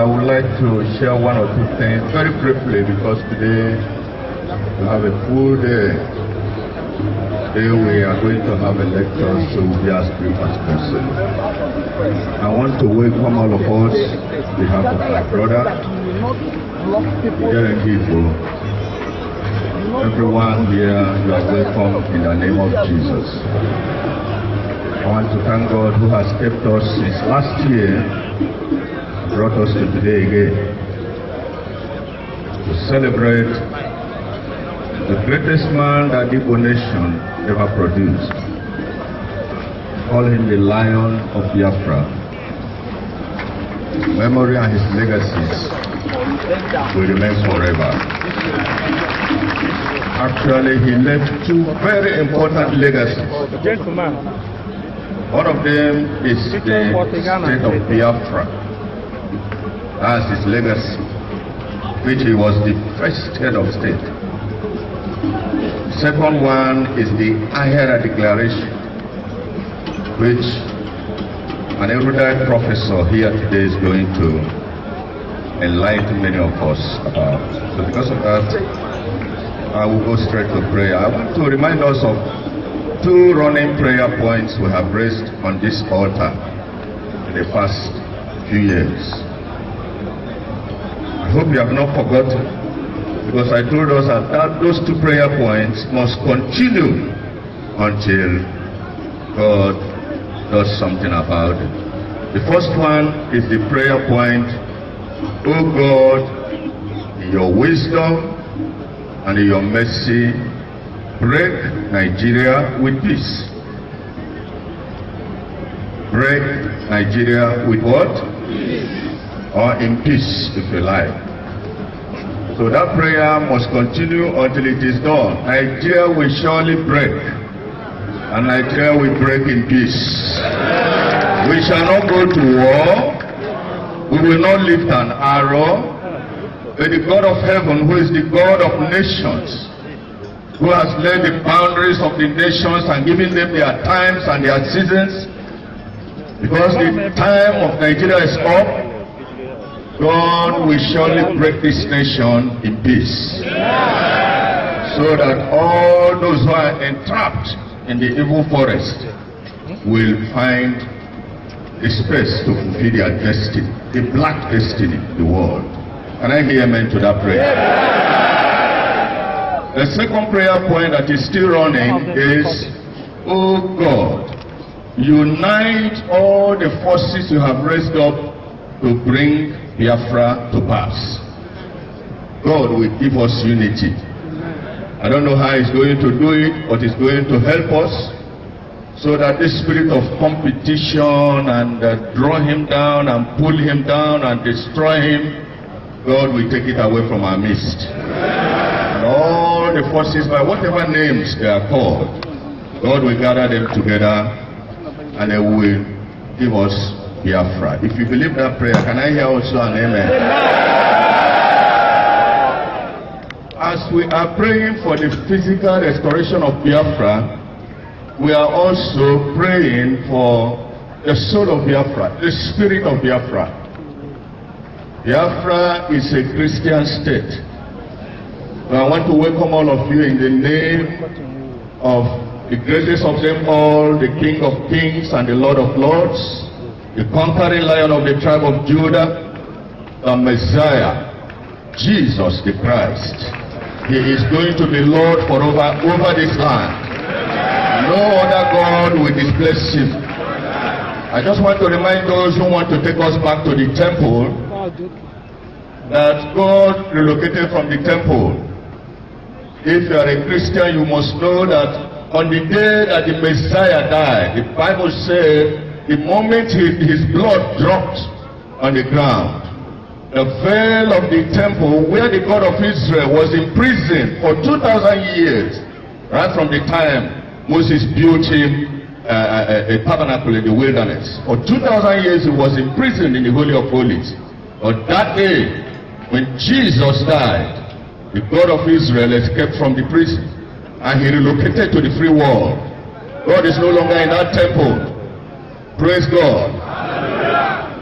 I would like to share one or two things very briefly, because today we have a full day. Today we are going to have a lecture, so we'll be as brief as possible. I want to welcome all of us on behalf of my brother, everyone here, you are welcome in the name of Jesus. I want to thank God who has kept us since last year, brought us to today again, to celebrate the greatest man that the Igbo nation ever produced. Call him the Lion of Biafra. His memory and his legacies will remain forever. Actually, he left two very important legacies. One of them is the state of Biafra. That's his legacy, which he was the first head of state. The second one is the Ahera Declaration, which an erudite professor here today is going to enlighten many of us about. So because of that, I will go straight to prayer. I want to remind us of two running prayer points we have raised on this altar in the past few years. I hope you have not forgotten, because I told us that those two prayer points must continue until God does something about it. The first one is the prayer point, "Oh God, in your wisdom and in your mercy, break Nigeria with peace." Break Nigeria with what? Peace. Or in peace, if you like. So that prayer must continue until it is done. Nigeria will surely break, and Nigeria will break in peace. We shall not go to war. We will not lift an arrow. But the God of heaven, who is the God of nations, who has laid the boundaries of the nations and given them their times and their seasons, because the time of Nigeria is up, God will surely break this nation in peace, so that all those who are entrapped in the evil forest will find a space to fulfill their destiny, the black destiny of the world. Can I hear amen to that prayer? The second prayer point that is still running is, "Oh God, unite all the forces you have raised up to bring Biafra to pass." God will give us unity. I don't know how he's going to do it, but he's going to help us, so that this spirit of competition and draw him down and pull him down and destroy him, God will take it away from our midst. And all the forces, by whatever names they are called, God will gather them together and they will give us Biafra. If you believe that prayer, can I hear also an amen? As we are praying for the physical restoration of Biafra, we are also praying for the soul of Biafra, the spirit of Biafra. Biafra is a Christian state. So I want to welcome all of you in the name of the greatest of them all, the King of Kings and the Lord of Lords, the conquering Lion of the tribe of Judah, the Messiah, Jesus the Christ. He is going to be Lord forever over this land. No other God will displace him. I just want to remind those who want to take us back to the temple that God relocated from the temple. If you are a Christian, you must know that on the day that the Messiah died, the Bible said the moment his blood dropped on the ground, the veil of the temple where the God of Israel was imprisoned for 2,000 years, right from the time Moses built him a tabernacle in the wilderness. For 2,000 years he was imprisoned in the Holy of Holies. But that day, when Jesus died, the God of Israel escaped from the prison and he relocated to the free world. God is no longer in that temple. Praise God.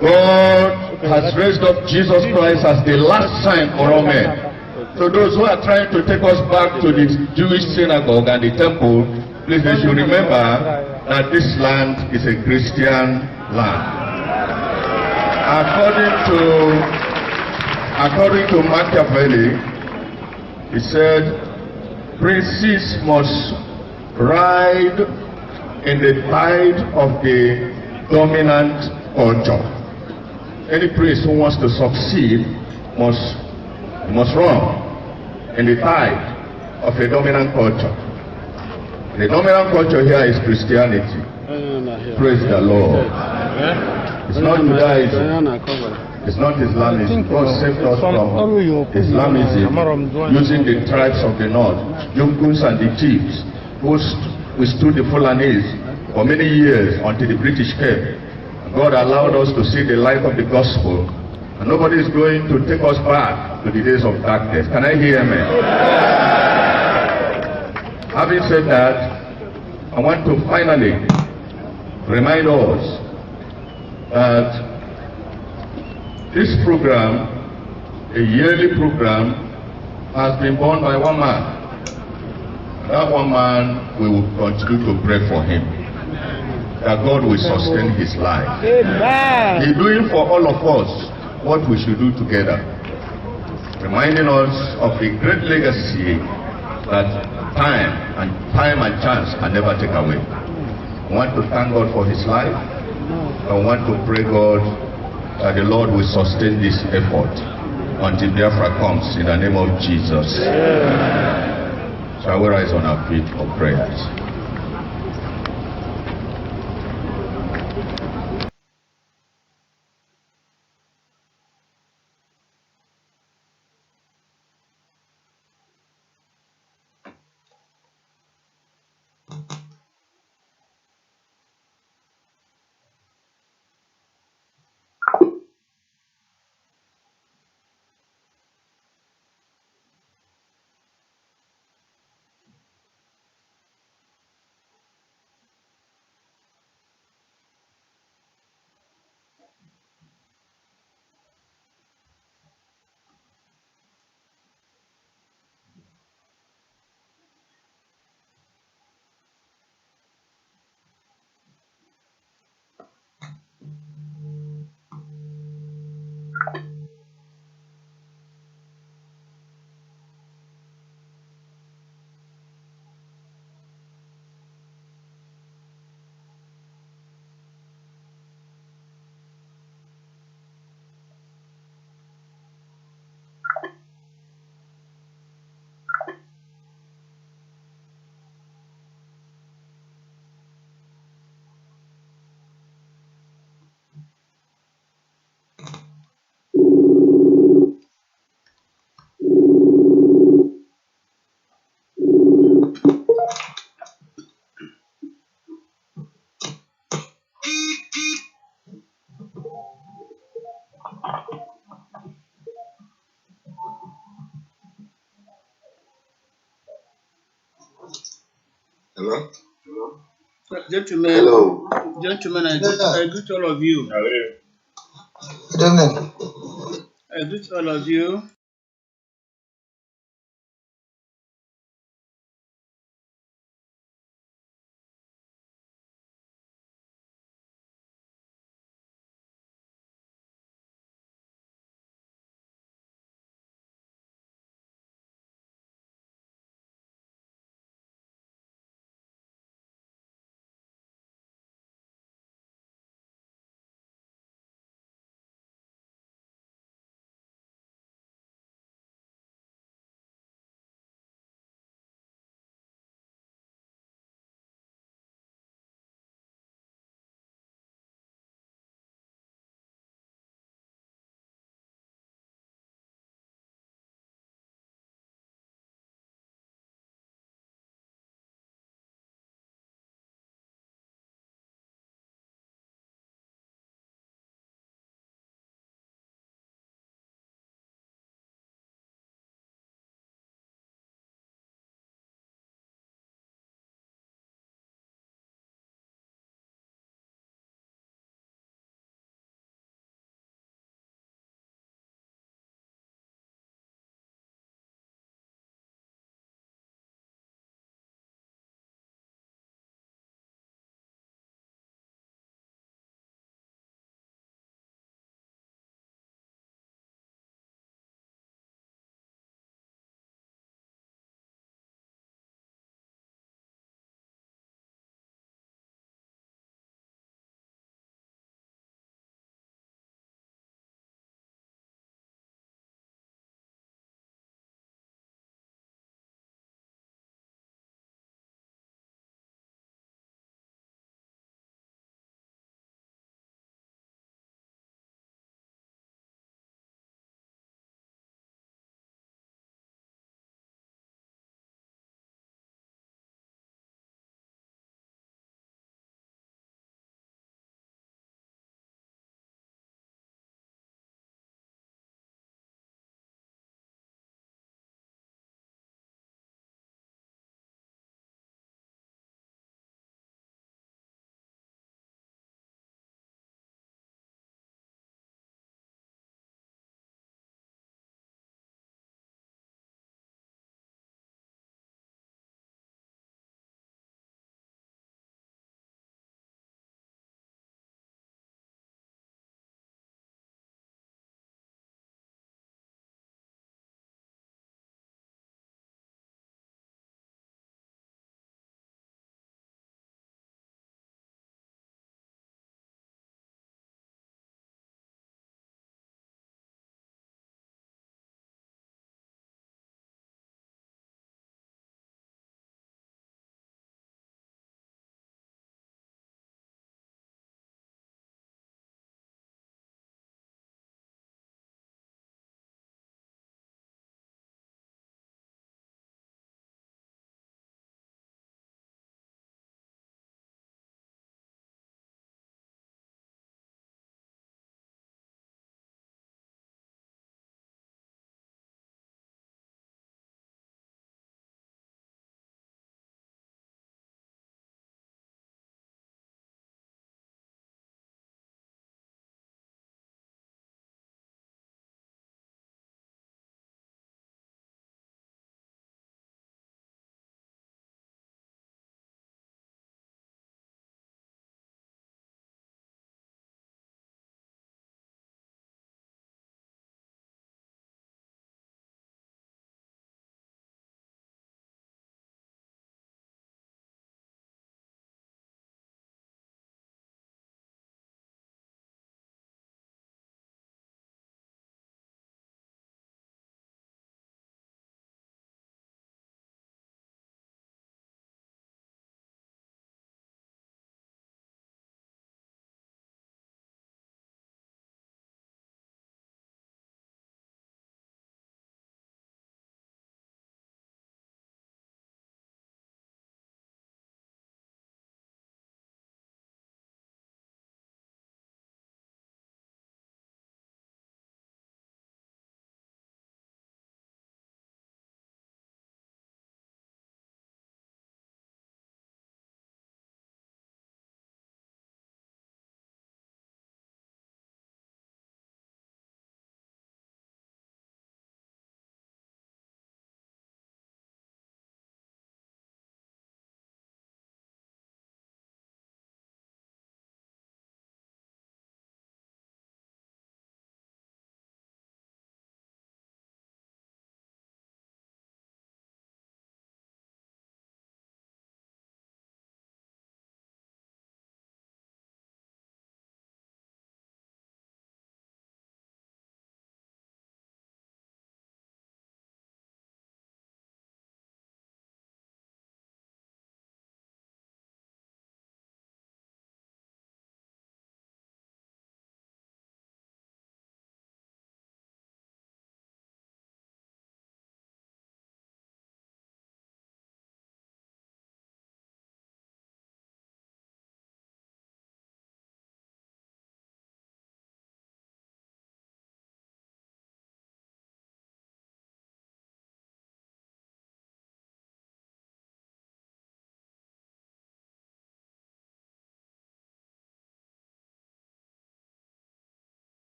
God has raised up Jesus Christ as the last sign for all men. So those who are trying to take us back to the Jewish synagogue and the temple, please they should remember that this land is a Christian land. According to Machiavelli, he said, princes must ride in the tide of the dominant culture. Any prince who wants to succeed must run in the tide of a dominant culture. The dominant culture here is Christianity. Praise the Lord. It's not Judaism. It's not Islamism. God saved us from Islamism using the tribes of the north, Jungus and the chiefs, who withstood the Fulanese for many years until the British came. God allowed us to see the light of the gospel, and nobody is going to take us back to the days of darkness. Can I hear amen? Having said that, I want to finally remind us that this program, a yearly program, has been born by one man. That one man, we will continue to pray for him, that God will sustain his life. Amen. He's doing for all of us what we should do together, reminding us of the great legacy that time and chance can never take away. I want to thank God for his life. I want to pray God that the Lord will sustain this effort until Biafra comes in the name of Jesus. Shall we rise on our feet for prayers? Hello? Gentlemen, Hello. gentlemen, I greet all of you. Good evening. I greet all of you.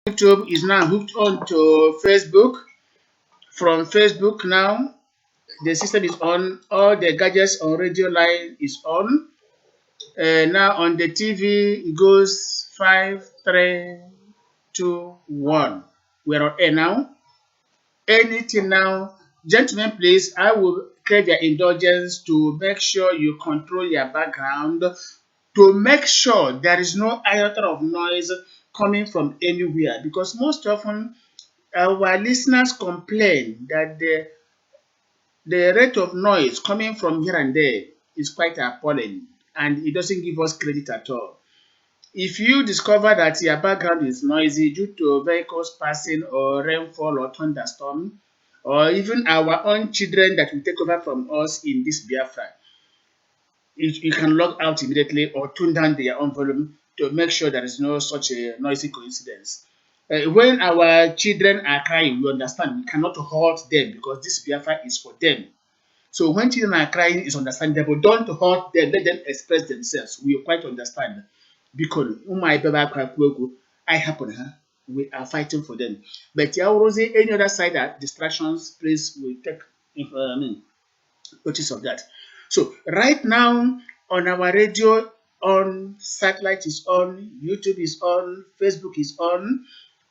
YouTube is now hooked on to Facebook. From Facebook now, the system is on. All the gadgets on radio line is on. Now on the TV, it goes 5, 3, 2, 1. We're on air now. Anything now, gentlemen, please, I will crave your indulgence to make sure you control your background, to make sure there is no iota of noise coming from anywhere, because most often our listeners complain that the rate of noise coming from here and there is quite appalling, and it doesn't give us credit at all. If you discover that your background is noisy due to vehicles passing or rainfall or thunderstorm, or even our own children that will take over from us in this Biafra, you can log out immediately or tune down their own volume to make sure there is no such a noisy coincidence. When our children are crying, we understand we cannot hurt them because this Biafra is for them. So when children are crying, it's understandable. Don't hurt them, let them express themselves. We quite understand. Because I happen, huh? We are fighting for them. But yeah, Rosie, any other side that distractions, please we take notice of that. So right now on our radio, on satellite is on, YouTube is on, Facebook is on.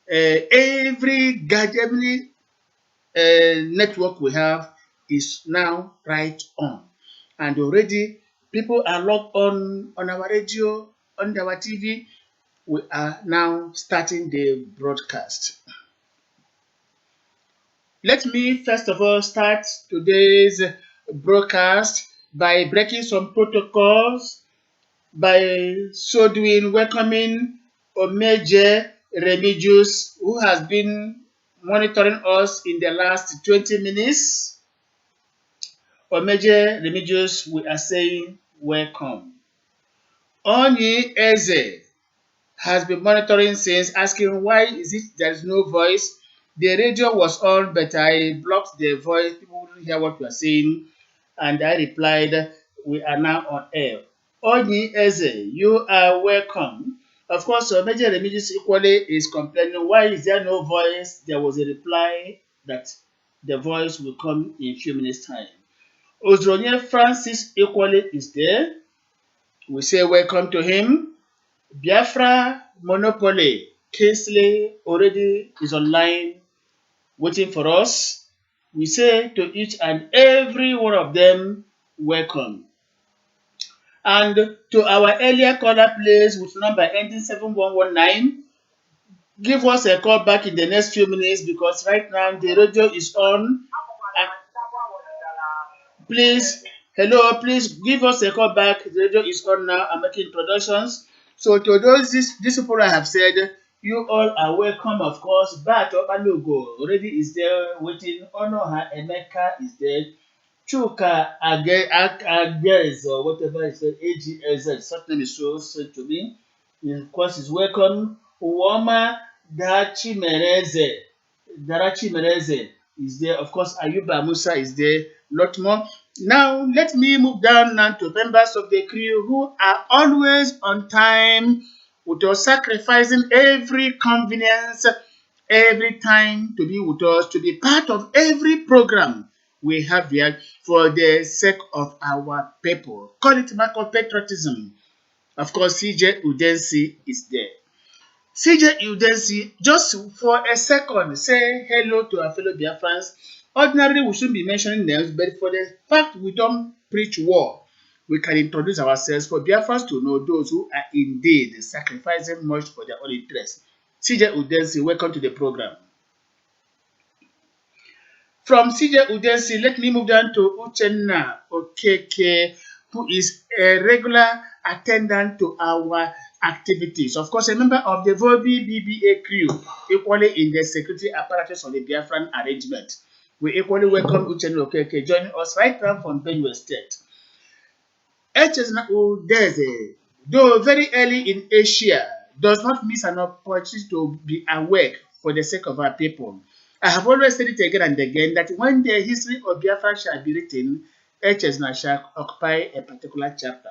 Every gadget, every network we have is now right on, and already people are logged on our radio, on our TV. We are now starting the broadcast. Let me first of all start today's broadcast by breaking some protocols, by so doing welcoming Omeje Remigius, who has been monitoring us in the last 20 minutes. Omeje Remigius, we are saying welcome. Onyi Eze has been monitoring since, asking why is it there is no voice. The radio was on, but I blocked the voice. People wouldn't hear what we are saying. And I replied, we are now on air. Onyi Eze, you are welcome. Of course, Major Remigius equally is complaining, why is there no voice? There was a reply that the voice will come in a few minutes' time. Ozronye Francis equally is there. We say welcome to him. Biafra Monopoly, Kingsley already is online waiting for us. We say to each and every one of them, welcome. And to our earlier caller, please, with number ending 7119, give us a call back in the next few minutes because right now the radio is on. Please, hello, please give us a call back. The radio is on now. I'm making introductions. So to those these people I have said, you all are welcome, of course. But Obalogo already is there waiting. Onoha Emeka is there. Chuka Agez or whatever it's called, AGZ, such name is so said to me. Of course, is welcome. Uwama Darachi Mereze is there. Of course, Ayuba Musa is there. Lot more. Now, let me move down now to members of the crew who are always on time, with us sacrificing every convenience, every time to be with us, to be part of every program we have here for the sake of our people. Call it mark of patriotism. Of course, CJ Udensi is there. CJ Udensi, just for a second, say hello to our fellow Biafrans. Ordinarily, we shouldn't be mentioning names, but for the fact we don't preach war, we can introduce ourselves for Biafrans to know those who are indeed sacrificing much for their own interests. CJ Udensi, welcome to the program. From CJ Udensi, let me move down to Uchenna Okeke, who is a regular attendant to our activities. Of course, a member of the vobi BBA crew, equally in the security apparatus of the Biafran arrangement. We equally welcome Uchenna Okeke joining us right now from Benue State. Echezna Udeze, though very early in Asia, does not miss an opportunity to be awake for the sake of our people. I have always said it again and again that when the history of Biafra shall be written, Echezna shall occupy a particular chapter.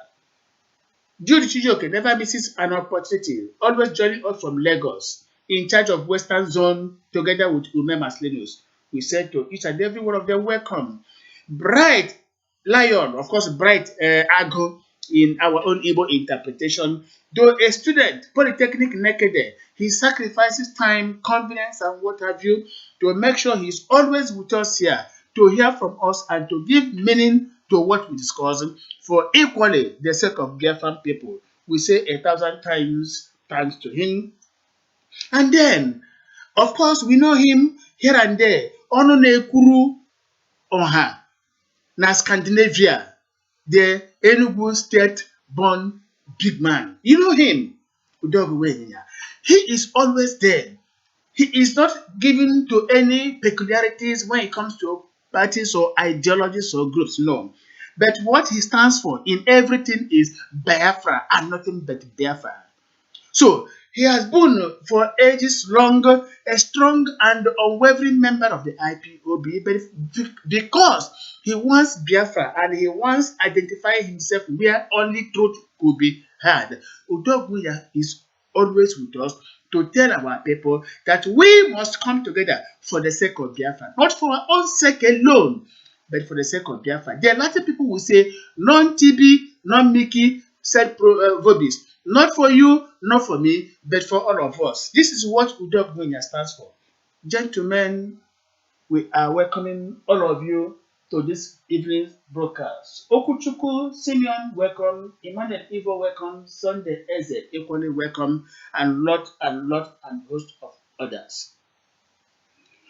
Jude Chijoke never misses an opportunity, always joining us from Lagos. in charge of Western Zone, together with bim-massob, we said to each and every one of them, welcome. Bright lion, of course, bright argo in our own Igbo interpretation. Though a student, polytechnic naked, he sacrifices time, confidence, and what have you to make sure he's always with us here to hear from us and to give meaning to what we discuss for equally the sake of Biafran people. We say 1,000 times thanks to him. And then, of course, we know him here and there. Ono na-ekwuru ọha na Scandinavia, the Enugu State born big man. You know him. He is always there. He is not given to any peculiarities when it comes to parties or ideologies or groups. No. But what he stands for in everything is Biafra and nothing but Biafra. So he has been for ages long a strong and unwavering member of the IPOB, but because he wants Biafra and he wants identify himself where only truth could be heard, Udogbuya is always with us to tell our people that we must come together for the sake of Biafra, not for our own sake alone, but for the sake of Biafra. There are lots of people who say, non-TB, non-Mickey, said vobis. Not for you, not for me, but for all of us. This is what Udogbuya stands for. Gentlemen, we are welcoming all of you to this evening's broadcast. Okuchuku, Simeon, welcome. Emmanuel Ivo, welcome. Sunday Eze, equally welcome. And lot and host of others.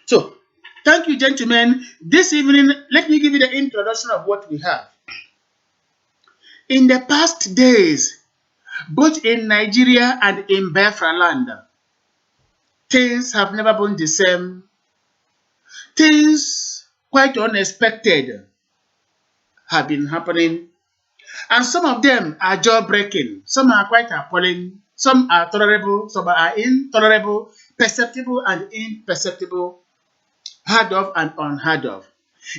So, thank you, gentlemen. This evening, let me give you the introduction of what we have. In the past days, both in Nigeria and in Biafra land, things have never been the same. Things quite unexpected have been happening, and some of them are jaw-breaking, some are quite appalling, some are tolerable, some are intolerable, perceptible and imperceptible, heard of and unheard of.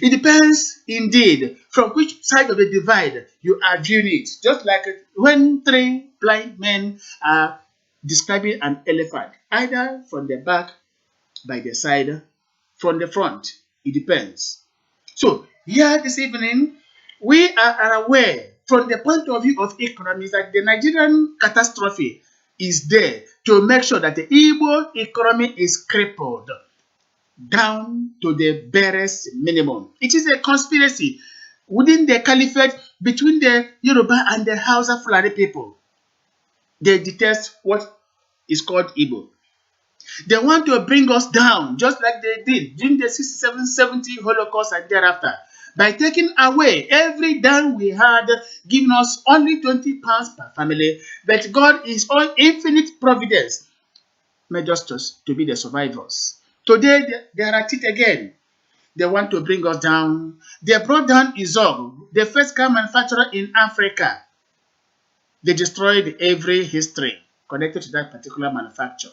It depends indeed from which side of the divide you are viewing it. Just like when three blind men are describing an elephant, either from the back, by the side, from the front. It depends. So here this evening, we are aware from the point of view of economics that the Nigerian catastrophe is there to make sure that the Igbo economy is crippled down to the barest minimum. It is a conspiracy within the caliphate between the Yoruba and the Hausa Fulani people. They detest what is called Igbo. They want to bring us down, just like they did during the 67-70 Holocaust and thereafter, by taking away every dime we had, giving us only 20 pounds per family. But God is on infinite providence made us to be the survivors. Today, they are at it again. They want to bring us down. They brought down Izog, the first car manufacturer in Africa. They destroyed every history connected to that particular manufacture.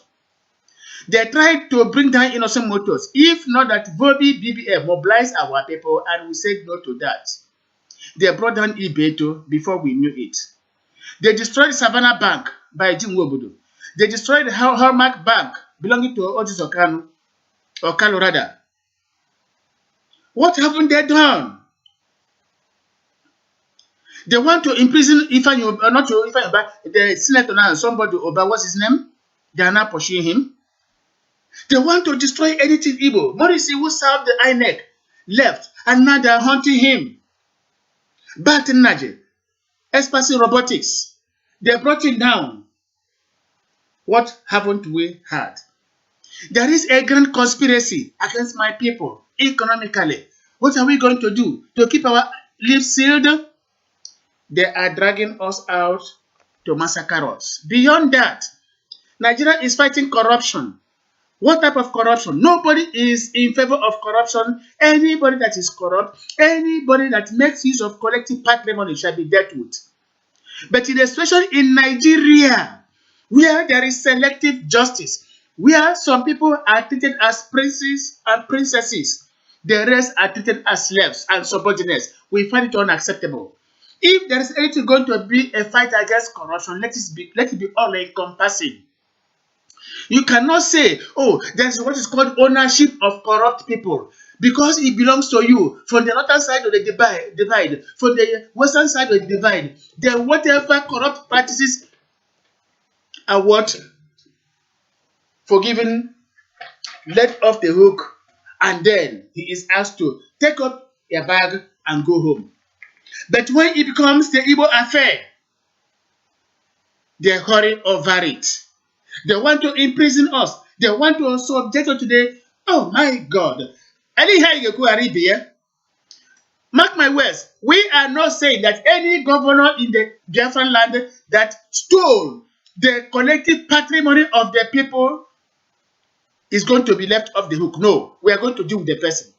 They tried to bring down innocent motors, if not that vobi BBM mobilized our people and we said no to that. They brought down Ibeto before we knew it. They destroyed Savannah Bank by Jim Wobudu. They destroyed the Hallmark Bank belonging to Otis Okano, or Colorado. What haven't they done? They want to imprison Ifeanyi, not to Ifeanyi, the senator now, somebody, Oba, what's his name? They are now pursuing him. They want to destroy anything Igbo. Morrissey, who served the INEC, left, and now they are hunting him. Batin Naji, Espasi Robotics, they brought him down. What haven't we had? There is a grand conspiracy against my people, economically. What are we going to do to keep our lips sealed? They are dragging us out to massacre us. Beyond that, Nigeria is fighting corruption. What type of corruption? Nobody is in favor of corruption. Anybody that is corrupt, anybody that makes use of collective patrimony shall be dealt with. But in especially in Nigeria, where there is selective justice, where some people are treated as princes and princesses, the rest are treated as slaves and subordinates, we find it unacceptable. If there is anything going to be a fight against corruption, let it be all encompassing. You cannot say, oh, there's what is called ownership of corrupt people because it belongs to you. From the northern side of the divide, from the western side of the divide, then whatever corrupt practices are what forgiven, let off the hook, and then he is asked to take up your bag and go home. But when it becomes the Igbo affair, they hurry over it. They want to imprison us. They want to subject us to the, oh my God. Mark my words, we are not saying that any governor in the Biafran land that stole the collective patrimony of the people is going to be left off the hook. No, we are going to deal with the person.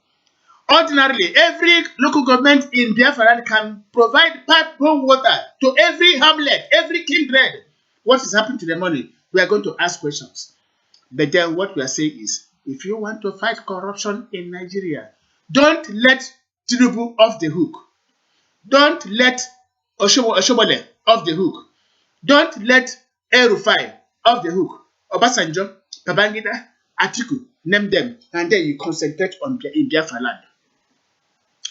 Ordinarily, every local government in Biafra land can provide pipe-borne water to every hamlet, every kindred. What is happening to the money? We are going to ask questions. But then what we are saying is, if you want to fight corruption in Nigeria, don't let Tinubu off the hook. Don't let Oshobole off the hook. Don't let El-Rufai off the hook. Obasanjo, Babangida, Atiku, name them, and then you concentrate on in Biafra land.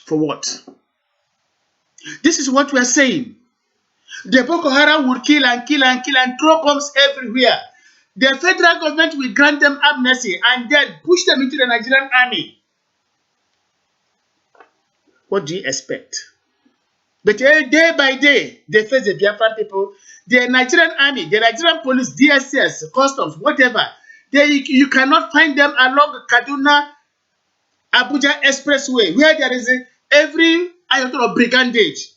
For what? This is what we are saying. The Boko Haram would kill and kill and kill and throw bombs everywhere. The federal government will grant them amnesty and then push them into the Nigerian army. What do you expect? But day by day, they face the Biafran people, the Nigerian army, the Nigerian police, DSS, customs, whatever. You cannot find them along Kaduna, Abuja Expressway, where there is every iota of brigandage.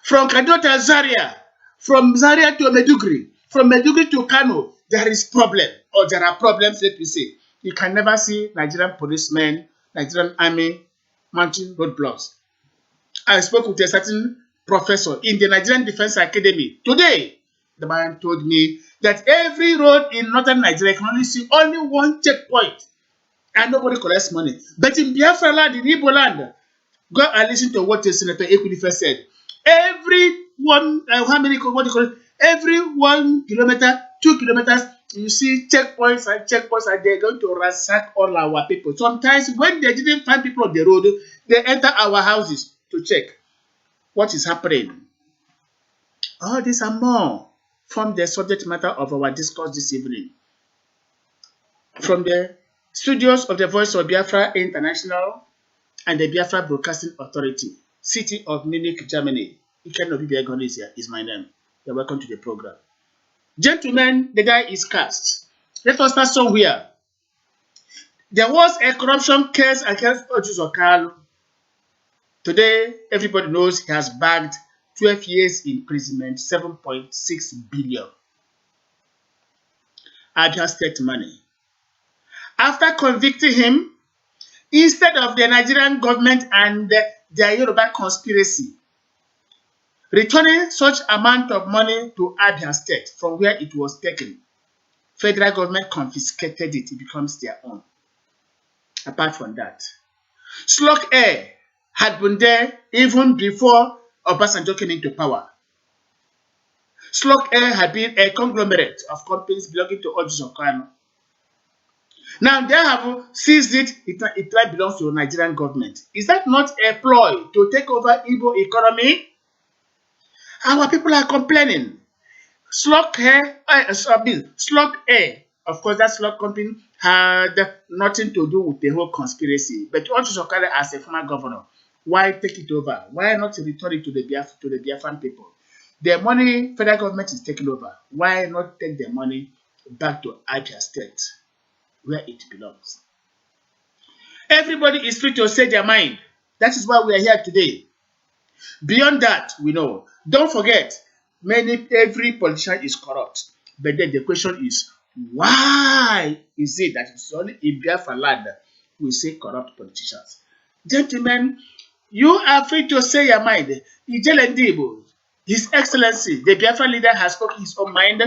From Kaduna to Zaria, from Zaria to Meduguri, from Meduguri to Kano, there is problem, or there are problems, let me say. You can never see Nigerian policemen, Nigerian army mounting roadblocks. I spoke with a certain professor in the Nigerian Defense Academy. Today, the man told me that every road in northern Nigeria can only see only one checkpoint, and nobody collects money. But in Biafra land, in Igbo land, go and listen to what Senator Ekwunife said. Every one, what do you call it? Every 1 kilometer, 2 kilometers, you see checkpoints, and they're going to ransack all our people. Sometimes when they didn't find people on the road, they enter our houses to check what is happening. All this and more form the subject matter of our discourse this evening. From the studios of the Voice of Biafra International and the Biafra Broadcasting Authority, City of Munich, Germany. Iken Obibiagon is my name. You're welcome to the program. Gentlemen, the die is cast. Let us start somewhere. There was a corruption case against Ojus Okalo. Today, everybody knows he has bagged 12 years imprisonment, 7.6 billion. Abia State money. After convicting him, instead of the Nigerian government and their Yoruba conspiracy returning such amount of money to Abia State from where it was taken, federal government confiscated it. It becomes their own. Apart from that, Slug Air had been there even before Obasanjo came into power. Slug Air had been a conglomerate of companies belonging to Ojus Okano. Now they have seized it. It belongs to the Nigerian government. Is that not a ploy to take over Igbo economy? Our people are complaining. Slug Air, of course, that slug company had nothing to do with the whole conspiracy. But Ojus Okano, as a former governor, why take it over? Why not return it to the Biafran people? The money federal government is taking over. Why not take the money back to Abia State, where it belongs? Everybody is free to say their mind. That is why we are here today. Beyond that, we know. Don't forget, every politician is corrupt. But then the question is, why is it that it's only in Biafra land we say corrupt politicians? Gentlemen, you are free to say your mind. His Excellency, the Biafra leader, has spoken his own mind,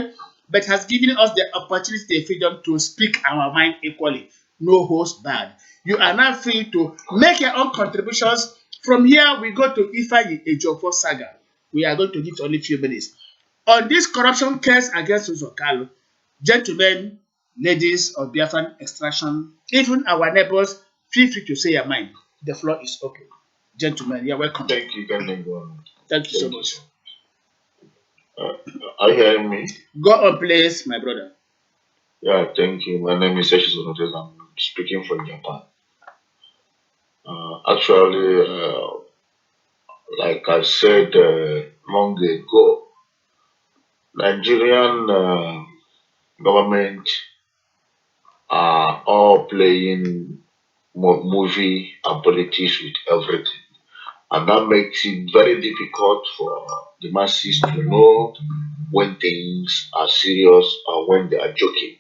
but has given us the opportunity and freedom to speak our mind equally. No holds barred. You are now free to make your own contributions. From here, we go to Ifeanyi Ejiofor saga. We are going to give only a few minutes. On this corruption case against Ojus Okalo, Gentlemen, ladies of Biafran extraction, even our neighbors, feel free to say your mind. The floor is open. Gentlemen, you're welcome. Thank you, Captain. Thank you so Thank you. much. Are you hearing me? Go on, please, my brother. Yeah, thank you. My name is Seshi Sonotes. I'm speaking from Japan. Actually, like I said long ago, Nigerian government are all playing movie and politics with everything. And that makes it very difficult for the masses to know when things are serious or when they are joking.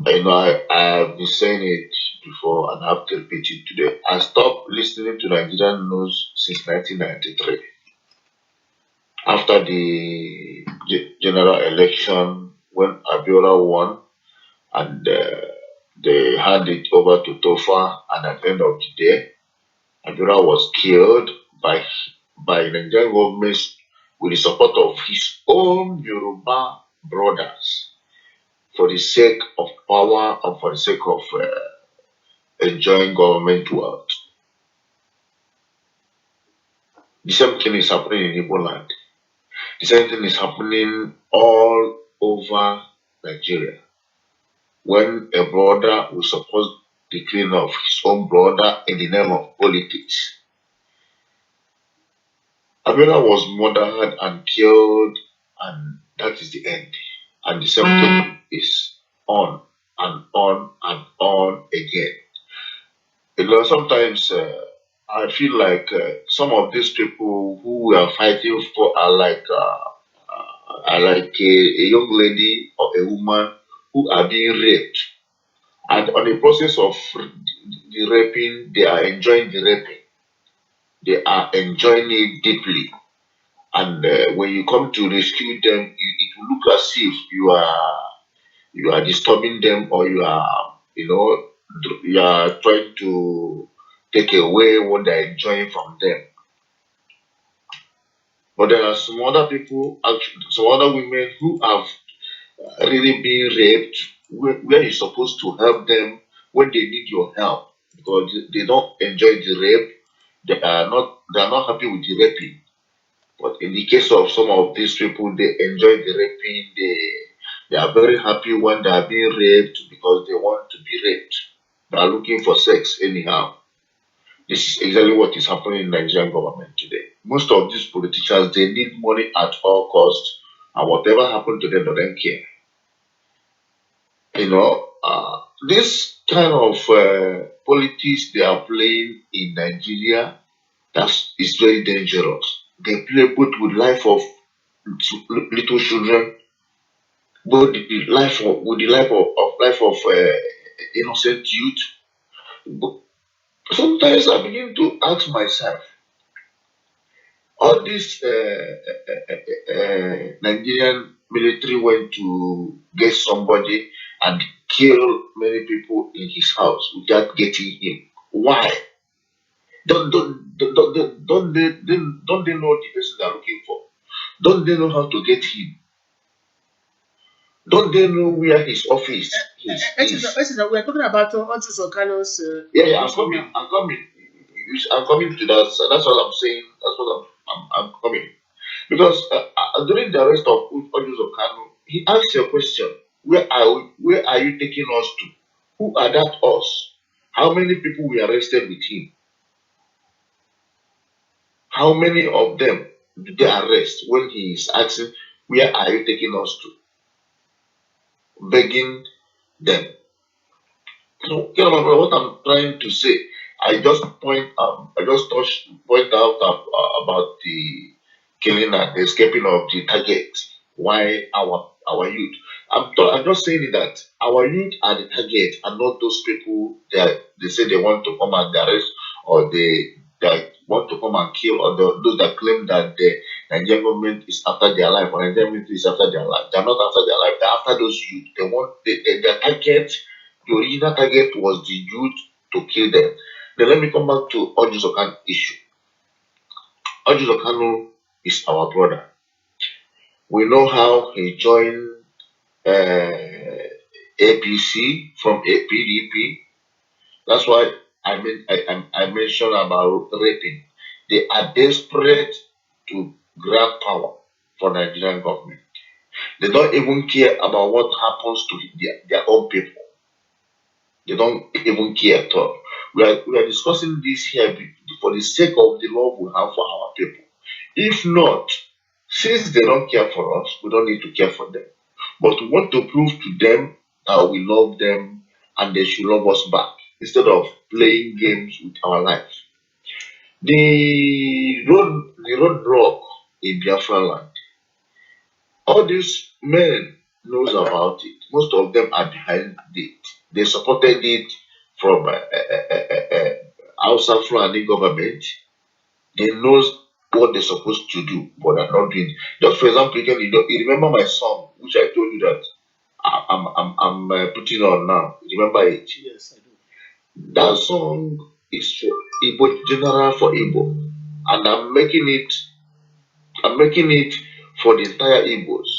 I have been saying it before and I have to repeat it today. I stopped listening to Nigerian news since 1993. After the general election, when Abiola won and they handed it over to Tofa, and at the end of the day, Abiola was killed by Nigerian government with the support of his own Yoruba brothers for the sake of power and for the sake of enjoying government wealth. The same thing is happening in Igbo land. The same thing is happening all over Nigeria. When a brother will support the killing of his own brother in the name of politics. Abiola was murdered and killed, and that is the end. And the same thing is on and on and on again. Sometimes I feel like some of these people who we are fighting for are like a young lady or a woman who are being raped, and on the process of the raping, they are enjoying the raping. They are enjoying it deeply, and when you come to rescue them, it will look as if you are disturbing them, or you are trying to take away what they're enjoying from them. But there are some other people, actually, some other women who have really been raped, where you're supposed to help them when they need your help because they don't enjoy the rape. They are not happy with the raping. But in the case of some of these people, they enjoy the raping. They are very happy when they are being raped because they want to be raped. They are looking for sex anyhow. This is exactly what is happening in Nigerian government today. Most of these politicians, they need money at all costs, and whatever happened to them, they don't care. This kind of politics they are playing in Nigeria, that is very dangerous. They play both with life of little children, both the life of with the life of innocent youth. But sometimes I begin to ask myself, all this Nigerian military went to get somebody and kill many people in his house without getting him. Why? Don't they know the person they're looking for? Don't they know how to get him? Don't they know where his office is? We're talking about Otis Okano's. Yeah, I'm coming. I'm coming to that. So that's what I'm saying. That's what I'm coming. Because during the arrest of Ojus Okano, he asked a question: where are you taking us to? Who are that us? How many people we arrested with him? How many of them did they arrest when he is asking, where are you taking us to? Begging them. So, what I'm trying to say, I just point out about the killing and escaping of the target. Why our youth? I'm just saying that our youth are the target, and not those people that they say they want to come and arrest, or they that want to come and kill, or those that claim that the Nigerian government is after their life, or Nigerian military is after their life. They're not after their life. They're after those youth. Their target. The original target was the youth to kill them. Then let me come back to Ojus Okano issue. Ojus Okano is our brother. We know how he joined APC, from PDP. That's why I mentioned about raping. They are desperate to grab power for Nigerian government. They don't even care about what happens to their own people. They don't even care at all. We are discussing this here for the sake of the love we have for our people. If not, since they don't care for us, we don't need to care for them. But we want to prove to them that we love them and they should love us back instead of playing games with our lives. The roadblock in Biafra land, all these men knows about it. Most of them are behind it. They supported it from Hausa Fulani government. They knows what they're supposed to do, but they're not doing. Just for example, you remember my song, which I told you that I'm putting on now. Remember it? Yes, I do. That song is for Igbo, general for Igbo, and I'm making it for the entire Igbos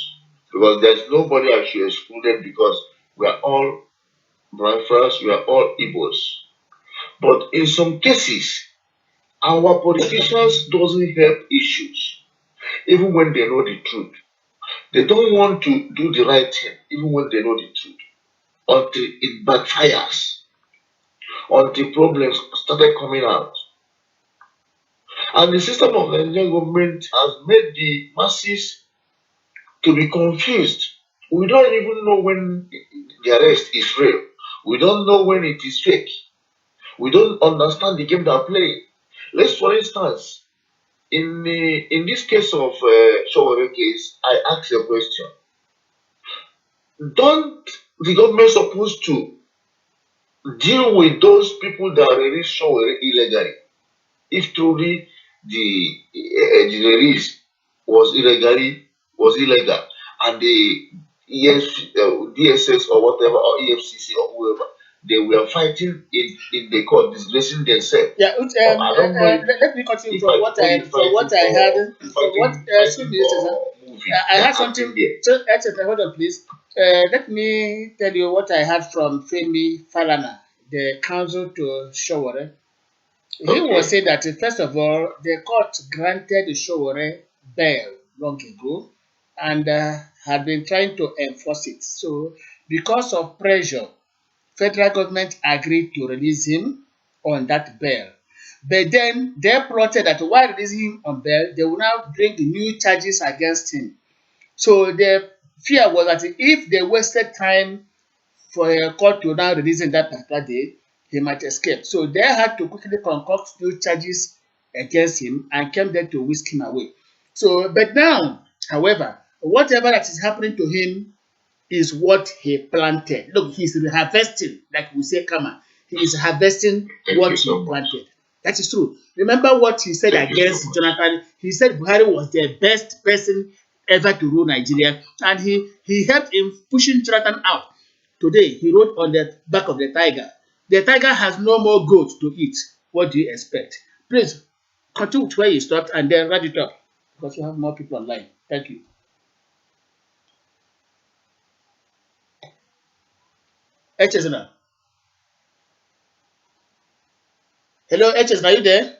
because there's nobody I should exclude them because we are all Biafras, we are all Igbos. But in some cases, our politicians doesn't help issues, even when they know the truth. They don't want to do the right thing, even when they know the truth, until it backfires, until problems started coming out. And the system of the Nigerian government has made the masses to be confused. We don't even know when the arrest is real. We don't know when it is fake. We don't understand the game they're playing. Let's, for instance, in this case of Showore case, I ask a question. Don't the government supposed to deal with those people that release Showore illegally? If truly the release was illegal, and the DSS or whatever, or EFCC or whoever, they were fighting in the court, disgracing themselves. Yeah, I don't know let me continue if I call it from what fighting I had from what fighting excuse fighting me, Esther, or moving. I They're had acting something. there. So, Esther, hold on, please. Let me tell you what I had from Femi Falana, the counsel to Showore. He was Okay. saying that first of all, the court granted Showore bail long ago and had been trying to enforce it. So, because of pressure, federal government agreed to release him on that bail. But then they plotted that while releasing him on bail, they will now bring new charges against him. So the fear was that if they wasted time for a court to now release him that particular day, he might escape. So they had to quickly concoct new charges against him and came there to whisk him away. So, but now, however, whatever that is happening to him is what he planted. Look, he's harvesting, like we say, Kama. He is harvesting Thank what you he so much. planted. That is true. Remember what he said Thank you so against much. Jonathan? He said Buhari was the best person ever to rule Nigeria, and he helped in pushing Jonathan out. Today, he wrote on the back of the tiger. The tiger has no more goat to eat. What do you expect? Please continue with where you stopped and then write it up because we have more people online. Thank you. Echezona. Hello, Eches, are you there?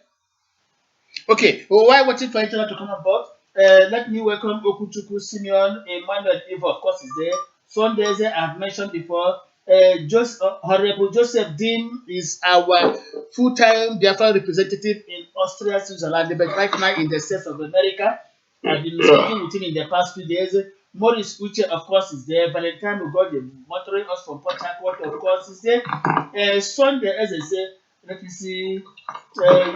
Okay, well, while waiting for Internet to come on board, let me welcome Okuchuku Simeon, Emmanuel Eva, of course, is there. Sundays, I've mentioned before. Honorable Joseph Dean is our full-time Biafra representative in Austria, Switzerland, but right now in the States of America. I've been Yeah. speaking with him in the past 2 days. Morris Uche, of course, is there. Valentine Ugodi, monitoring us from Port Harcourt, of course, is there. Sunday, as I say, let me see.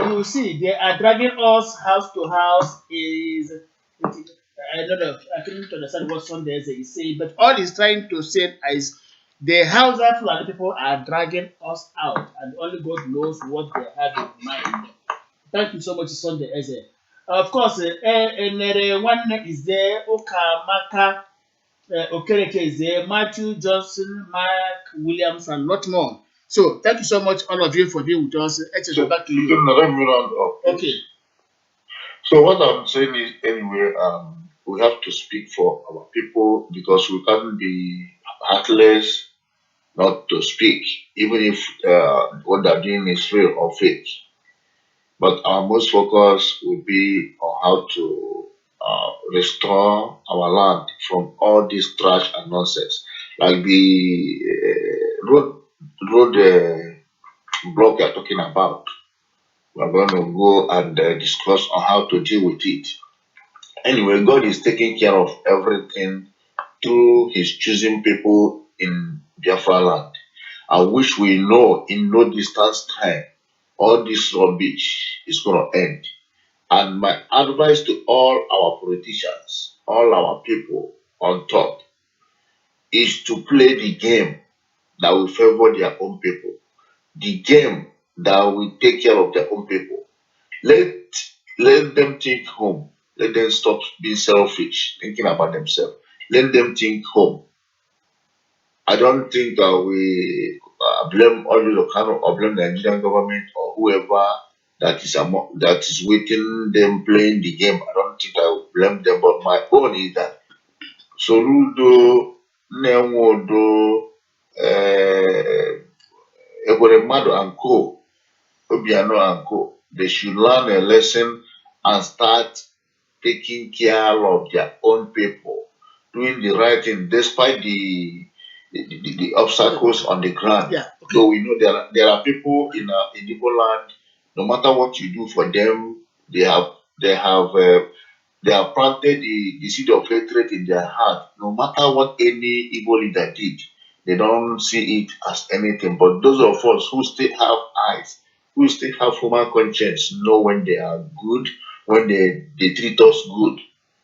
You see, they are dragging us house to house. I don't know. I couldn't understand what Sunday is saying, but all he's trying to say is the Hausa Fulani people are dragging us out, and only God knows what they have in mind. Thank you so much, Sunday Eze. Of course, Nere One is there, Okamaka Okereke is there, Matthew Johnson, Mark Williams, and lot more. So, thank you so much, all of you, for being with us. Eze, So back to you can you. let me round up, Okay. please. So what I'm saying is anyway, we have to speak for our people because we can't be heartless not to speak, even if what they're doing is real or fake. But our most focus will be on how to restore our land from all this trash and nonsense, like the road block you're talking about. We're going to go and discuss on how to deal with it. Anyway, God is taking care of everything through His choosing people in Biafra land. I wish we know in no distance time all this rubbish is going to end. And my advice to all our politicians, all our people on top, is to play the game that will favor their own people, the game that will take care of their own people. Let let them think home. Let them stop being selfish, thinking about themselves. Let them think home. I don't think we blame all the Kano or blame the Nigerian government or whoever that is waiting them playing the game. I don't think I will blame them. But my own is that Soludo, Newodo, Mado and Co. Obiano and Co. They should learn a lesson and start taking care of their own people, doing the right thing despite the obstacles on the ground. Yeah. Okay. So we know there are people in Igbo land. No matter what you do for them, they have they have uh, they have planted the seed of hatred in their heart. No matter what any evil leader did, they don't see it as anything. But those of us who still have eyes, who still have human conscience, know when they are good, when they treat us good.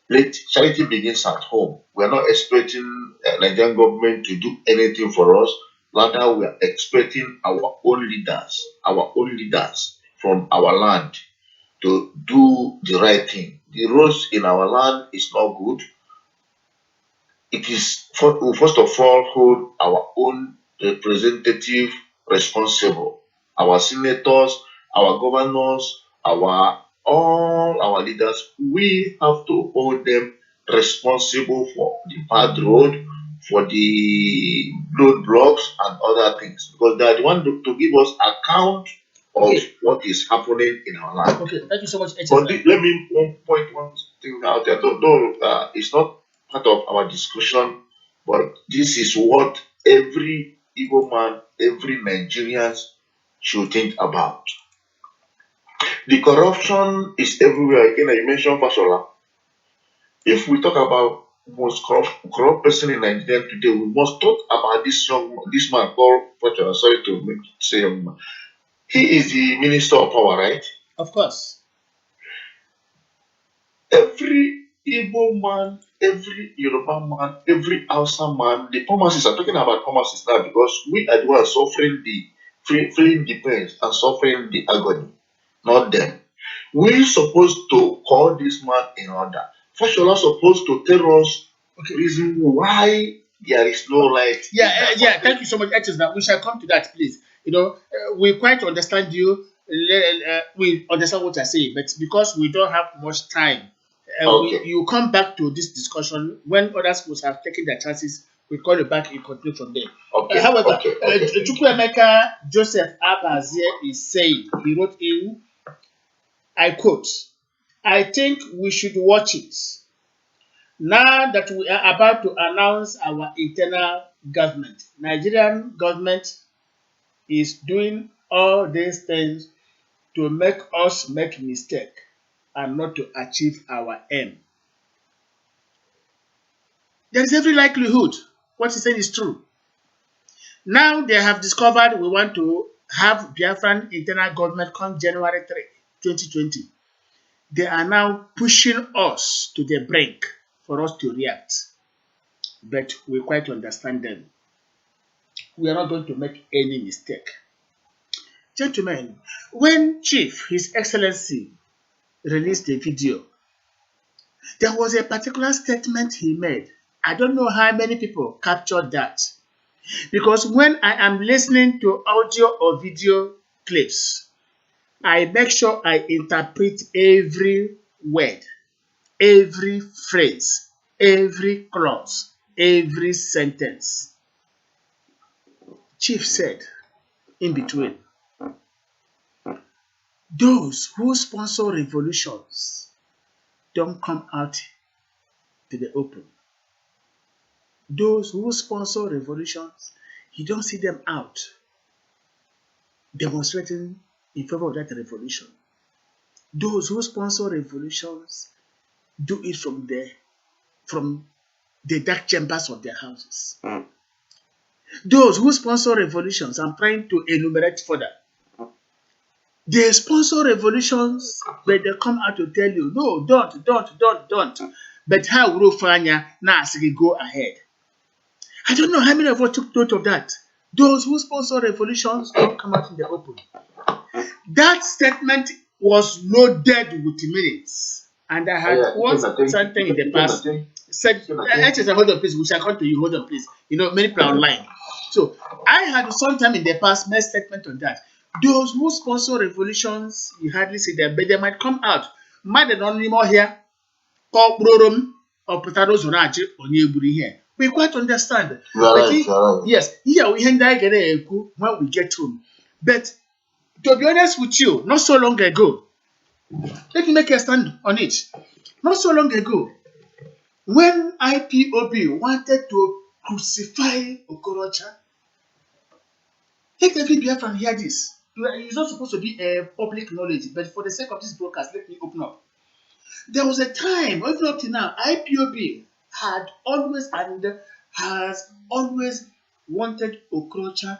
Let charity begins at home. We are not expecting Nigerian government to do anything for us. Rather, we are expecting our own leaders from our land to do the right thing. The roads in our land is not good. It is we first of all hold our own representative responsible. Our senators, our governors, our all our leaders, we have to hold them responsible for the bad road, for the roadblocks and other things because they are the one to give us account of Okay. what is happening in our land. Okay. Thank you so much, But HSN. let me point one thing out there. Though it's not part of our discussion, but this is what every Igbo man, every Nigerian should think about. The corruption is everywhere. Again, I mentioned Fashola. If we talk about most corrupt person in Nigeria today, we must talk about this man called Fashola. Sorry to say, he is the minister of power, right? Of course. Every Igbo man, every Yoruba man, every Hausa man, the pharmacists are talking about pharmacists now because we are the ones suffering feeling the pain and suffering the agony, not them. We supposed to call this man in order. Fashola supposed to tell us Okay. reason why there is no light. Yeah, in that yeah. country. Thank you so much, HSN. We shall come to that, please. We quite understand you. We understand what you're saying, but because we don't have much time, Okay, you come back to this discussion when other schools have taken their chances. We call you back and continue from there. okay, However, okay, okay. Thank you. Chukwuemeka Joseph Abazie is saying, he wrote in, I quote, I think we should watch it. Now that we are about to announce our internal government, Nigerian government is doing all these things to make us make mistake and not to achieve our aim. There is every likelihood what he said is true. Now they have discovered we want to have Biafran internal government come January 3, 2020. They are now pushing us to the brink for us to react. But we quite understand them. We are not going to make any mistake. Gentlemen, when Chief, His Excellency, released the video, there was a particular statement he made. I don't know how many people captured that. Because when I am listening to audio or video clips, I make sure I interpret every word, every phrase, every clause, every sentence. Chief said in between, those who sponsor revolutions don't come out to the open. Those who sponsor revolutions, you don't see them out demonstrating in favor of that revolution. Those who sponsor revolutions do it from the dark chambers of their houses. Those who sponsor revolutions, I'm trying to enumerate further. They sponsor revolutions, but they come out to tell you, no, don't. But how will Fanya now go ahead? I don't know how many of us took note of that. Those who sponsor revolutions don't come out in the open. That statement was loaded with meanings. And I had once something in the past said, hold on, please. We shall come to you. Hold on, please. Many people are online. So I had sometime in the past made statement on that. Those who sponsor revolutions, you hardly see them, but they might come out. Mad and anymore here, call Brorum or Potatoes on Archie or Newbury here. We quite understand. Yes, here we get when we get home. But to be honest with you, not so long ago, let me make a stand on it. Not so long ago, when IPOB wanted to crucify Okorocha, let every Biafran hear this. It's not supposed to be a public knowledge, but for the sake of this broadcast, let me open up. There was a time, even up to now, IPOB had always and has always wanted Okorocha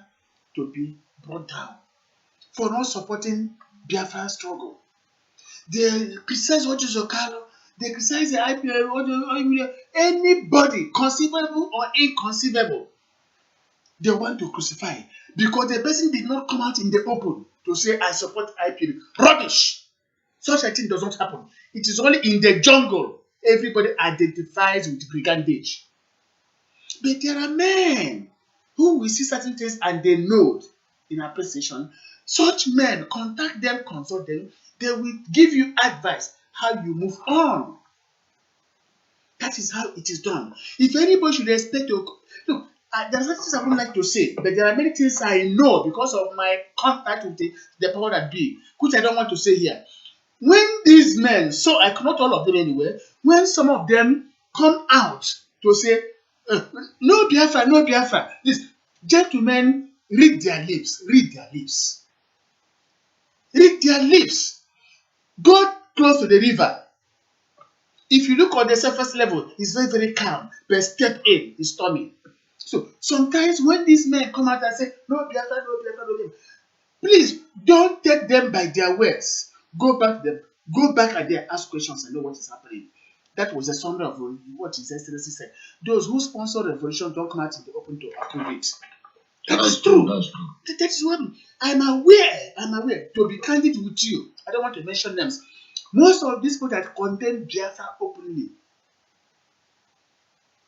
to be brought down for not supporting Biafran struggle. They criticize Ojo Zokalo, they criticize the IPOB, anybody, conceivable or inconceivable, they want to crucify because the person did not come out in the open to say, I support IPOB. Rubbish! Such a thing does not happen. It is only in the jungle everybody identifies with brigandage. But there are men who will see certain things and they know in appreciation. Such men, contact them, consult them, they will give you advice how you move on. That is how it is done. If anybody should expect to look, there are certain things I would like to say, but there are many things I know because of my contact with the power that be, which I don't want to say here. When these men, so I cannot all of them anyway, when some of them come out to say, no Biafra, no Biafra, this gentlemen, read their lips, read their lips. Read their lips. Go close to the river. If you look on the surface level, it's very, very calm. But step in, it's stormy. So sometimes when these men come out and say, no Biafra, no Biafra, no Biafra, please don't take them by their words. Go back to them. Go back and there, ask questions and know what is happening. That was a summary of what His Excellency said. Those who sponsor revolution don't come out in the open to approve it. That's true. That is what I'm aware. To be candid with you, I don't want to mention names. Most of these people that condemn Biafra openly,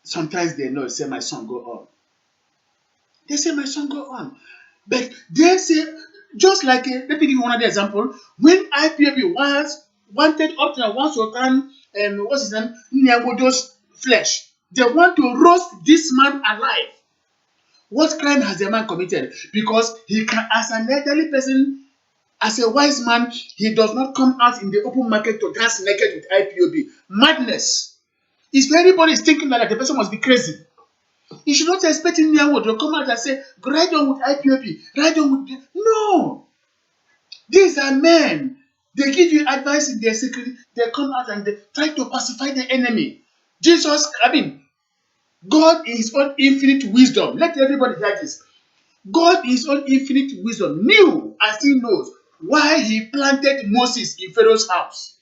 sometimes they know, say my son go on. They say my son go on. But they say, just like, let me give you one other example. When IPOB wanted up to once or time, what's his name, Nyagodo's flesh, they want to roast this man alive. What crime has the man committed? Because he can, as an elderly person, as a wise man, he does not come out in the open market to dance naked with IPOB. Madness. If anybody is thinking like that, the person must be crazy. You should not expect Nyago to come out and say, ride on with IPOB, ride on with... No! These are men. They give you advice in their secret. They come out and they try to pacify the enemy. God in His own infinite wisdom. Let everybody hear this. God in His own infinite wisdom knew, as He knows, why He planted Moses in Pharaoh's house.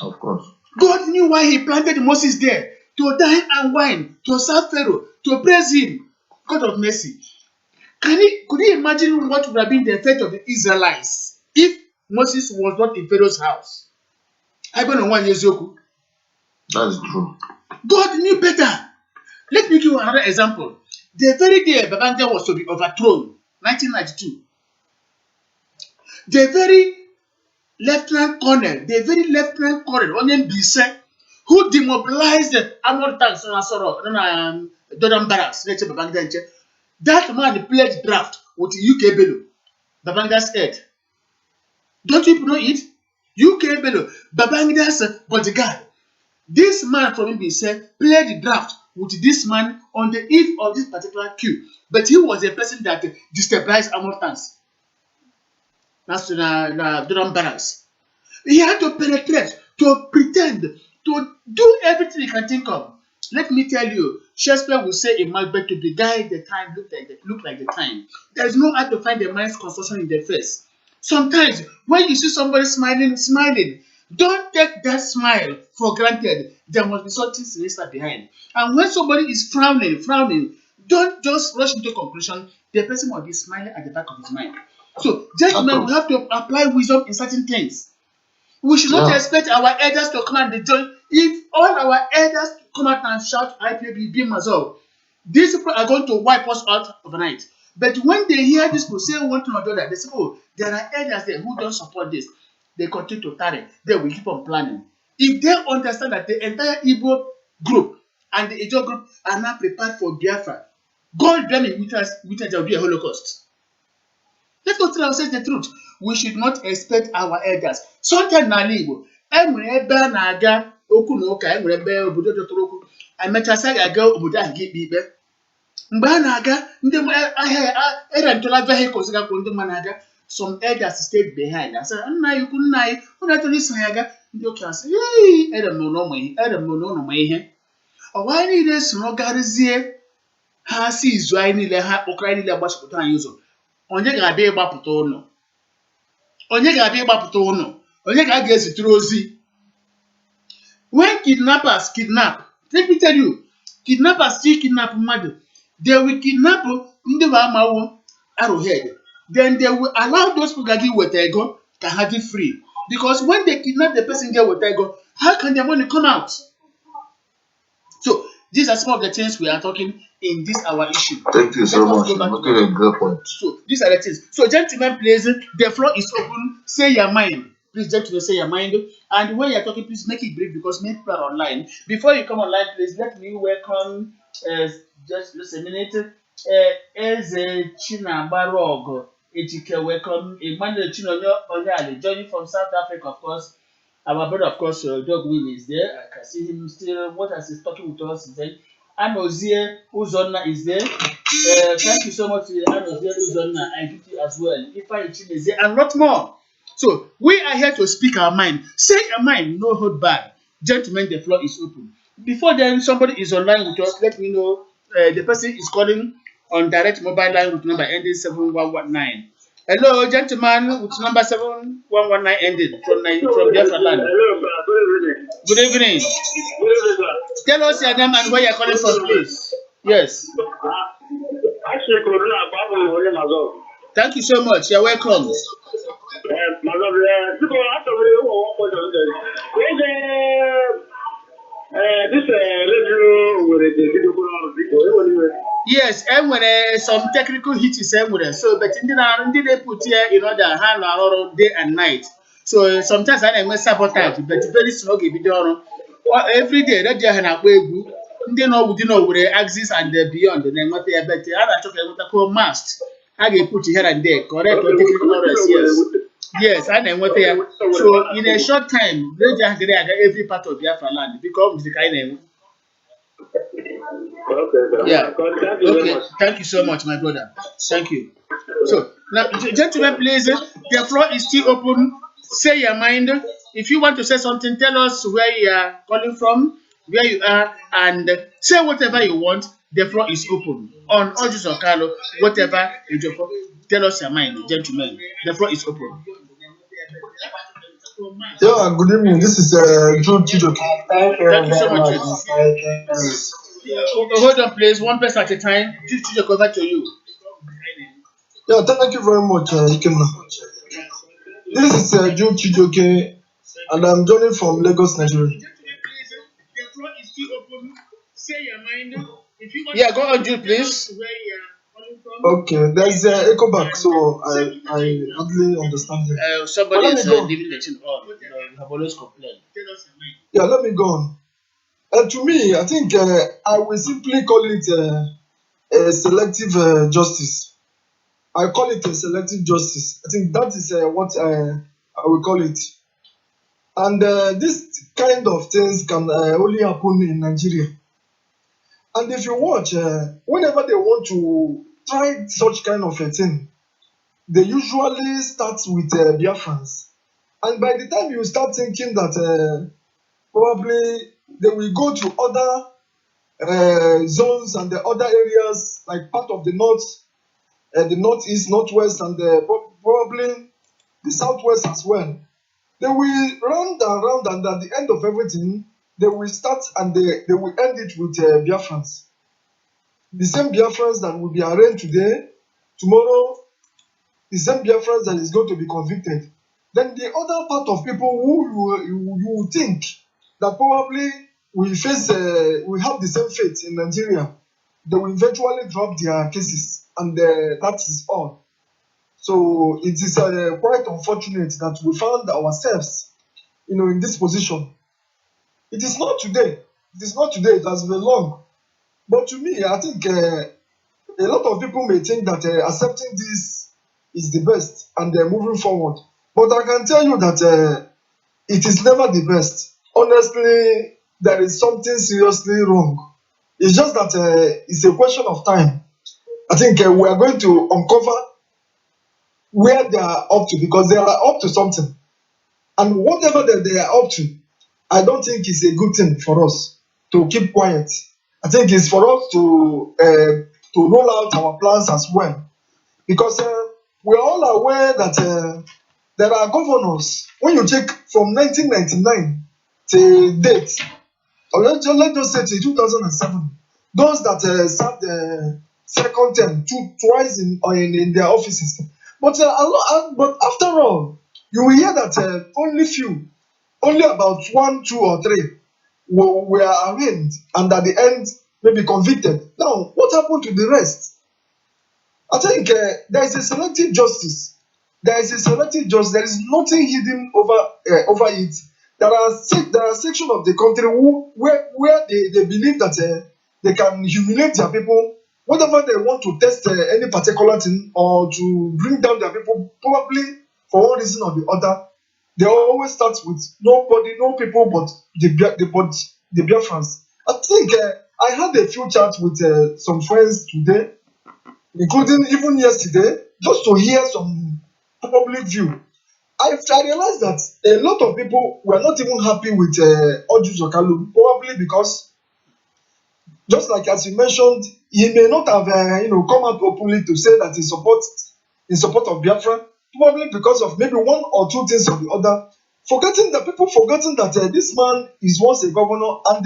Of course. God knew why He planted Moses there. To dine and wine, to serve Pharaoh, to praise Him. God of mercy. Could you imagine what would have been the fate of the Israelites if Moses was not in Pharaoh's house? That's true. God knew better. Let me give you another example. The very day Babangida was to be overthrown, 1992, the very lieutenant colonel, Onyen Bise, who demobilized the armored tanks on Asoro, Dodon Barracks, that man played draft with UK Bello, Babanga's head. Don't you know it? UK Bello, Babanga's bodyguard. This man from Mbise played the draft with this man on the eve of this particular coup. But he was a person that destabilized armored tanks. That's Dodon Barracks. He had to penetrate, to pretend, to do everything he can think of. Let me tell you, Shakespeare will say in Macbeth, to beguile the time, look like the time. There is no art to find the mind's construction in the face. Sometimes, when you see somebody smiling, don't take that smile for granted. There must be something sinister behind. And when somebody is frowning, don't just rush into conclusion. The person must be smiling at the back of his mind. So, gentlemen, we have to apply wisdom in certain things. We should not expect our elders to come and join. If all our elders come out and shout IPB, bim-massob, these people are going to wipe us out overnight. But when they hear this people say one thing or the other, they say, oh, there are elders there who don't support this. They continue to tarry. They will keep on planning. If they understand that the entire Igbo group and the Ijo group are not prepared for Biafra, God damn it, there will be a Holocaust. Let's go tell ourselves the truth. We should not expect our elders. Sometimes na Igbo, enwere ebe a na-aga okwu na ụka, enwere ebe obodo jọtọrọ okwu, emechasị ga-aga obodo ahụ ga-ekpe ikpe. Mgbe a na-aga, ndị ahịa erentụla vehicles gakwuru ndị mmadụ na-aga, some elders stayed behind. Asị, nna anyị ukwu, nna anyị, ụnụ achọrọ iso ya aga. Ndị okenye asị, ere m n'ụlọ ma ihe. Ọwa anyị niile soro garịzie ha si izu anyị niile, ha kpọkọrọ anyị niile gbachipụta anyị ụzọ. Onye ga-abịa ịgbapụta ụnụ? Onye ga-abịa ịgbapụta ụnụ? Onye ga-ezitere ozi? When kidnappers kidnap, let me tell you, kidnappers still kidnap mmadụ. They will kidnap ndị bụ amawo arrowhead. Then they will allow those people ga weta ego ka ha dị free. Because when they kidnap the person get weta ego, how can their money come out? So these are some of the things we are talking in this our issue. Thank you so much. You're making a great point. So these are the things. So gentlemen, please, the floor is open. Say your mind. Please, gentlemen, say your mind. And when you're talking, please make it brief because many people are online. Before you come online, please let me welcome, just a minute, Eze Chinabarog. Welcome. Emmanuel Chinonyo Onyali, joining from South Africa, of course. Our brother, of course, Dog Win is there. I can see him still. What as he's talking with us is there. Anozie Uzonna is there. Thank you so much, Anozie Uzonna. I greet you as well. Ifeanyi Chin is there, and lot more. So we are here to speak our mind. Say your mind, no hold back. Gentlemen, the floor is open. Before then, somebody is online with us. Let me know. The person is calling on direct mobile line with number ending 7119. Hello, gentleman with number 7119 ended from Biafra land. Hello, sir. Good evening. Good evening. Good evening, sir. Tell us your name and where you're calling from, please. Yes. Actually, Corona, Babu, William Mazov. Thank you so much. You're welcome. Mazov, people after we want to this radio with the video. Yes, and when some technical hitches everywhere. So, but they put here in order hand or day and night. So sometimes I may sabotage, but very strong video. Every day that you have they know where axis and beyond the name of the better. I took a call mast. I can put here and there, correct or technical errors, yes. Yes, I know what they are. So in a short time, they just every part of Biafra land becomes the kind of. Okay, yeah. Thank you very much. Thank you so much, my brother. Thank you. So now, gentlemen, please, the floor is still open. Say your mind. If you want to say something, tell us where you are calling from, where you are, and say whatever you want. The floor is open. On August or Carlo, whatever you do, tell us your mind, gentlemen. The floor is open. Yeah, good evening. This is Joe Chidoki. Thank you so much. Hold on, please. One person at a time. Just over to you. Yeah, thank you very much, Ikemna. This is Joe Chidoki, and I'm joining from Lagos, Nigeria. Yeah, go on, Jude, please. Okay, there's echo back, so I hardly understand it. Somebody is leaving the thing on. You have always complained. Yeah, let me go on. And to me, I think I will simply call it a selective justice. I call it a selective justice. I think that is what I will call it. And this kind of things can only happen in Nigeria. And if you watch, whenever they want to try such kind of a thing, they usually start with Biafrans. And by the time you start thinking that probably they will go to other zones and the other areas, like part of the northeast, northwest, and probably the southwest as well. They will round and round, and at the end of everything, they will start and they will end it with Biafrans. The same Biafrans that will be arraigned today, tomorrow, the same Biafrans that is going to be convicted. Then the other part of people who you would think that probably will face, will have the same fate in Nigeria, they will eventually drop their cases, and that is all. So it is quite unfortunate that we found ourselves, in this position. It is not today. It is not today. It has been long. But to me, I think a lot of people may think that accepting this is the best and moving forward. But I can tell you that it is never the best. Honestly, there is something seriously wrong. It's just that it's a question of time. I think we are going to uncover where they are up to, because they are up to something. And whatever that they are up to, I don't think it's a good thing for us to keep quiet. I think it's for us to roll out our plans as well, because we are all aware that there are governors. When you check from 1999 till date, or let's just say till 2007, those that served the second term twice in their offices. But but after all, you will hear that only about one, two, or three were arraigned and at the end maybe convicted. Now, what happened to the rest? I think there is a selective justice. There is a selective justice. There is nothing hidden over it. There are sections of the country where they believe that they can humiliate their people whenever they want to test any particular thing or to bring down their people, probably for one reason or the other. They always start with nobody, no people, but the Biafrans. I think I had a few chats with some friends today, including even yesterday, just to hear some public view. I realized that a lot of people were not even happy with Oju Zokalu, probably because, just like as you mentioned, he may not have come out openly to say that he supports in support of Biafra, probably because of maybe one or two things or the other. Forgetting that this man is once a governor, and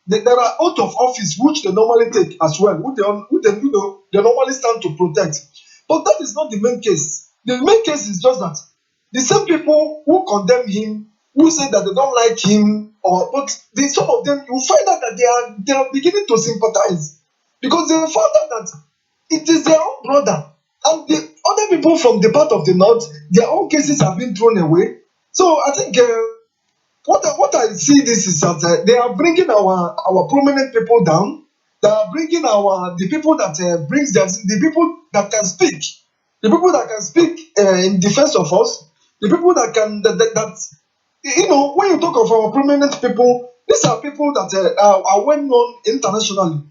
there are out of office which they normally take as well, they normally stand to protect. But that is not the main case. The main case is just that the same people who condemn him, who say that they don't like him, some of them, you find out that they are beginning to sympathize, because they found out that it is their own brother, and the other people from the part of the north, their own cases have been thrown away. So I think what I see this is that they are bringing our prominent people down. They are bringing the people that the people that can speak, the people that can speak in defense of us, the people that can that when you talk of our prominent people, these are people that are well known internationally.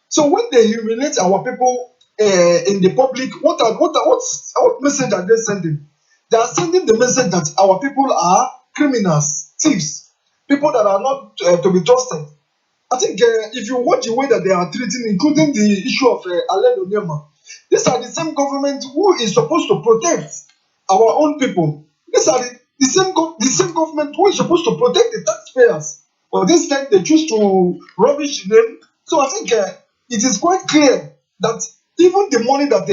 So when they humiliate our people in the public, what message are they sending? They are sending the message that our people are criminals, thieves, people that are not to be trusted. I think if you watch the way that they are treating, including the issue of Alain Onyema, these are the same government who is supposed to protect our own people. These are the same government who is supposed to protect the taxpayers. But this time they choose to rubbish them. So I think it is quite clear that even the money that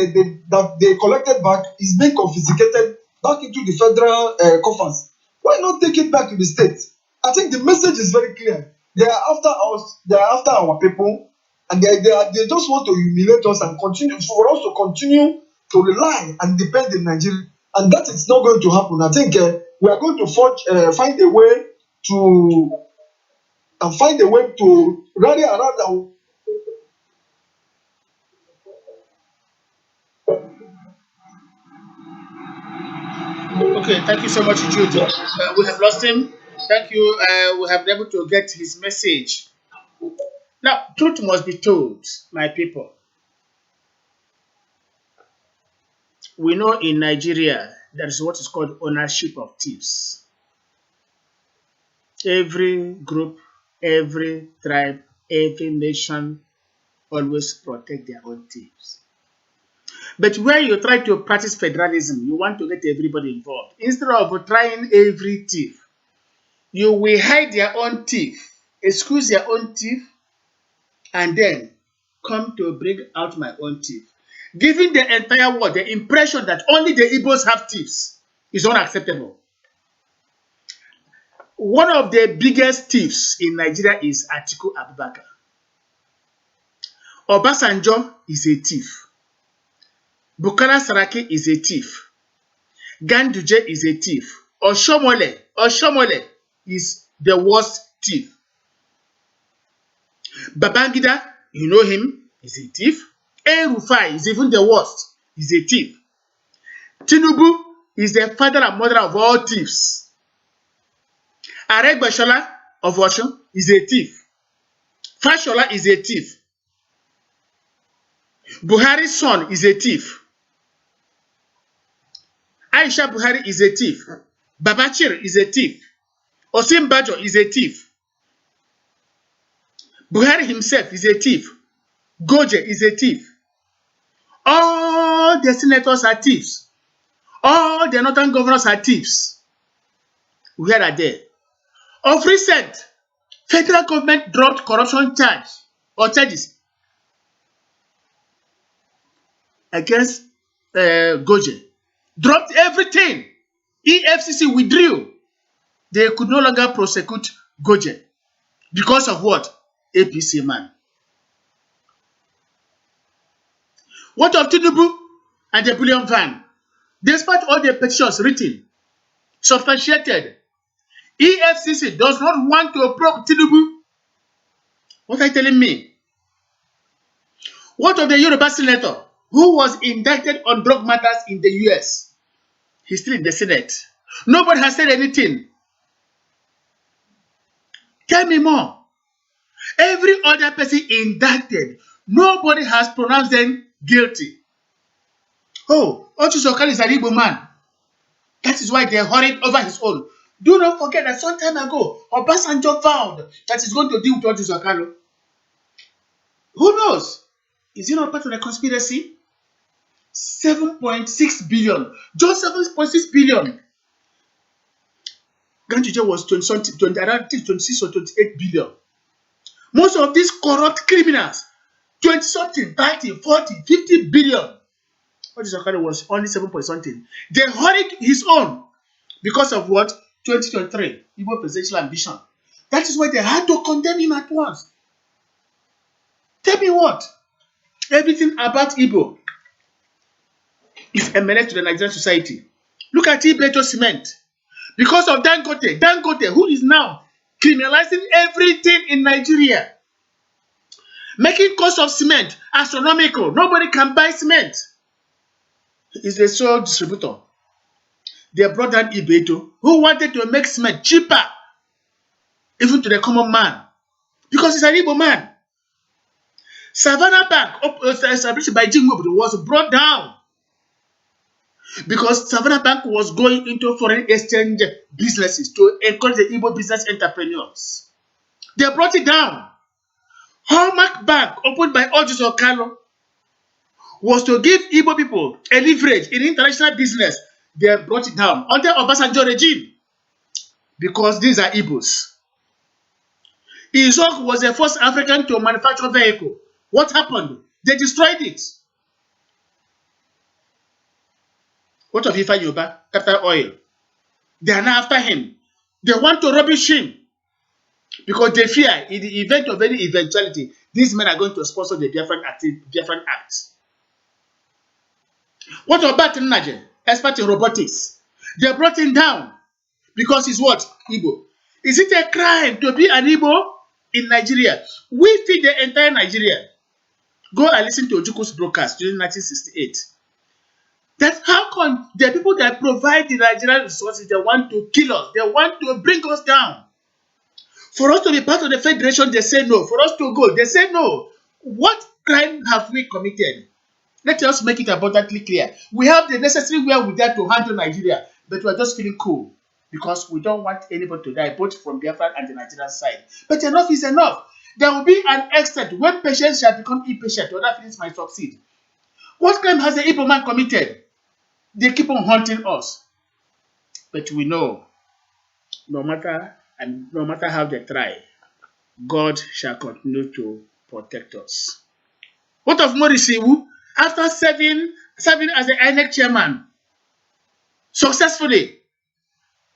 they collected back is being confiscated back into the federal coffers. Why not take it back to the state? I think the message is very clear. They are after us. They are after our people, and they just want to humiliate us and continue for us to continue to rely and depend in Nigeria. And that is not going to happen. I think we are going to find a way to and find a way to rally around and Okay, thank you so much, Jude. We have lost him. Thank you. We have been able to get his message. Now, truth must be told, my people. We know in Nigeria there is what is called ownership of thieves. Every group, every tribe, every nation always protect their own thieves. But where you try to practice federalism, you want to get everybody involved. Instead of trying every thief, you will hide their own thief, excuse their own thief, and then come to bring out my own thief. Giving the entire world the impression that only the Igbos have thieves is unacceptable. One of the biggest thieves in Nigeria is Atiku Abubakar. Obasanjo is a thief. Bukola Saraki is a thief. Ganduje is a thief. Oshomole is the worst thief. Babangida, you know him, is a thief. Rufai is even the worst, is a thief. Tinubu is the father and mother of all thieves. Aregbesola of Osun is a thief. Fashola is a thief. Buhari's son is a thief. Aisha Buhari is a thief. Babachir is a thief. Osinbajo is a thief. Buhari himself is a thief. Goje is a thief. All the senators are thieves. All the northern governors are thieves. Where are they? Of recent, federal government dropped corruption charges against Goje. Dropped everything. EFCC withdrew. They could no longer prosecute Goje. Because of what? APC man. What of Tinubu and the bullion van? Despite all the petitions written, substantiated, EFCC does not want to probe Tinubu. What are you telling me? What of the Yoruba senator who was indicted on drug matters in the US? He's still in the Senate. Nobody has said anything. Tell me more. Every other person indicted, nobody has pronounced them guilty. Oh, Otusokal is an Igbo man. That is why they hurried over his own. Do not forget that some time ago, Obasanjo vowed that he's going to deal with Otusokalo. Who knows? Is he not part of the conspiracy? 7.6 billion. Just 7.6 billion. Ganduje was 26 or 28 billion. Most of these corrupt criminals, 20 something, 30, 40, 50 billion. Otusokalo was only 7 point something. They hurried his own because of what? 2023, Igbo presidential ambition. That is why they had to condemn him at once. Tell me what? Everything about Igbo is emanated to the Nigerian society. Look at Ibeto Cement. Because of Dangote, who is now criminalizing everything in Nigeria, making cost of cement astronomical. Nobody can buy cement. He's the sole distributor. They brought down Ibeto, who wanted to make cement cheaper, even to the common man, because he's an Igbo man. Savannah Bank, established by Jingwob, was brought down because Savannah Bank was going into foreign exchange businesses to encourage the Igbo business entrepreneurs. They brought it down. Hallmark Bank, opened by Otusokalo, was to give Igbo people a leverage in international business. They brought it down under Obasanjo regime because these are Igbos. Izok was the first African to manufacture vehicle. What happened? They destroyed it. What of Ifeanyi Uba, Capital Oil? They are now after him. They want to rubbish him because they fear in the event of any eventuality, these men are going to sponsor the Biafran Act. What about Naje, expert in robotics? They brought him down because he's what? Igbo. Is it a crime to be an Igbo? in Nigeria. We feed the entire Nigeria. Go and listen to Ojuku's broadcast during 1968. That how come the people that provide the Nigerian resources, they want to kill us, they want to bring us down. For us to be part of the federation, they say no. For us to go, they say no. What crime have we committed? Let us make it abundantly clear. We have the necessary wherewithal to handle Nigeria, but we are just feeling cool because we don't want anybody to die, both from Biafra and the Nigerian side. But enough is enough. There will be an extent when patients shall become impatient, other feelings might succeed. What crime has the Igbo man committed? They keep on haunting us. But we know, no matter how they try, God shall continue to protect us. What of Morisiwu? After serving as the INEC chairman successfully,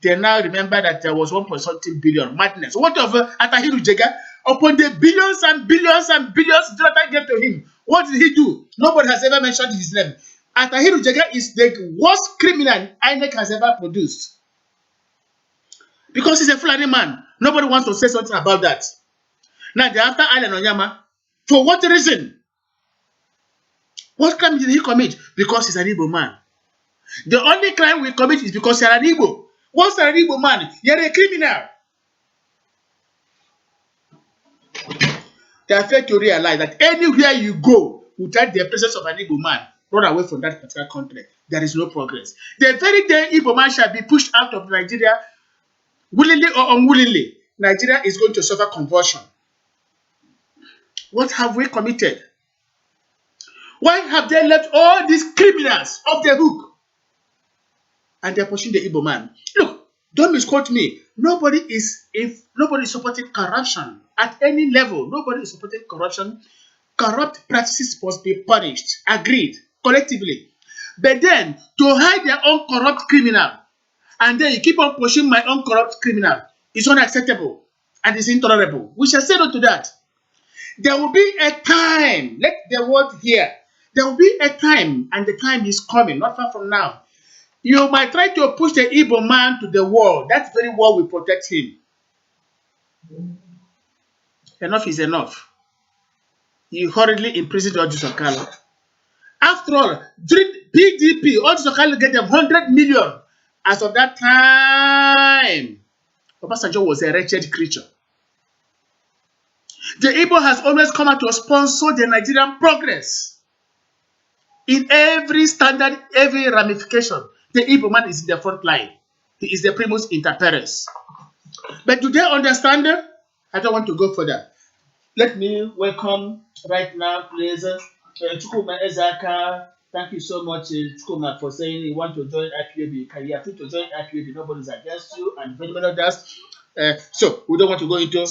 they now remember that there was 1.something billion. Madness. What of Atahiru Jega? Upon the billions and billions and billions Jonathan gave to him, what did he do? Nobody has ever mentioned his name. Atahiru Jega is the worst criminal INEC has ever produced. Because he's a Fulani man. Nobody wants to say something about that. Now they're after Allen Onyama. For what reason? What crime did he commit? Because he's an Igbo man. The only crime we commit is because you're an Igbo. Once you're an Igbo man, you're a criminal. They are failed to realize that anywhere you go without the presence of an Igbo man, run away from that particular country. There is no progress. The very day Igbo man shall be pushed out of Nigeria, willingly or unwillingly, Nigeria is going to suffer convulsion. What have we committed? Why have they left all these criminals off the hook? And they're pushing the Igbo man. Look, don't misquote me. Nobody is supporting corruption at any level. Nobody is supporting corruption. Corrupt practices must be punished. Agreed. Collectively. But then, to hide their own corrupt criminal, and then you keep on pushing my own corrupt criminal, is unacceptable and is intolerable. We shall say no to that. There will be a time, let the word hear. There will be a time, and the time is coming, not far from now. You might try to push the Igbo man to the wall. That very wall will protect him. Enough is enough. You hurriedly imprisoned Odjus Okalo. After all, during PDP, Odjus Okalo get them 100 million. As of that time, Obasanjo was a wretched creature. The Igbo has always come out to sponsor the Nigerian progress. In every standard, every ramification, the Igbo man is in the front line. He is the primus inter pares. But do they understand? I don't want to go further. Let me welcome right now, please, Chukuma Ezaka. Thank you so much, Chukuma, for saying you want to join IPAB. You are free to join IPAB. Nobody is against you, and very many others. So we don't want to go into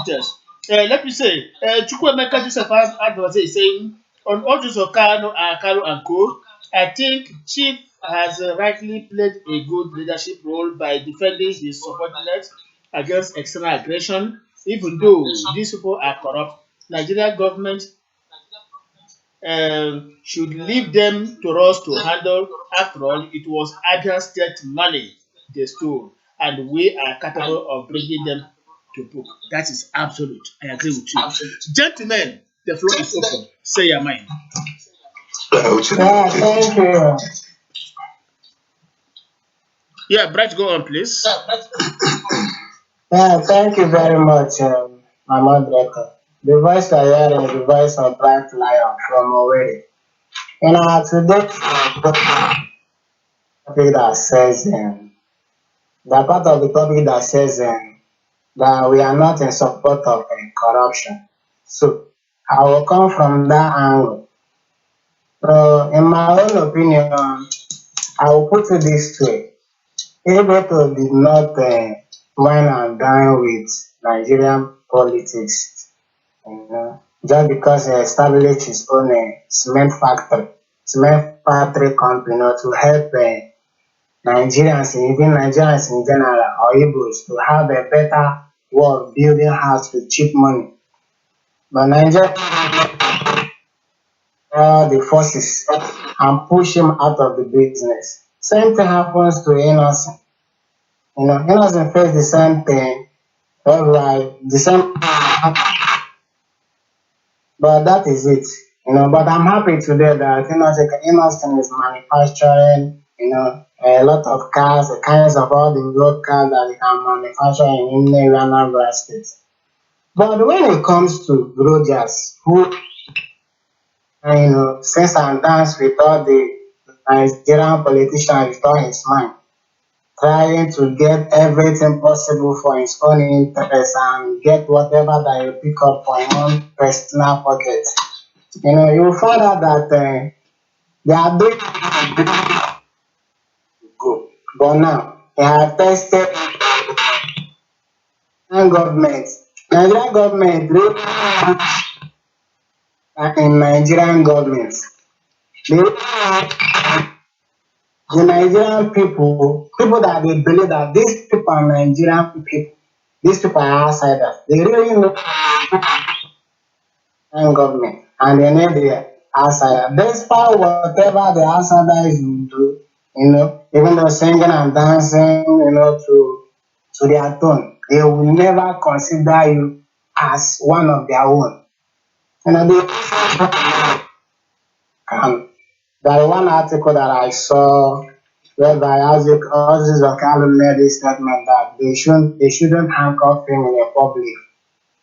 details. Let me say, Chukwuemeka Joseph Advance is saying, on Odjus Okalo, Akalo and Co., I think Chief has rightly played a good leadership role by defending his subordinates against external aggression, even though these people are corrupt. Nigerian government should leave them to us to handle. After all, it was Abia State money they stole, and we are capable of bringing them to book. That is absolute. I agree with you. Gentlemen, the floor is open. Say your mind. Thank you. Yeah, Bright, go on, please. Thank you very much, my moderator. The voice I hear is the voice of Bright Lion from Owerri. Today, topic that says, the part of the topic that says that we are not in support of corruption. So, I will come from that angle. So, in my own opinion, I will put it this way. Ibeto did not wine and dine with Nigerian politics, just because he established his own cement factory company, to help Nigerians, even Nigerians in general, or Igbos, to have a better way of building house with cheap money. But Nigeria all the forces and push him out of the business. Same thing happens to Innocent. Innocent faced the same thing Alright, the same, but that is it. But I'm happy today that Innocent is manufacturing, a lot of cars, the kinds of all the road cars that they can manufacture in Anambra State. But when it comes to Rogers, who, since and dance with all the Nigerian politicians with all his mind, trying to get everything possible for his own interest and get whatever that you pick up for his own personal pocket. You will find out that they are doing good. But now, they have tested Nigerian government. Nigerian government, really, in Nigerian government, they, the Nigerian people that they believe that these people are Nigerian people, these people are outsiders. They really know government and they need the outsider. Despite whatever the outsiders will do, even though singing and dancing, to their tone, they will never consider you as one of their own. They there one article that I saw whereby Aziz Okalu made this statement that they shouldn't handcuff him in a public.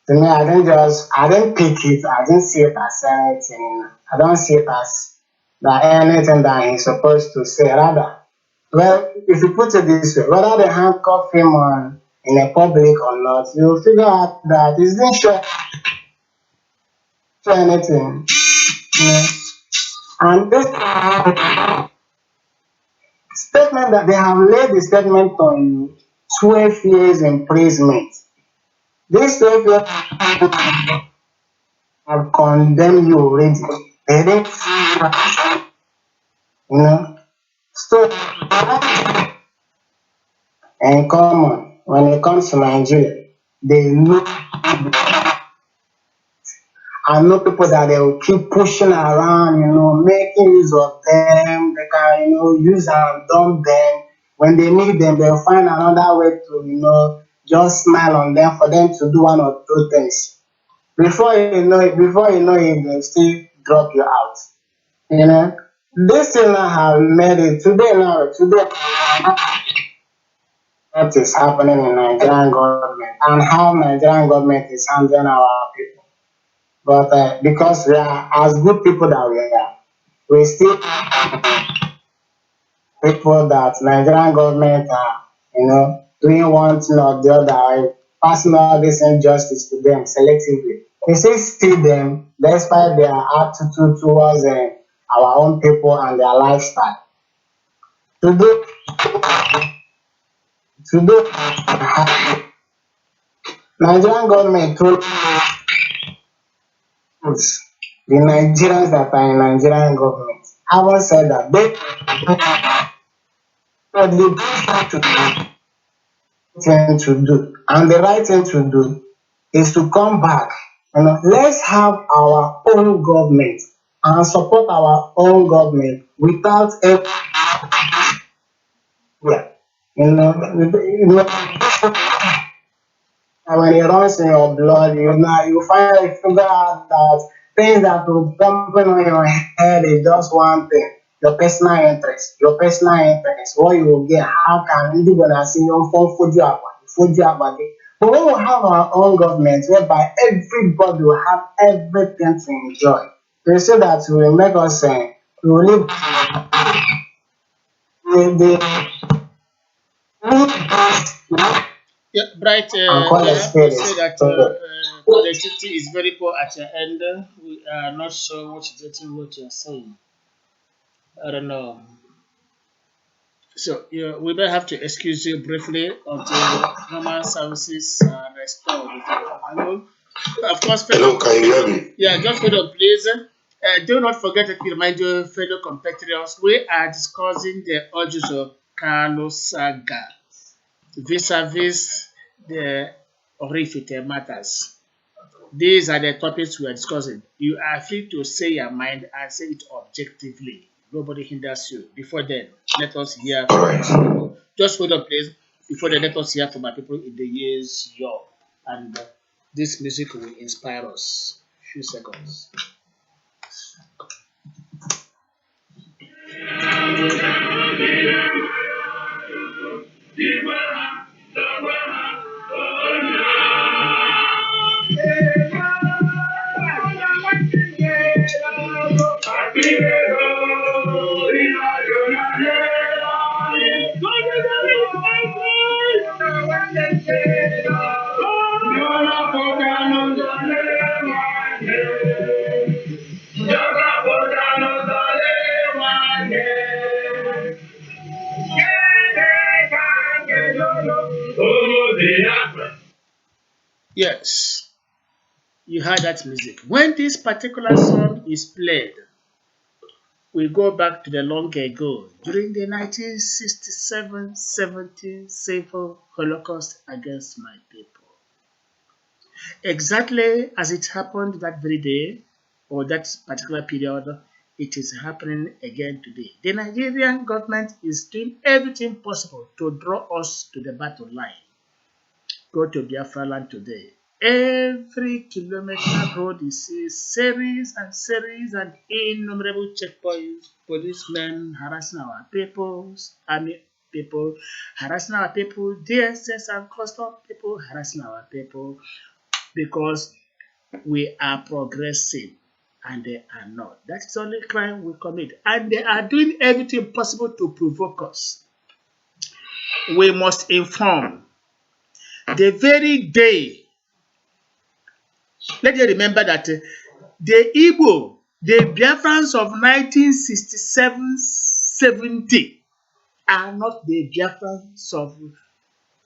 To me, I didn't pick it, I didn't see it as anything. I don't see it as that anything that he's supposed to say. Rather, well, if you put it this way, whether they handcuff him on in a public or not, you'll figure out that he didn't show anything. You know. And this statement that they have laid the statement on 12 years imprisonment. This 12 years have condemned you already. They didn't, you know. So, in common, when it comes to Nigeria, they know, I know people that they will keep pushing around, making use of them. They can, use and dump them. When they need them, they'll find another way to, just smile on them for them to do one or two things. Before you know it, they still drop you out. You know, this thing now have made it today, what is happening in Nigerian government and how Nigerian government is handling our people. But because we are as good people that we are, we still people that Nigerian government are, doing one thing or the other, passing all this injustice to them selectively. We still see them despite their attitude towards our own people and their lifestyle. Today, today, Nigerian government told us, the Nigerians that are in Nigerian government haven't said that they said the thing to do and the right thing to do is to come back. Let's have our own government and support our own government without everywhere. And when it runs in your blood, you figure out that things that will pumping on your head is just one thing. Your personal interest. Your personal interest. What you will get. How can you gonna see your phone food you up again? But when we have our own government whereby everybody will have everything to enjoy, they say that we will make us we will live the Yeah, Bright, and call we a have to spade a say that spade. connectivity is very poor at your end. We are not sure what is getting what you're saying. I don't know. So we may have to excuse you briefly until normal services are restored. If you continue. Of course, Hello, fellow, can you hear me? yeah, just hold on, please. Do not forget to remind your fellow compatriots, we are discussing the urges of Kano Saga vis-a-vis the Orifite matters. These are the topics we are discussing. You are free to say your mind and say it objectively. Nobody hinders you. Before then, let us hear All from right. our people. Just hold on, please. Before then, let us hear from our people in the years, yo. and this music will inspire us. Few seconds. Yes, you heard that music. When this particular song is played, we go back to the long ago during the 1967-70 civil Holocaust against my people. Exactly as it happened that very day or that particular period, it is happening again today. The Nigerian government is doing everything possible to draw us to the battle line. Go to Biafra land today. Every kilometer road is a series and series and innumerable checkpoints, policemen harassing our peoples, army people harassing our people, DSS and custom people harassing our people because we are progressive and they are not. That is the only crime we commit. And they are doing everything possible to provoke us. We must inform. The very day, let you remember that the Igbo, the Biafrans of 1967-70 are not the Biafrans of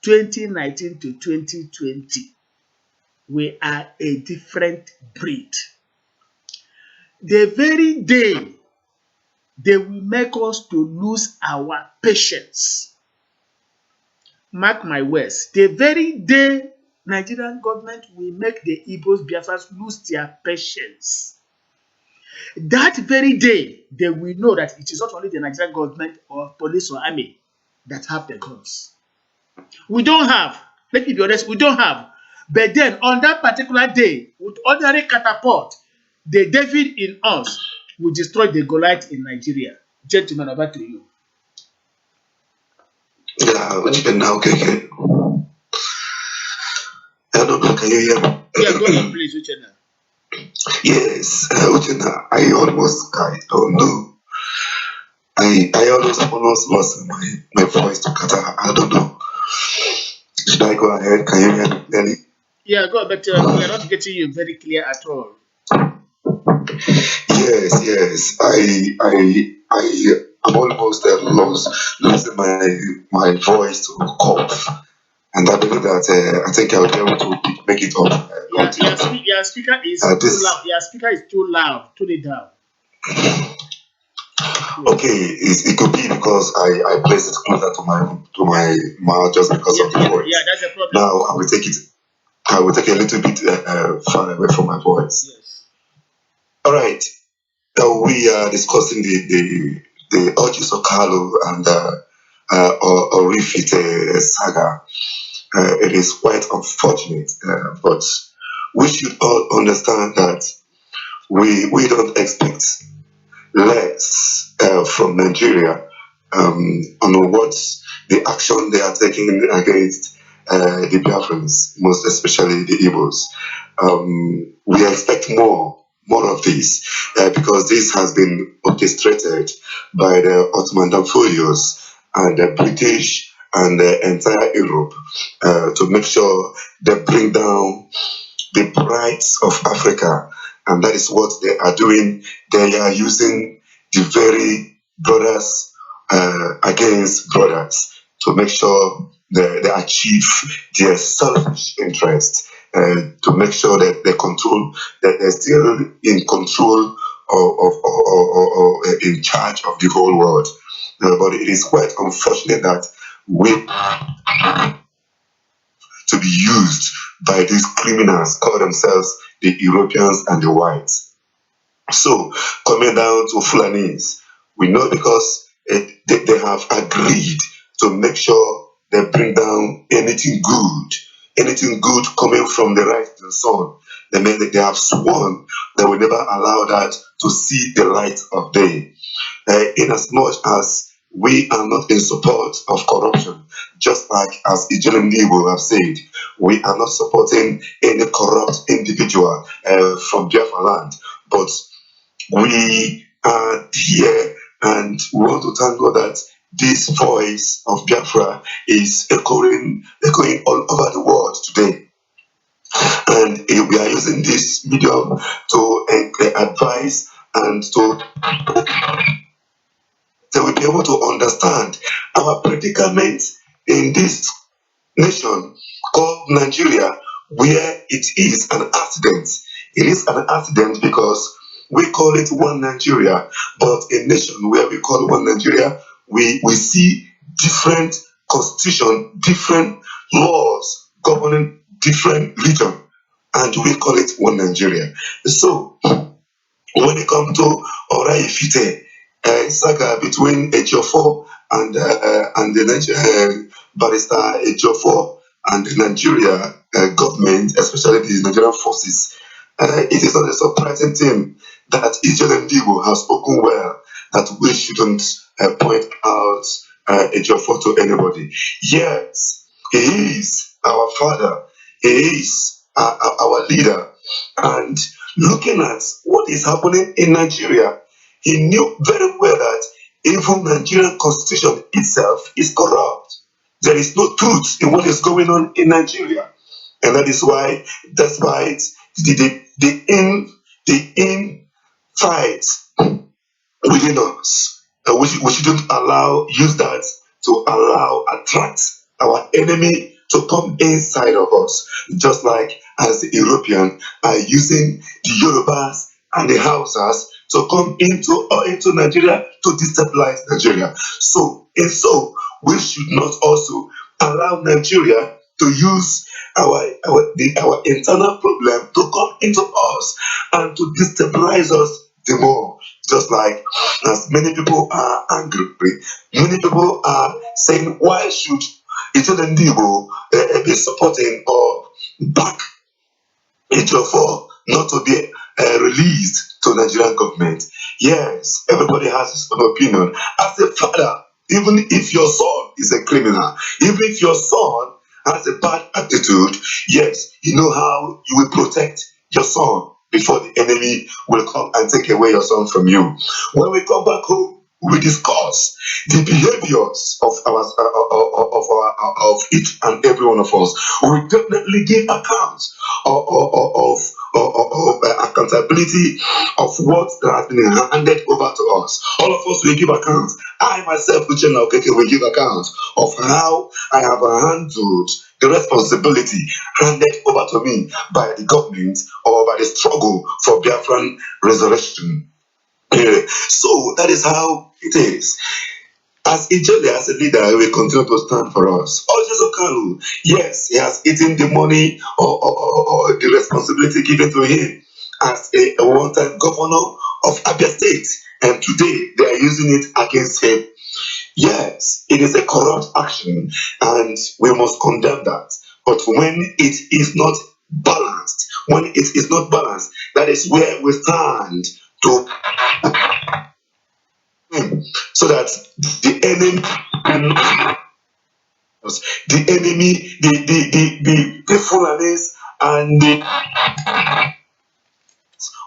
2019 to 2020. We are a different breed. The very day they will make us to lose our patience. Mark my words. The very day Nigerian government will make the Igbos Biafrans lose their patience. That very day, they will know that it is not only the Nigerian government or police or army that have the guns. We don't have. Let me be honest, we don't have. But then, on that particular day, with ordinary catapult, the David in us will destroy the Goliath in Nigeria. Gentlemen, over to you. Yeah, what you can now, okay. I don't know, can you hear me? Yeah, go on, please, Uchenna. Yes, I don't know. I almost lost my voice to Qatar. I don't know. Should I go ahead? Can you hear me clearly? Yeah, go, but we are not getting you very clear at all. Yes. I'm almost losing my voice to cough. And I believe that I think I'll be able to make it up. Your speaker is too loud. Your speaker is too loud. Tune it down. Okay, it could be because I placed it closer to my mouth just because of the voice. Yeah, that's the problem. Now I will take a little bit far away from my voice. Yes. All right. We are discussing the Origins of Carlo and or Refit saga. It is quite unfortunate, but we should all understand that we don't expect less from Nigeria on what the action they are taking against the Biafrans, most especially the Igbos. We expect more of this because this has been orchestrated by the Ottoman folios and the British and the entire Europe to make sure they bring down the pride of Africa, and that is what they are doing. They are using the very brothers against brothers to make sure they achieve their selfish interests, to make sure that that they're still in control or in charge of the whole world. But it is quite unfortunate that we to be used by these criminals call themselves the Europeans and the whites. So, coming down to Fulanese, we know because they have agreed to make sure they bring down anything good anything good coming from the rising sun. They mean that they have sworn they will never allow that to see the light of day. In as much as we are not in support of corruption, just like as Ijelen Nibo have said, we are not supporting any corrupt individual from Biafra land, but we are here and we want to thank God that this voice of Biafra is echoing all over the world today. And we are using this medium to advise and to they will be able to understand our predicament in this nation called Nigeria, where it is an accident. It is an accident because we call it one Nigeria, but a nation where we call one Nigeria, we see different constitution, different laws governing different region, and we call it one Nigeria. So when it comes to Oraifite, saga between Ejiofor and the barrister Ejiofor and the Nigeria government, especially the Nigerian forces, it is not a surprising thing that Ijelen Dibo has spoken well that we shouldn't point out Ejiofor to anybody. Yes, he is our father. He is our leader. And looking at what is happening in Nigeria, he knew very well that even Nigerian constitution itself is corrupt. There is no truth in what is going on in Nigeria. And that is why, despite the infight within us, we shouldn't use that to attract our enemy to come inside of us, just like as the European are using the Yorubas and the Hausas to come into Nigeria to destabilize Nigeria. So we should not also allow Nigeria to use our internal problem to come into us and to destabilize us the more. Just like as many people are angry, many people are saying, why should Ijelen Ndibo be supporting or back Ejiofor not to be released to Nigerian government? Yes, everybody has his own opinion. As a father, even if your son is a criminal, even if your son has a bad attitude, yes, you know how you will protect your son before the enemy will come and take away your son from you. When we come back home, we discuss the behaviors of each and every one of us. We definitely give account of accountability of what has been handed over to us. All of us will give account. I myself, Uchenna Okeke, will give account of how I have handled the responsibility handed over to me by the government or by the struggle for Biafran resurrection. So that is how it is. As Ijele, as a leader, he will continue to stand for us. Ojeso Kalu, yes, he has eaten the money or the responsibility given to him as a one-time governor of Abia State, and today they are using it against him. Yes, it is a corrupt action, and we must condemn that. But when it is not balanced, that is where we stand to so that the enemy the Fulanis and the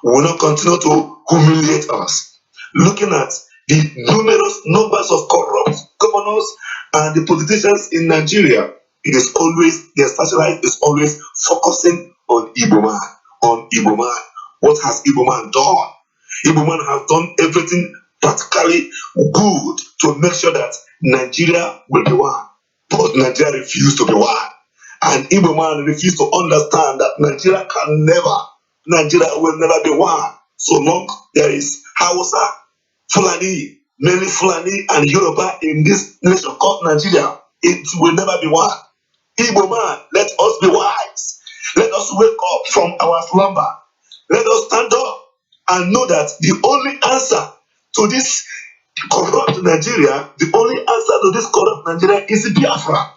will not continue to humiliate us. Looking at the numerous numbers of corrupt governors and the politicians in Nigeria, it is always their satellite is always focusing on Igbo man, What has Igbo man done? Igbo man has done everything practically good to make sure that Nigeria will be one. But Nigeria refused to be one. And Igbo man refused to understand that Nigeria will never be one. So long there is Hausa, Fulani, mainly Fulani and Yoruba in this nation called Nigeria, it will never be one. Igbo man, let us be wise. Let us wake up from our slumber. Let us stand up and know that the only answer to this corrupt Nigeria is Biafra.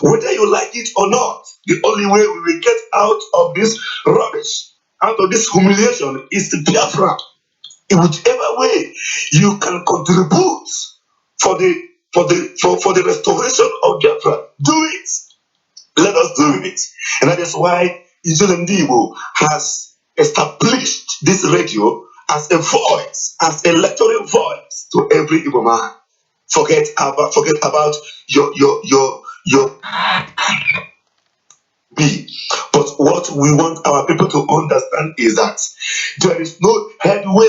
Whether you like it or not, the only way we will get out of this rubbish, out of this humiliation, is to Biafra. In whichever way you can contribute for the restoration of Biafra, do it. Let us do it. And that is why Izolemdibo has established this radio as a voice, as a lecturing voice to every Igbo man. Forget about your be. But what we want our people to understand is that there is no headway.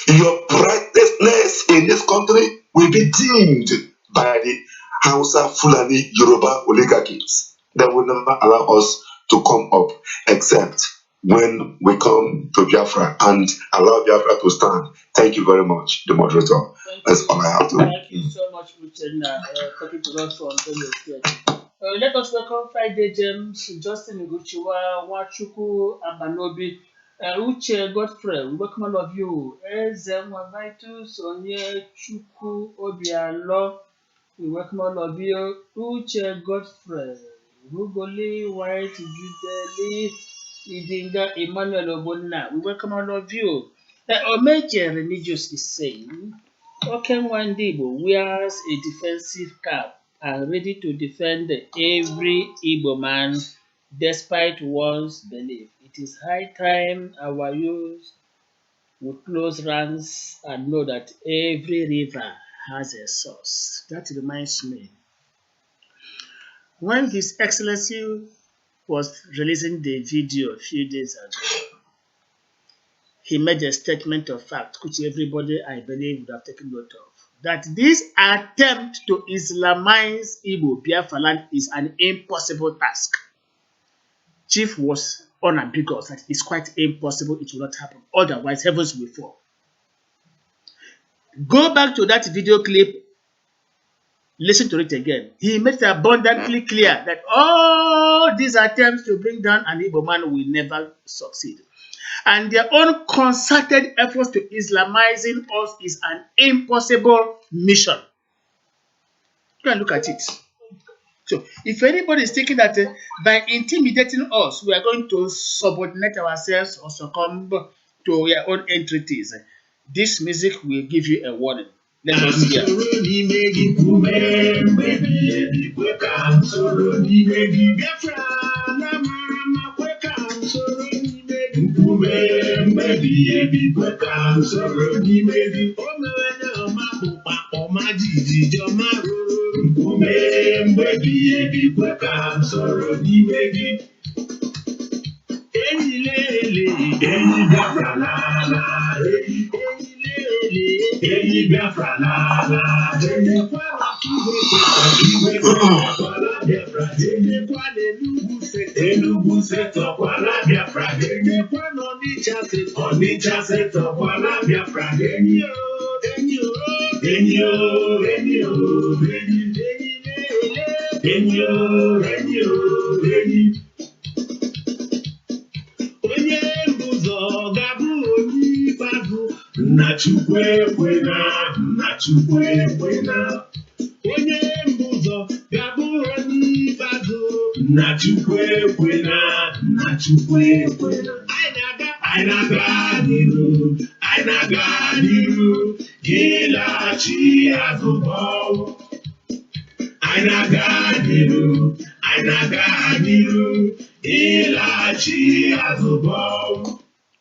Your brightness in this country will be dimmed by the Hausa, Fulani, Yoruba oligarchies that will never allow us to come up except when we come to Biafra and allow Biafra to stand. Thank you very much, the moderator. That's all I have to. Thank you so much, Uchenna, talking to us from Benue State. Let us welcome Friday James, Justin Nguchiwa, Nwachukwu Abanobi, Uche Godfrey. We welcome all of you. Ezenwa Vitus, Onye Chukwu Obialo. We welcome all of you. Uche Godfrey, Rugoli White Judeli, Idinga Emmanuel Obonna. We welcome all of you. Omeje Religious is saying, Okenwandibo wears a defensive cap and ready to defend every Igbo man despite one's belief. It is high time our youth would close ranks and know that every river has a source. That reminds me, when His Excellency was releasing the video a few days ago, he made a statement of fact, which everybody, I believe, would have taken note of, that this attempt to Islamize Igbo Biafra land is an impossible task. Chief was unambiguous that it's quite impossible, it will not happen. Otherwise, heavens will fall. Go back to that video clip, listen to it again. He made it abundantly clear that all these attempts to bring down an Igbo man will never succeed. And their own concerted efforts to Islamizing us is an impossible mission. Go and look at it. So, if anybody is thinking that by intimidating us, we are going to subordinate ourselves or succumb to their own entities, this music will give you a warning. Let us hear.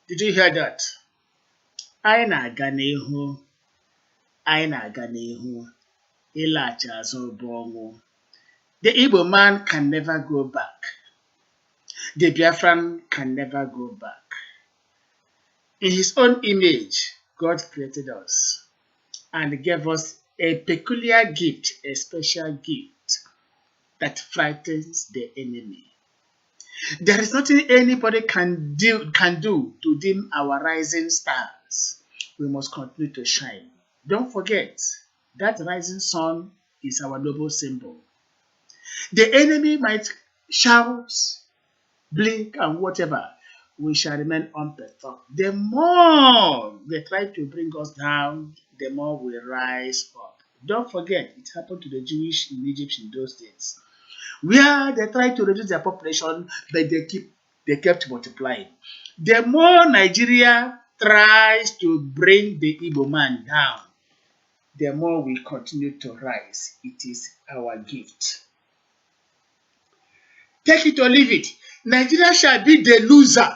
Did you hear that? Anyị na-aga n'ihu, ịlaghachi azụ bụ ọnwụ. The Igbo man can never go back. The Biafran can never go back. In His own image, God created us and gave us a peculiar gift, a special gift that frightens the enemy. There is nothing anybody can do to dim our rising stars. We must continue to shine. Don't forget, that rising sun is our noble symbol. The enemy might shout, blink, and whatever. We shall remain unperturbed. The more they try to bring us down, the more we rise up. Don't forget, it happened to the Jewish in Egypt in those days, where they tried to reduce their population, but they kept multiplying. The more Nigeria tries to bring the Igbo man down, the more we continue to rise. It is our gift. Take it or leave it. Nigeria shall be the loser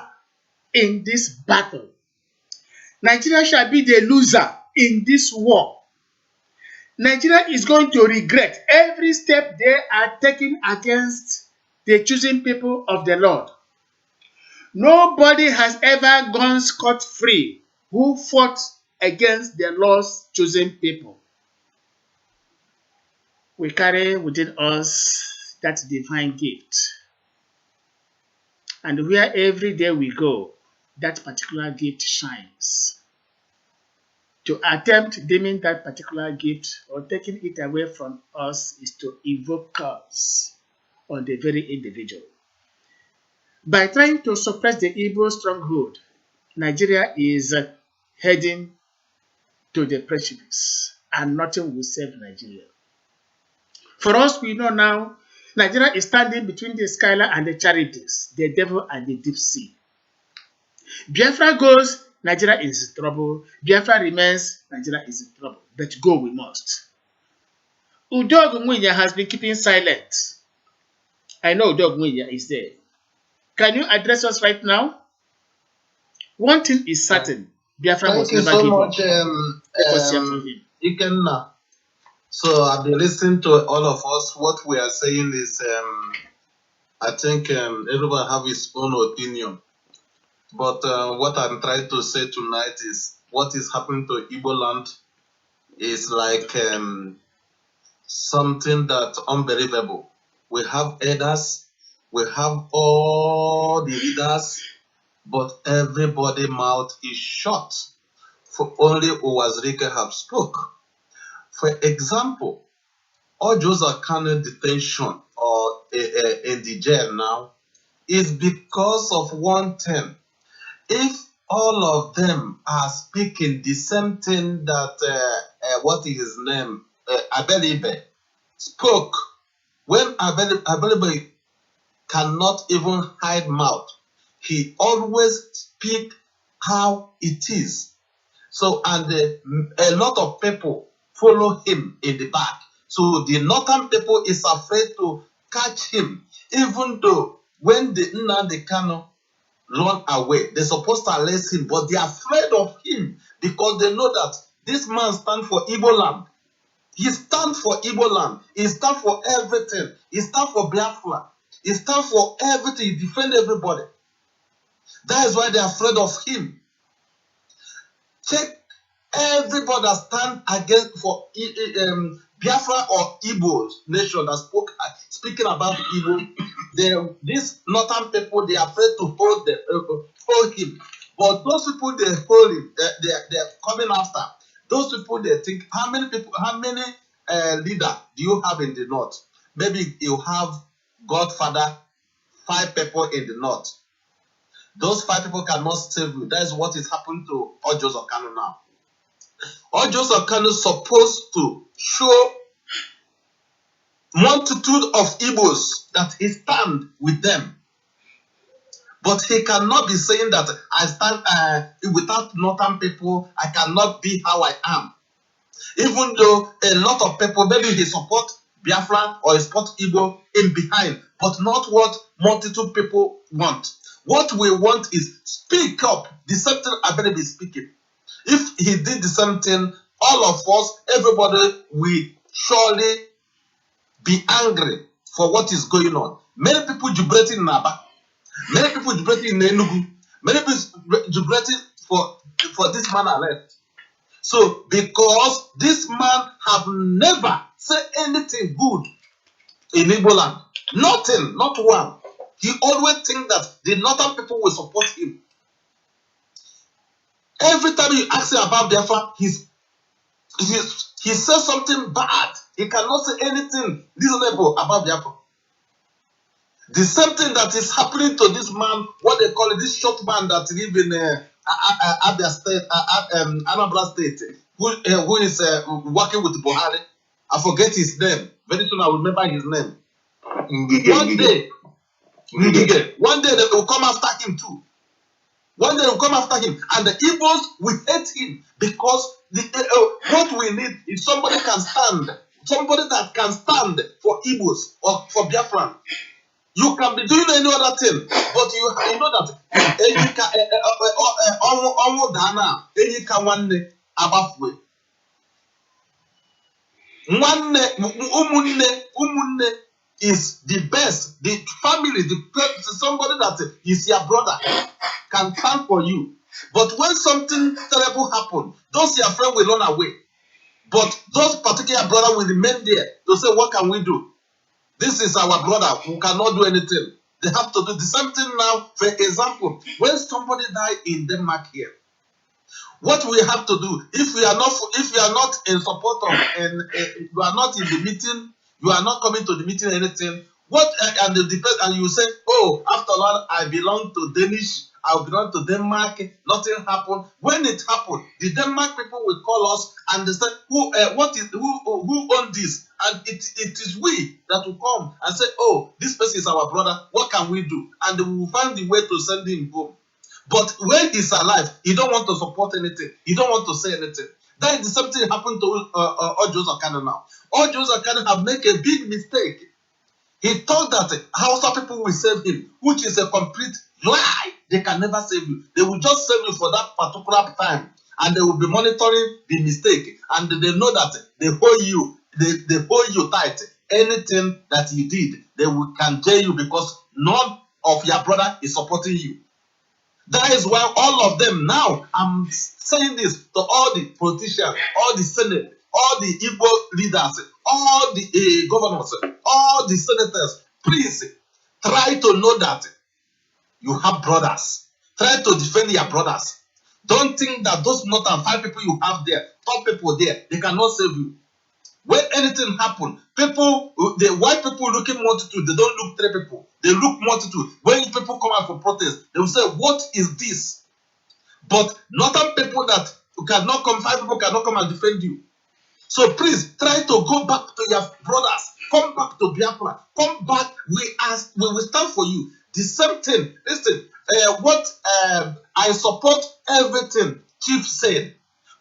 in this battle. Nigeria shall be the loser in this war. Nigeria is going to regret every step they are taking against the chosen people of the Lord. Nobody has ever gone scot-free who fought against the Lord's chosen people. We carry within us that divine gift. And where every day we go, that particular gift shines. To attempt dimming that particular gift or taking it away from us is to evoke curse on the very individual. By trying to suppress the Igbo stronghold, Nigeria is heading to the precipice, and nothing will save Nigeria. For us, we know now, Nigeria is standing between the Skylar and the Charities, the devil and the deep sea. Biafra goes, Nigeria is in trouble. Biafra remains, Nigeria is in trouble. But go we must. Udog Mwinya has been keeping silent. I know Udog Mwinya is there. Can you address us right now? One thing is certain. Biafra Thank must you never so give up. much, Let us hear from him. Ikenna. So I've been listening to all of us. What we are saying is, I think everyone have his own opinion. But what I'm trying to say tonight is what is happening to Igbo land is like something that's unbelievable. We have elders, we have all the leaders, but everybody's mouth is shut. For only Uwazirike have spoke. For example, all Joseph Kano detention or in the jail now is because of one thing. If all of them are speaking the same thing that what is his name, Abelibe spoke, when Abelibe cannot even hide mouth, he always speak how it is. So, and a lot of people follow him in the back. So the northern people is afraid to catch him, even though when the Nnamdi Kanu run away, they're supposed to arrest him, but they're afraid of him because they know that this man stands for Igbo land. He stands for Igbo land. He stands for everything. He stands for Biafra. He stands for everything. He defends everybody. That is why they're afraid of him. Check everybody that stand against for Biafra or Igbo nation that speaking about Igbo. These northern people, they are afraid to hold him. But those people they hold him, they're coming after. Those people they think how many leader do you have in the north? Maybe you have Godfather, 5 people in the north. Those 5 people cannot save you. That is what is happening to Ojos Okano now. Ojos Okano is supposed to show multitude of Igbos that he stand with them. But he cannot be saying that I stand without northern people, I cannot be how I am. Even though a lot of people, maybe he support Biafra or he support Igbo in behind, but not what multitude people want. What we want is speak up. The same thing Abel is speaking. If he did the same thing, all of us, everybody will surely be angry for what is going on. Many people jubilating in Aba, many people jubilating in Enugu, many people jubilating for this man arrest. So because this man have never said anything good in Igbo land, nothing, not one. He always think that the northern people will support him. Every time you ask him about Biafra, he says something bad. He cannot say anything reasonable about Biafra. The same thing that is happening to this man, what they call it, this short man that live in Abia State, Anambra State, who is working with Buhari. I forget his name. Very soon I will remember his name. Ngige. One day they will come after him too. One day they will come after him, and the Igbos will hate him because what we need is somebody can stand, somebody that can stand for Igbos or for Biafran. You can be doing any other thing, but you know that umunne is the best. The family, somebody that is your brother can stand for you. But when something terrible happens, those your friends will run away. But those particular brother will remain there to say, what can we do? This is our brother who cannot do anything. They have to do the same thing now. For example, when somebody died in Denmark here, what we have to do, if we are not in support of, and you are not in the meeting, you are not coming to the meeting, anything, what and you say, oh, after all, I belong to Danish, I belong to Denmark, nothing happened. When it happened, the Denmark people will call us and they say, who owned this? And it is we that will come and say, oh, this person is our brother, what can we do? And we will find the way to send him home. But when he's alive, he don't want to support anything. He don't want to say anything. That is something happened to Ojo Zakana now. Ojo Zakana have made a big mistake. He thought that Hausa people will save him, which is a complete lie. They can never save you. They will just save you for that particular time, and they will be monitoring the mistake, and they know that they hold you tight. Anything that you did, can jail you because none of your brother is supporting you. That is why all of them now, I'm saying this to all the politicians, all the Senate, all the Igbo leaders, all the governors, all the senators, please try to know that you have brothers. Try to defend your brothers. Don't think that those not and 5 people you have there, top people there, they cannot save you. When anything happens, the white people looking multitude, they don't look 3 people, they look multitude. When people come out for protest, they will say, what is this? But northern people that cannot come, 5 people cannot come and defend you. So please try to go back to your brothers. Come back to Biafra. Come back. We will stand for you. The same thing. Listen, I support everything Chief said,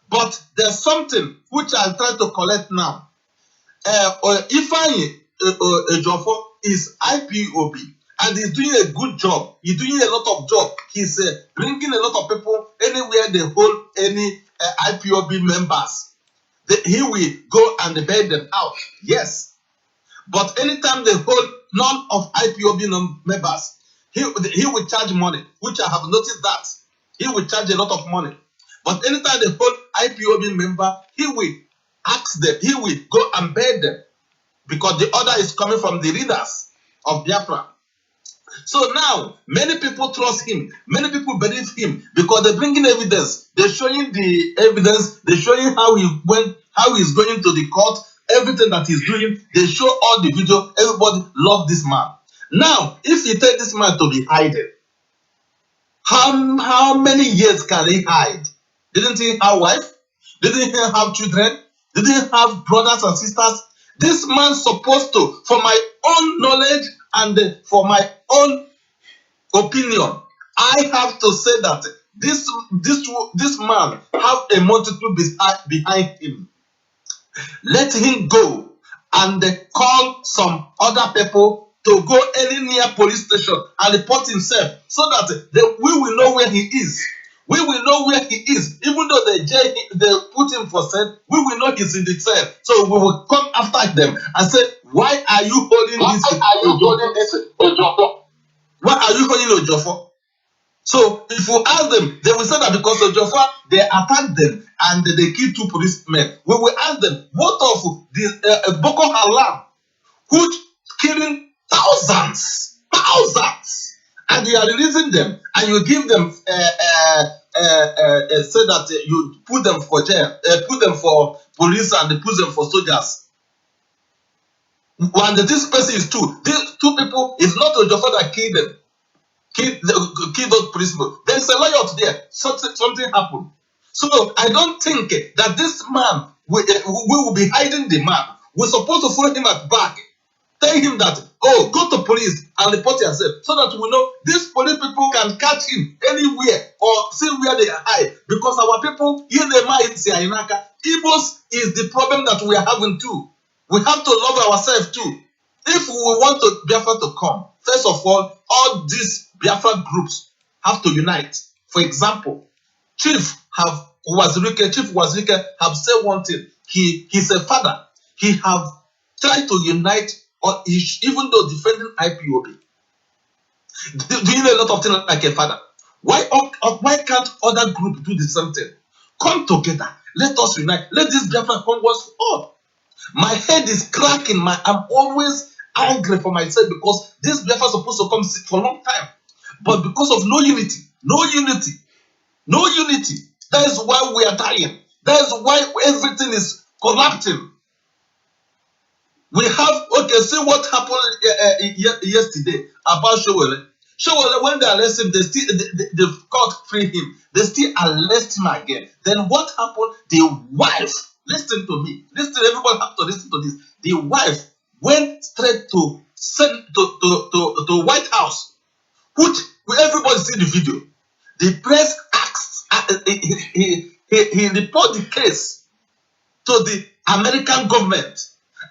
but there's something which I'm trying to collect now. Ifeanyi Ejiofor is IPOB and he's doing a good job. He's doing a lot of job. He's bringing a lot of people anywhere they hold any IPOB members. He will go and bail them out. Yes. But anytime they hold none of IPOB members, he will charge money, which I have noticed that. He will charge a lot of money. But anytime they hold IPOB member, he will ask them, he will go and bail them because the order is coming from the leaders of Biafra. So now, many people trust him. Many people believe him because they're bringing evidence. They're showing the evidence. They're showing how he's going to the court, everything that he's doing. They show all the video. Everybody loves this man. Now, if you take this man to be hiding, how many years can he hide? Didn't he have wife? Didn't he have children? Didn't he have brothers and sisters? This man supposed to, for my own knowledge and for my own opinion, I have to say that this man have a multitude behind him. Let him go and call some other people to go any near police station and report himself so that we will know where he is. We will know where he is. Even though they put him for sale, we will know he's in the cell. So we will come after them and say, why are you holding this? Why are you holding Ejiofor? So if you ask them, they will say that because of Ejiofor, they attacked them and they killed 2 policemen. We will ask them, what of the Boko Haram, who's killing thousands, and you are releasing them, and you give them say that you put them for jail, put them for police, and put them for soldiers. When this person is 2, these 2 people is not Ejiofor that killed them. Kill those policemen. There's a riot there. Something happened. So I don't think that this man we will be hiding the man. We're supposed to follow him at back. Tell him that, oh, go to police and report yourself so that we know these police people can catch him anywhere or see where they hide. Because our people, Igbos is the problem that we are having too. We have to love ourselves too. If we want to Biafra to come, first of all these Biafra groups have to unite. For example, Chief Wazirike have said one thing. He's a father. He have tried to unite, or even though defending IPOB, doing a lot of things like a father. Why can't other groups do the same thing? Come together. Let us unite. Let this Biafra come once for all. My head is cracking. I'm always angry for myself because this Biafra is supposed to come for a long time. But because of no unity, that is why we are dying. That is why everything is collapsing. We have, see what happened yesterday about Showele. Showele, when they arrest him, the court free him. They still arrest him again. Then what happened? The wife, listen to me. Listen, everybody have to listen to this. The wife went straight to White House, which everybody see the video. The press asked, he reported the case to the American government,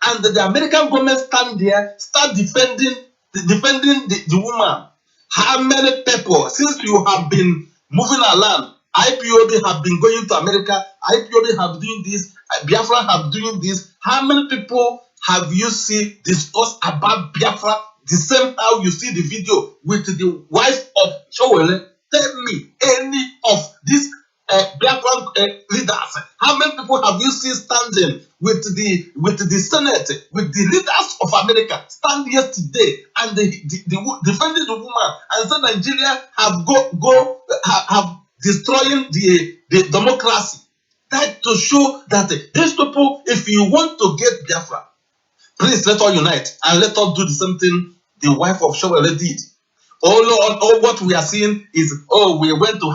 and the American government stand there, start defending the woman. How many people, since you have been moving around, IPOB have been going to America, IPOB have doing this, Biafra have doing this. How many people have you seen discuss about Biafra the same how you see the video with the wife of Showele? Tell me any of these Biafran leaders. How many people have you seen standing with the Senate, with the leaders of America, stand yesterday and defending the woman and said Nigeria have destroying the democracy? That to show that these people, if you want to get Biafra, please let us unite and let us do the same thing the wife of Showele did. All what we are seeing is, we went to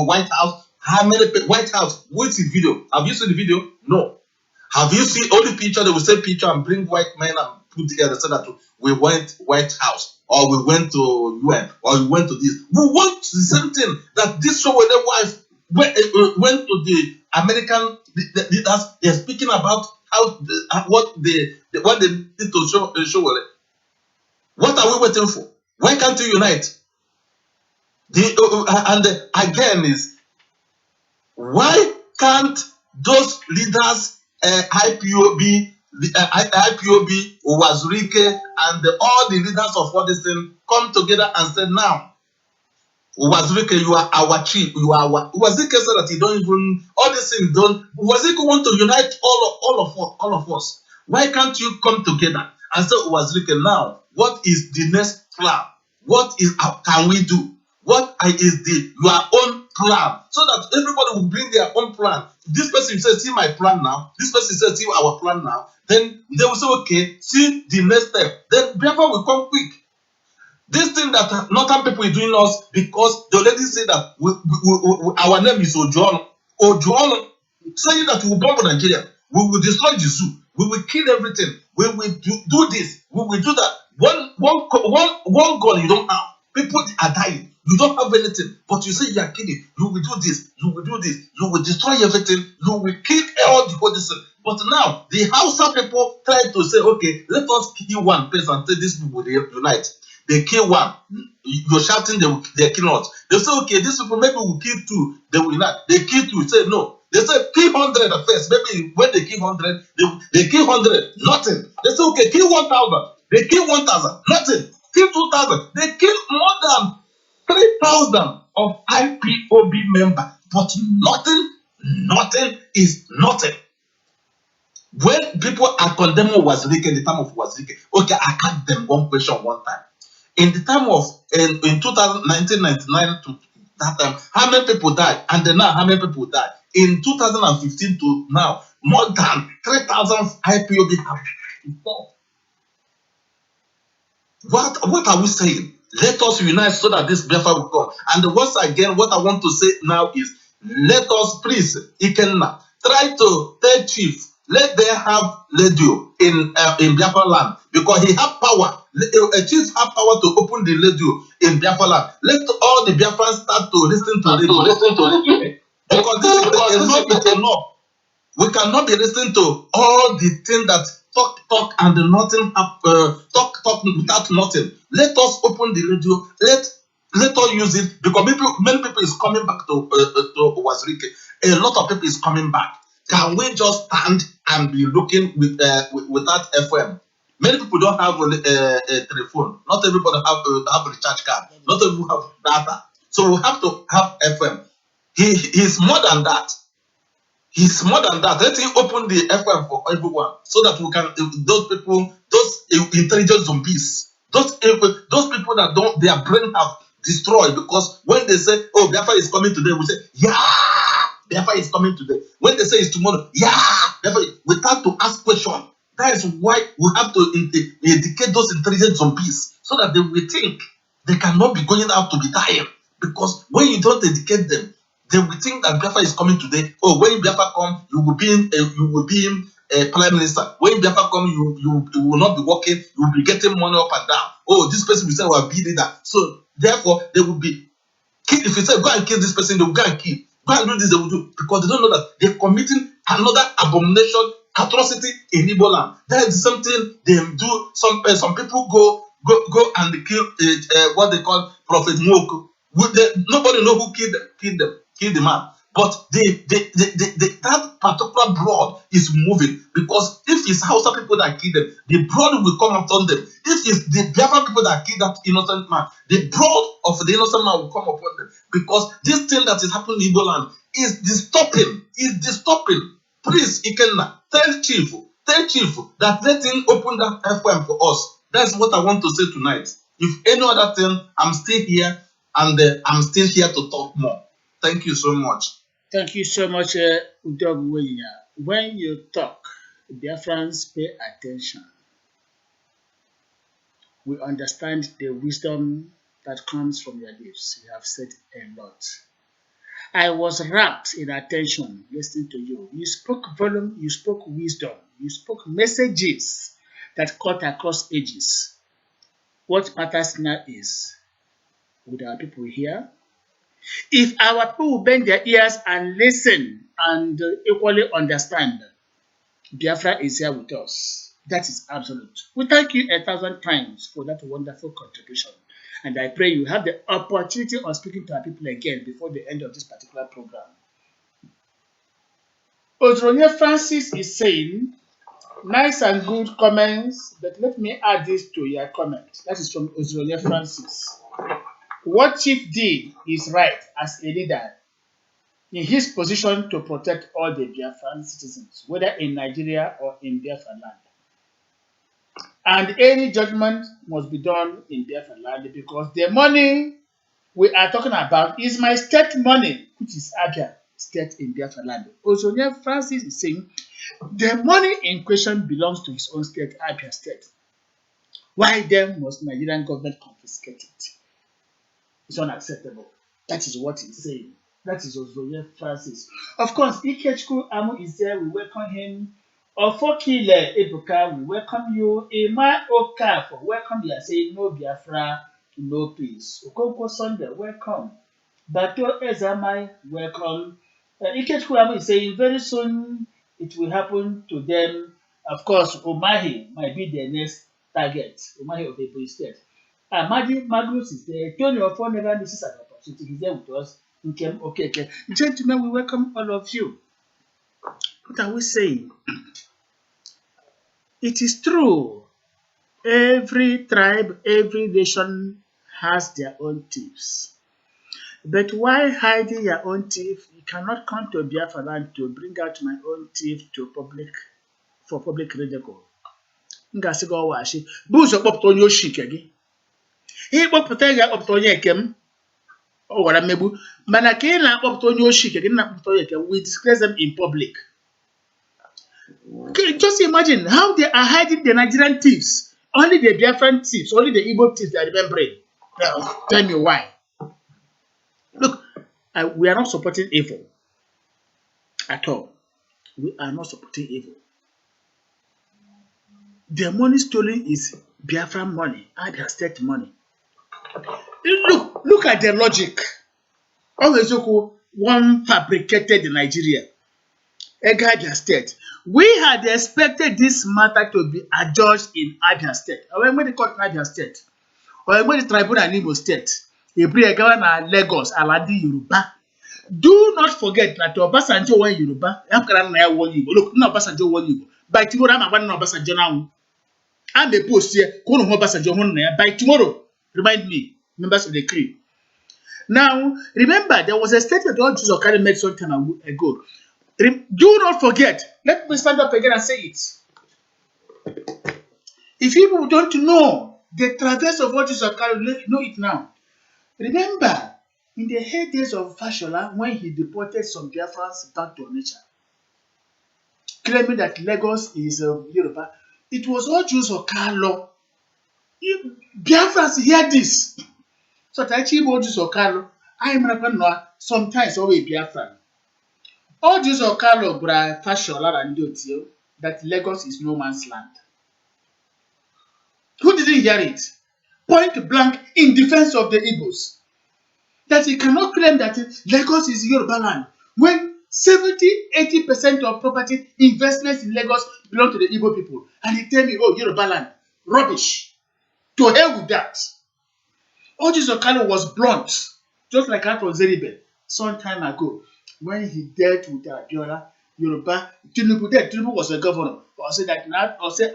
White House. How many White House? What's the video? Have you seen the video? No. Have you seen all the picture? They will say picture and bring white men and put together so that we went White House, or we went to UN, or we went to this. We want the same thing that this Showele wife went to the American leaders. They're speaking about what they did to Showele. What are we waiting for? Why can't you unite? And again is, why can't those leaders, IPOB, Wazirike, and all the leaders of all this thing come together and say, now, Wazirike, you are our chief, you are our. Wazirike said that he don't even, all this thing don't. Wazirike want to unite all of us. Why can't you come together and say, Wazirike, now, what is the next plan? What can we do? What is your own plan? So that everybody will bring their own plan. This person says, see my plan now. This person says, see our plan now. Then they will say, okay, see the next step. Then Biafra will come quick. This thing that northern people are doing us, because they already say that our name is Ojuonu. Ojuonu saying that we will bomb Nigeria. We will destroy the zoo. We will kill everything. We will do this. We will do that. One gun you don't have. People are dying. You don't have anything. But you say you are killing. You will do this. You will do this. You will destroy everything. You will kill all the whole thing. But now, the Hausa people try to say, okay, let us kill one person and say these people they unite. They kill one. You're shouting they're killing us. They say, okay, these people maybe will kill two. They will not. They kill two. Say no. They say kill 100 at first. Maybe when they kill 100, they kill 100. Nothing. They say, okay, kill 1,000. They kill 1,000. Nothing. Kill 2,000. They kill more than 3,000 of IPOB members. But nothing is nothing. When people are condemning Wazirike in the time of Wazirike, okay, I asked them one question one time. In the time of in 1999 to that time, how many people died? And then now, how many people died? In 2015 to now, more than 3,000 IPOB have died. What are we saying? Let us unite so that this Biafra will come. And once again, what I want to say now is, let us please, Ikenna, try to tell Chief, Let them have radio in Biafra land because he have power. A chief have power to open the radio in Biafra land. Let all the Biafrans start to listen to radio. Because this is enough is enough. We cannot be listening to all the things that talk and nothing talk without nothing. Let us open the radio. Let us use it because many people is coming back to Wazirike. A lot of people is coming back. Can we just stand and be looking without FM? Many people don't have a telephone. Not everybody have a recharge card. Not everyone have data. So we have to have FM. He's more than that. He's more than that. Let him open the FM for everyone so that we can those people, those intelligent zombies, those people that don't their brain have destroyed because when they say, "Oh, Biafra is coming today," we say, "Yeah, Biafra is coming today." When they say it's tomorrow, "Yeah, Biafra," without to ask question. That is why we have to educate those intelligent zombies so that they will think they cannot be going out to be dying. Because when you don't educate them, they will think that Biafra is coming today. Oh, when Biafra come, you will be a prime minister. When Biafra come, you will not be working. You will be getting money up and down. Oh, this person will say will be leader. So therefore, they will be. If you say go and kill this person, they will go and kill. Go and do this, they will do because they don't know that they're committing another abomination, atrocity in Igbo land. That is something they do. Some people go and kill what they call Prophet Mwoko. Nobody know who killed the man. But that particular blood is moving because if it's Hausa people that kill them, the blood will come upon them. If it's the Biafra people that kill that innocent man, the blood of the innocent man will come upon them because this thing that is happening in Igbo land is disturbing. Please, Ikenna, tell chief that let him open that FM for us. That's what I want to say tonight. If any other thing, I'm still here and I'm still here to talk more. Thank you so much. Thank you so much, Udogwenya. When you talk, Biafrans pay attention. We understand the wisdom that comes from your lips. You have said a lot. I was wrapped in attention listening to you. You spoke volume, you spoke wisdom, you spoke messages that cut across ages. What matters now is, would our people hear? If our people bend their ears and listen and equally understand, Biafra is here with us. That is absolute. We thank you 1,000 times for that wonderful contribution. And I pray you have the opportunity of speaking to our people again before the end of this particular program. Ozronye Francis is saying, nice and good comments, but let me add this to your comment. That is from Ozronye Francis. What Chief did is right as a leader in his position to protect all the Biafran citizens, whether in Nigeria or in Biafra land. And any judgment must be done in Biafra land because the money we are talking about is my state money, which is Abia state in Biafra land. Ozronye Francis is saying the money in question belongs to his own state, Abia state. Why then must Nigerian government confiscate it? It's unacceptable. That is what he's saying. That is Ozronye Francis. Of course, Ikechukwu Amu is there. We welcome him. Ofokile Ebuka, we welcome you. Emma Okafor, welcome you. Saying no Biafra, no peace. Okonkwo Sunday, welcome. Bato Ezamai, welcome. Ikechukwu Amu is saying very soon it will happen to them. Of course, Umahi might be their next target. Umahi of Ebonyi State. Amadi Magnus is there. Tony Ofo never misses an opportunity. He's there with us. Okay. Gentlemen, we welcome all of you. What are we saying? It is true. Every tribe, every nation has their own thieves. But why hiding your own thief? You cannot come to Biafra land to bring out my own thief to for public ridicule. M ga-asị gị ọwachi bụ ụzọ kpọpụta onye oshi nke gị. Ịkpọpụta ya akpọpụta onye nke m ọ gwara mmegbu mana ka ị na-akpọpụta onye oshi nke gị na-akpọpụta onye nke we disgrace them in public. Okay, just imagine how they are hiding the Nigerian thieves. Only the Biafran thieves, only the Igbo thieves they are remembering. Tell me why. Look, we are not supporting evil at all. We are not supporting evil. The money stolen is Biafran money, Abia State money. Look at the logic. Always one fabricated in Nigeria. Abia State. We had expected this matter to be adjudged in Abia State. Or when the court in Abia State. Or when the tribunal in Imo State. Ebri na Lagos, Aladi Yoruba. Do not forget that Obasanjo won Yoruba. Look, no Obasanjo won Yoruba. By tomorrow, I'm going to Obasanjo now. I'm a post here. By tomorrow, remind me, members of the crew. Now, remember, there was a statement all Jews of made some time ago. Do not forget. Let me stand up again and say it. If people don't know the traverse of what Jews of know it now. Remember, in the heydays of Fashola, when he deported some Biafrans back to Onitsha, claiming that Lagos is Yoruba, it was all Jews of Carlo. Biafrans hear this. So actually, all Jews of Carlo, I remember sometimes always Biafran. All Jews of Carlo, Bra Fashola and Dotio, that Lagos is no man's land. Who didn't hear it? Point blank in defense of the Igbos. That he cannot claim that Lagos is Yoruba land when 70-80% of property investments in Lagos belong to the Igbo people. And he tell me, oh, Yoruba land. Rubbish. To hell with that. Oji Zokalo was blunt, just like Ato Zeribe, some time ago, when he dealt with Abiola, Yoruba, Tinubu was the governor. Or say that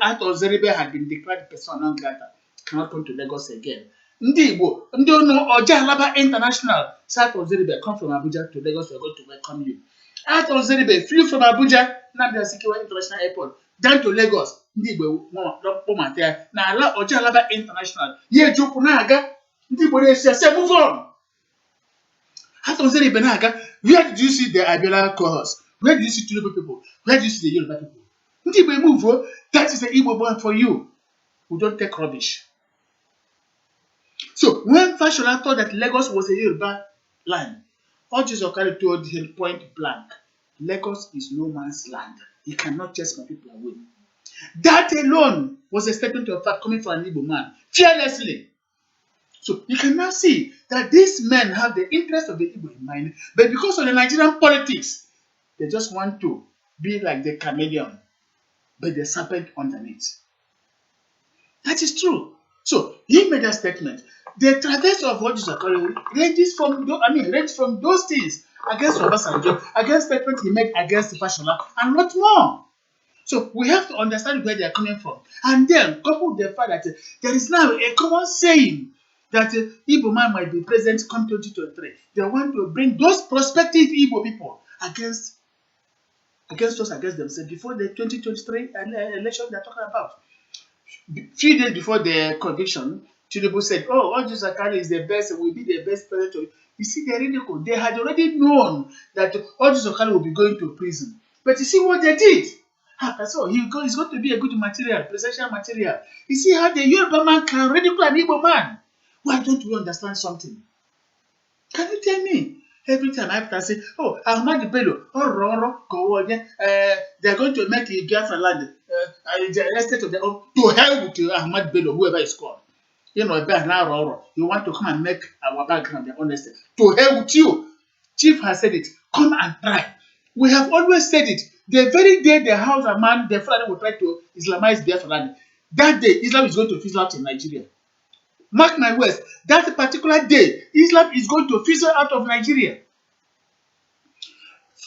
Ato Zeribe had been declared persona non grata, cannot come to Lagos again. Ndi Igbo, Oja Alaba International, Ato Zeribe come from Abuja to Lagos, we're going to welcome you. Ato Zeribe flew from Abuja, Nnamdi Azikiwe International Airport, down to Lagos. Ndi Igbo, na ala Oja Alaba International, ye joku na aga. Say, move on. Where did you see the Abiola cohorts? Where did you see Tinubu people? Where did you see the Yoruba people? Move. That is the Igbo born for you. We don't take rubbish. So when Fashola thought that Lagos was a Yoruba land, Oji Zokalo told him point blank, Lagos is no man's land. He cannot chase my people away. That alone was a statement of fact coming from an Igbo man, fearlessly. So you can now see that these men have the interest of the Igbo in mind, but because of the Nigerian politics, they just want to be like the chameleon, but the serpent underneath. That is true. So he made a statement. The traverse of what is occurring ranges from those things against Obasanjo, against statements he made against Fashola, and lot more. So we have to understand where they are coming from, and then couple the fact that there is now a common saying that Igbo man might be present come 2023. They want to bring those prospective Igbo people against themselves before the 2023 election they are talking about. Few days before the conviction, Tinubu said, "Oh, Oji Zakari is the best, will be the best president." You see, they had already known that Oji Zakari will be going to prison. But you see what they did? So he's going to be a good material, presidential material. You see how the Yoruba man can ridicule an Igbo man. Why don't we understand something? Can you tell me? Every time I have to say, oh, Ahmad Bello, they're going to make a Biafra land, the estate of to hell with you, Ahmad Bello, whoever is called. You know, you want to come and make our background their own estate. To hell with you. Chief has said it. Come and try. We have always said it. The very day the House of Man, the Fulani will try to Islamize Biafra land, that day Islam is going to fizzle out in Nigeria. Mark my words, that particular day, Islam is going to fizzle out of Nigeria.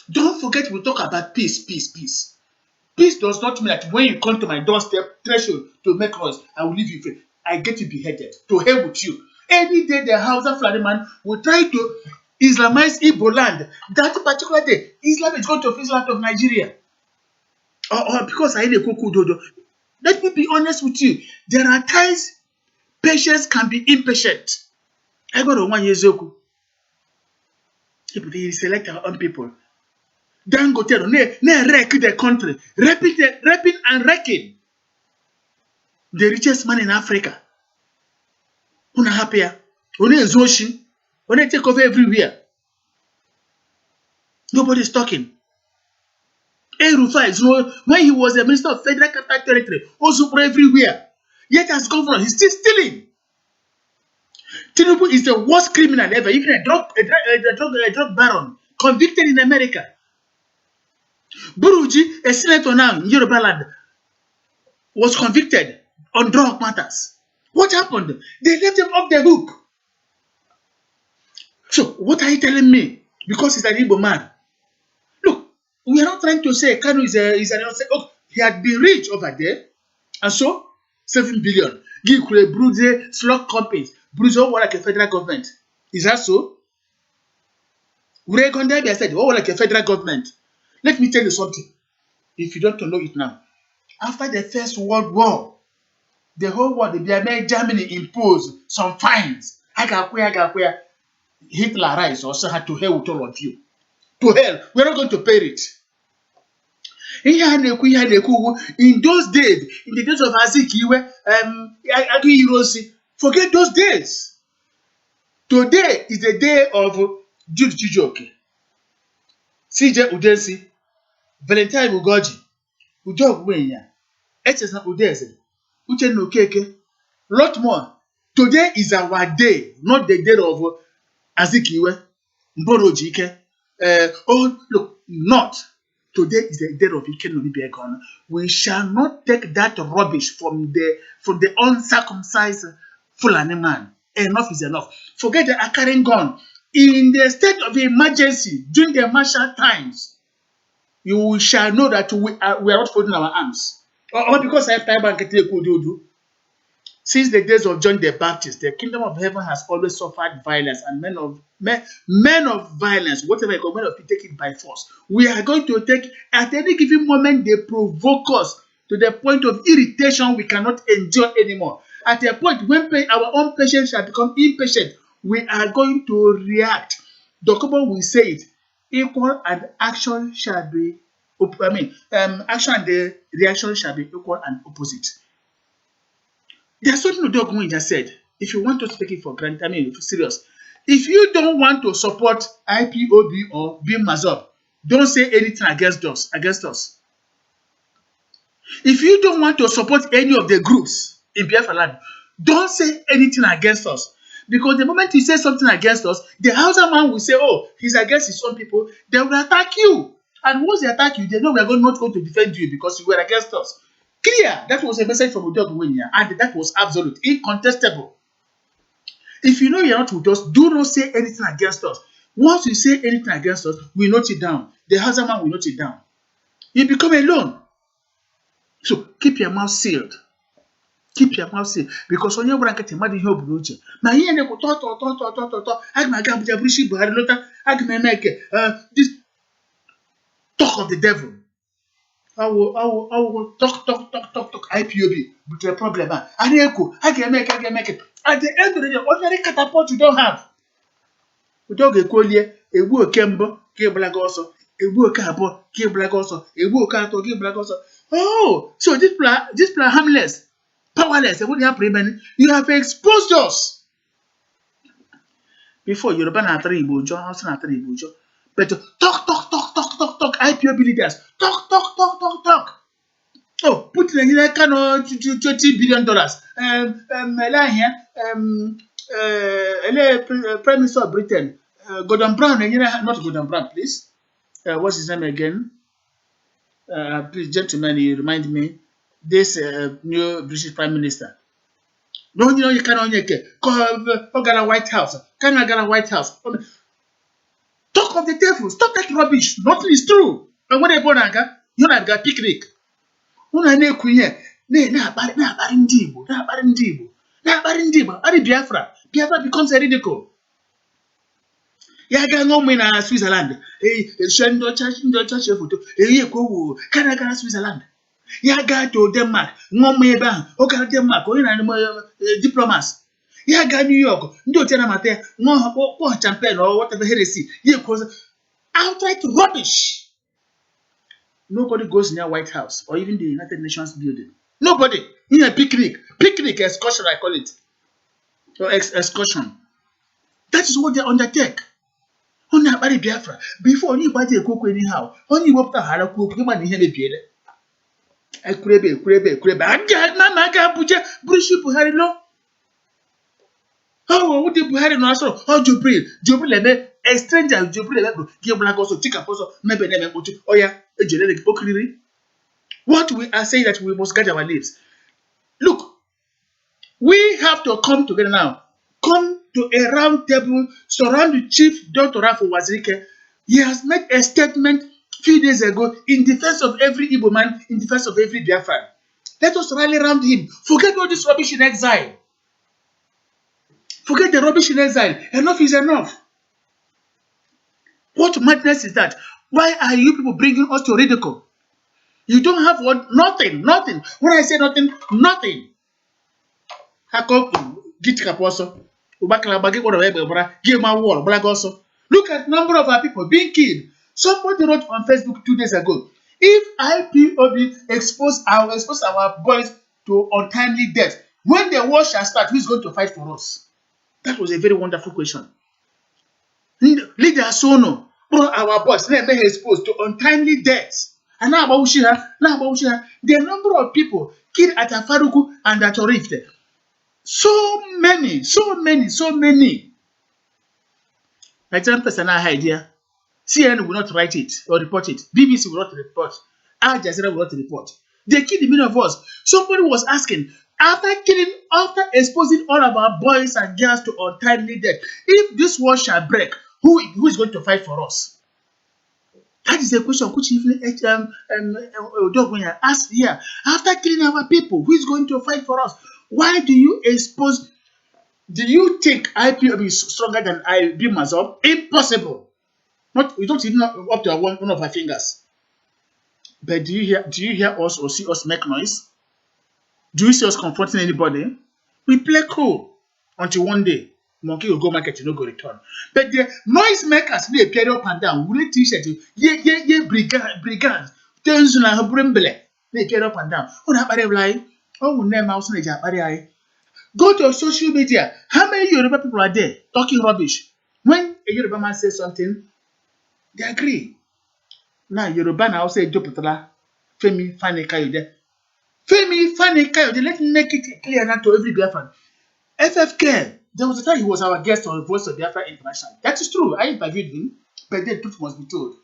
Don't forget we talk about peace. Peace does not mean that when you come to my doorstep threshold to make noise, I will leave you free. I get you beheaded. To hell with you. Any day the Hausa Fulani man will try to Islamize Igbo land, that particular day, Islam is going to fizzle out of Nigeria. Or because I ain't a cuckoo dodo. Let me be honest with you. There are times patience can be impatient. I got 1 year old. They select our own people. Dangote wreck the country, raping and wrecking. The richest man in Africa. Una happier. Una Zoshi. Una take over everywhere. Nobody is talking. El-Rufai, when he was the Minister of Federal Capital Territory, also for everywhere. Yet as governor, he's still stealing. Tinubu is the worst criminal ever, even a drug baron, convicted in America. Buruji, a senator now in Yoruba land, was convicted on drug matters. What happened? They left him off the hook. So, what are you telling me? Because he's an Igbo man. Look, we are not trying to say Kanu is an oh, he had been rich over there, and so 7 billion. Give Bruze slug companies, Bruze all like a federal government. Is that so? I said, oh, like a federal government. Let me tell you something. If you don't know it now, after the First World War, the whole world, the Germany imposed some fines. Hitler rise also had to hell with all of you. To hell, we're not going to pay it. In those days, in the days of Azikiwe, Agihirosi, forget those days. Today is the day of Jude Chijoke, CJ Udensi, Valentine Ugoji, Ujog Wenya, Echesna Udeze, Uchen Okeke, lot more. Today is our day, not the day of Azikiwe, Mborojike. Oh, look, not. Today is the day of Ikenolibiegon. We shall not take that rubbish from the uncircumcised Fulani man. Enough is enough. Forget the carrying gun. In the state of emergency, during the martial times, you shall know that we are not folding our arms. Or because I have time and do. Since the days of John the Baptist, the kingdom of heaven has always suffered violence, and men of violence, whatever you call, men of it, take it by force. We are going to take, at any given moment, they provoke us to the point of irritation we cannot endure anymore. At a point when our own patience shall become impatient, we are going to react. Dokubo will say it, equal and action shall be, action and the reaction shall be equal and opposite. There's something Udogun just said. If you want to take it for granted, if you're serious, if you don't want to support IPOB or bim-massob, don't say anything against us. If you don't want to support any of the groups in Biafra land, don't say anything against us. Because the moment you say something against us, the Hausa man will say, oh, he's against his own people, they will attack you. And once they attack you, they know we are not going to defend you because you were against us. Clear. That was a message from Udogun, and that was absolute, incontestable. If you know you're not with us, do not say anything against us. Once you say anything against us, we note it down. The Hausa man will note it down. You become alone. So keep your mouth sealed. Keep your mouth sealed. Because when you're going to get mad in your broche, my ear go this talk of the devil. I will talk IPOB with the problem. I can make it. At the end of the day, ordinary catapult you don't have. We don't get collier, a wood kembo, black also, a wood cabo, black also, a wood cato, black also. Oh, so this plan harmless, powerless, and what you have prevented, you have exposed us. Before you're a three bujo, house and a three bujo. But talk, IPOB leaders, talk. Oh, put in a kind of $20 billion. Prime Minister of Britain, Gordon Brown, not Gordon Brown, please. What's his name again? Please, gentlemen, you remind me. This new British Prime Minister. No, you cannot get White House. Can get a White House? Talk of the devil. Stop that rubbish. Nothing is true. And when they born, you have got picnic. Una na-ekwunye na-akparị ndị Igbo adị Biafra becomes a ridicule. Ya ga ṅụọ na Switzerland ndị ọcha chee foto ekwowo kana gara Switzerland. Ya ga to Denmark ṅụọ mmanya ebe ahụ ọ gara Denmark onye na diplomats. Ya ga New York ndị otu na-amata ya ṅụọ kpọọ champagne or whatever heresy ya ekwozo outright rubbish. Nobody goes near White House or even the United Nations building. Nobody. In a picnic excursion, I call it. Or excursion. That is what they undertake. On a body Biafra. Before anybody a cook anyhow. Only walked a hard cook, you might hear me beard. I crebe. I got my capucha, Bushy Puharino. Oh, what did Buhari no so? Oh, Jubril, a stranger, Jubril, give black also, take up also, maybe never put oh, yeah, a generic hypocrisy. What we are saying that we must guard our lips. Look, we have to come together now. Come to a round table, surround the chief Dr. Rafu Wazirike. He has made a statement a few days ago in defense of every Igbo man, in defense of every Biafran. Let us rally around him. Forget all this rubbish in exile. Forget the rubbish in exile. Enough is enough. What madness is that? Why are you people bringing us to ridicule? You don't have what? Nothing. When I say nothing, nothing. Look at number of our people being killed. Somebody wrote on Facebook 2 days ago, if IPOB expose our boys to untimely death, when the war shall start, who is going to fight for us? That was a very wonderful question. Leader Sono brought our boys let me exposed to untimely deaths. And now about Ushiha, the number of people killed at Afaruku and at Orift. So many. Nigerian person idea. CNN will not write it or report it. BBC will not report. Al Jazeera will not report. They killed the many of us. Somebody was asking, after exposing all of our boys and girls to untimely death, if this war shall break, who is going to fight for us? That is a question which even Dogwenya asked here. After killing our people, who is going to fight for us? Why do you expose? Do you think IPOB is stronger than bim-massob? Impossible. We don't even up to one of our fingers. But do you hear us or see us make noise? Do you see us confronting anybody? We play cool until one day monkey will go market, no go return. But the noise makers they appear up and down. We t-shirt, brigands, things na brimble. They appear up and down. Go to social media. How many Yoruba people are there talking rubbish? When a Yoruba man says something, they agree. Now Yoruba now say Joputala, Femi Fani Kayode. Femi Fani Kayode, let's make it clear now to every Biafran. FFK, there was a time he was our guest on Voice of Biafra International. That is true. I interviewed him, but the truth must be told.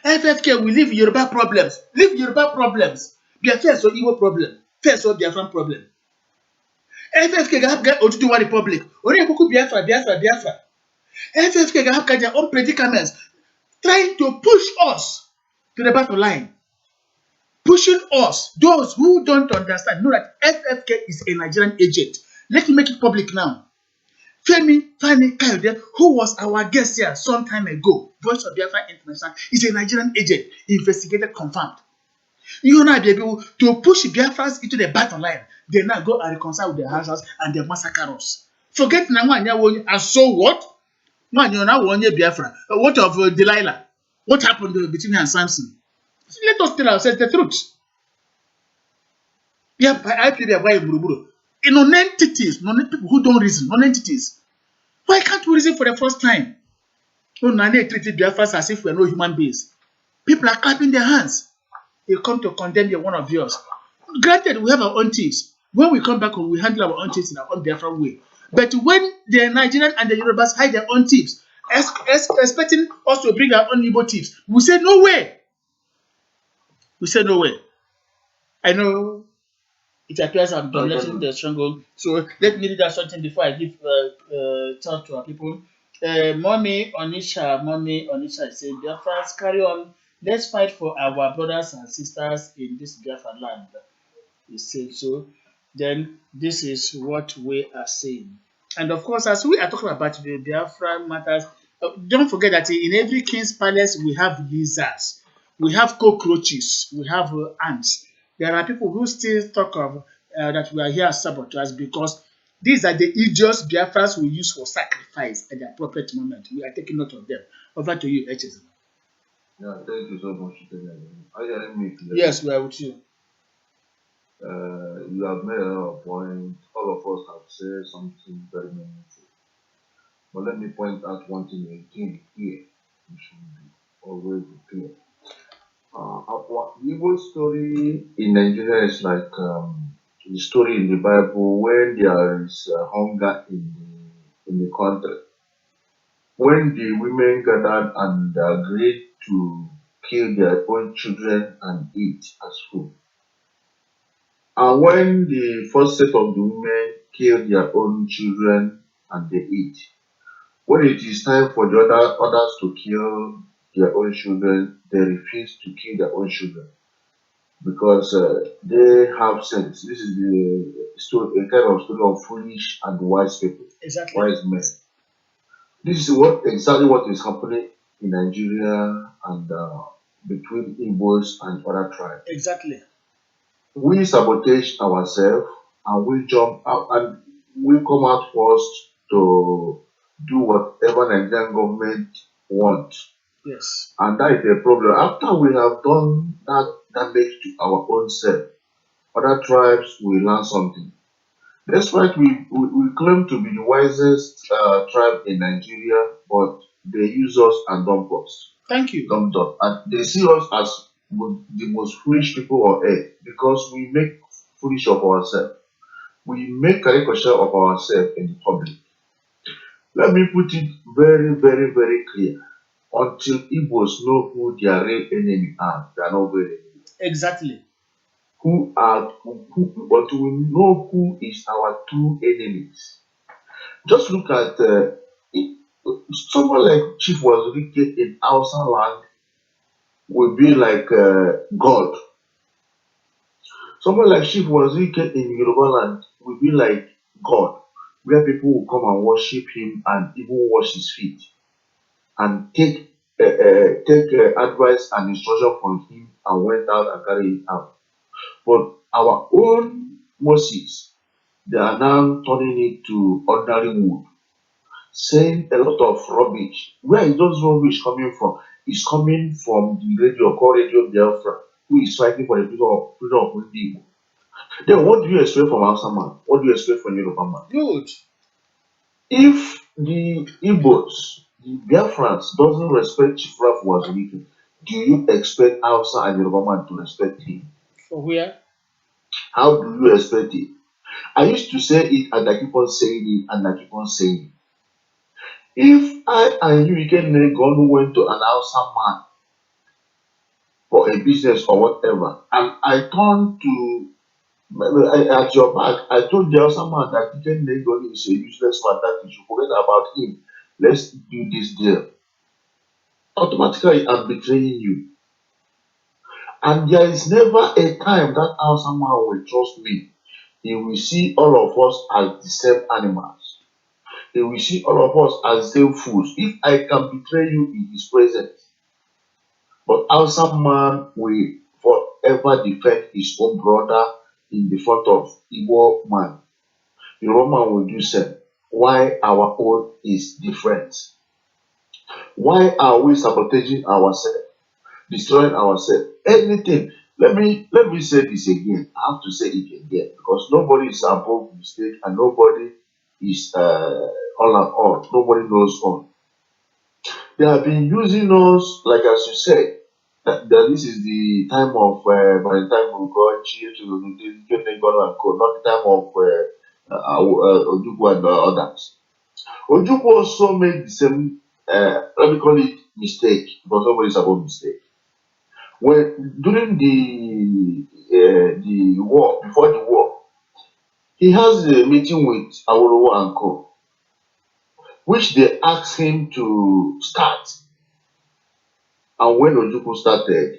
FFK will leave Yoruba problems. Leave Yoruba problems. Biafra so Igbo problem. First so Biafran problem. FFK have got Oduduwa Republic. Only Buku Biafra. FFK have their own predicaments, trying to push us to the battle line. Pushing us, those who don't understand, know that FFK is a Nigerian agent. Let me make it public now. Femi Fani Kayode, who was our guest here some time ago, Voice of Biafra International, is a Nigerian agent, investigated, confirmed. You now be able to push Biafrans into the battle line. They now go and reconcile with their houses and they massacre us. Forget now, and so what? Man, you now one Biafra. What of Delilah? What happened between her and Samson? Let us tell ourselves the truth. Yeah, I play their wife Buruburu. In non-entities, people who don't reason, non-entities. Why can't we reason for the first time? No, Nane treated Biafrans as if we're no human beings. People are clapping their hands. They come to condemn one of yours. Granted, we have our own thieves. When we come back, we handle our own thieves in our own Biafran way. But when the Nigerian and the Yorubas hide their own thieves, expecting us to bring our own Igbo thieves, we say no way. I know it appears I'm dominating the struggle, so let me read out something before I give chance to our people. Mommy Onisha said, Biafrans, carry on. Let's fight for our brothers and sisters in this Biafra land. He said so. Then this is what we are saying. And of course, as we are talking about the Biafra matters, don't forget that in every king's palace we have lizards, we have cockroaches, we have ants. There are people who still talk of that we are here as saboteurs because these are the idiots Biafrans will use for sacrifice at the appropriate moment. We are taking note of them. Over to you, HS. Yeah, thank you so much. Are you hearing me clearly? Yes, we are with you. You have made a lot of points. All of us have said something very meaningful. But let me point out one thing again here. We should be always be clear. The Igbo story in Nigeria is like the story in the Bible when there is hunger in the country. When the women gathered and agreed to kill their own children and eat as food. And when the first set of the women kill their own children and they eat, when it is time for the others to kill their own children, they refuse to kill their own children because they have sense. This is the story, a kind of story of foolish and wise people, Exactly. wise men. This is what exactly what is happening in Nigeria and between Igbos and other tribes. Exactly. We sabotage ourselves and we jump out and we come out first to do whatever Nigerian government wants. Yes. And that is the problem. After we have done that damage to our own self, other tribes will learn something. Despite we claim to be the wisest tribe in Nigeria, but they use us and dump us. Thank you. Dump us. And they see us as the most foolish people on earth because we make foolish of ourselves. We make caricature of ourselves in the public. Let me put it very, very, very clear. Until Igbos know who their real enemy are, they are not very enemy. Exactly. But we know who is our true enemies. Just look at it- someone like Chief was wicked in Hausa land will be like God. Someone like Chief was wicked in Yoruba land will be like God, where people will come and worship him and even wash his feet and take advice and instruction from him and went out and carried it out. But our own Moses, they are now turning it to ordinary wood, saying a lot of rubbish. Where is those rubbish coming from? It's coming from the radio called Radio Biafra, who is fighting for the freedom of Igbo. Then what do you expect from Hausa man? What do you expect from Yoruba man? Good. If the Igbos, the Biafrans doesn't respect Chief Raf Wazirike, do you expect Hausa and Yoruba man to respect him? For where? How do you expect it? I used to say it and I keep on saying it and I keep on saying it. If I and you again who went to an Hausa man for a business or whatever, and I turn to at your back, I told the Hausa man that Iken Negon is a useless man, that you should forget about him. Let's do this deal. Automatically, I'm betraying you. And there is never a time that Hausa man will trust me. He will see all of us as the same animals. He will see all of us as same fools. If I can betray you in his presence, but Hausa man will forever defend his own brother in the front of Igbo man. The Roman will do same. Why our own is different? Why are we sabotaging ourselves, destroying ourselves? Anything. Let me say this again. I have to say it again because nobody is above mistake and nobody is all and all. Nobody knows all. They have been using us, like as you said, that this is the time of by the time we go to get God and Co, not the time of Ojukwu and others. Ojukwu also made the same, let me call it mistake, because nobody is above mistake. When during the war, before the war, he has a meeting with Awolowo and Co, which they asked him to start. And when Ojukwu started,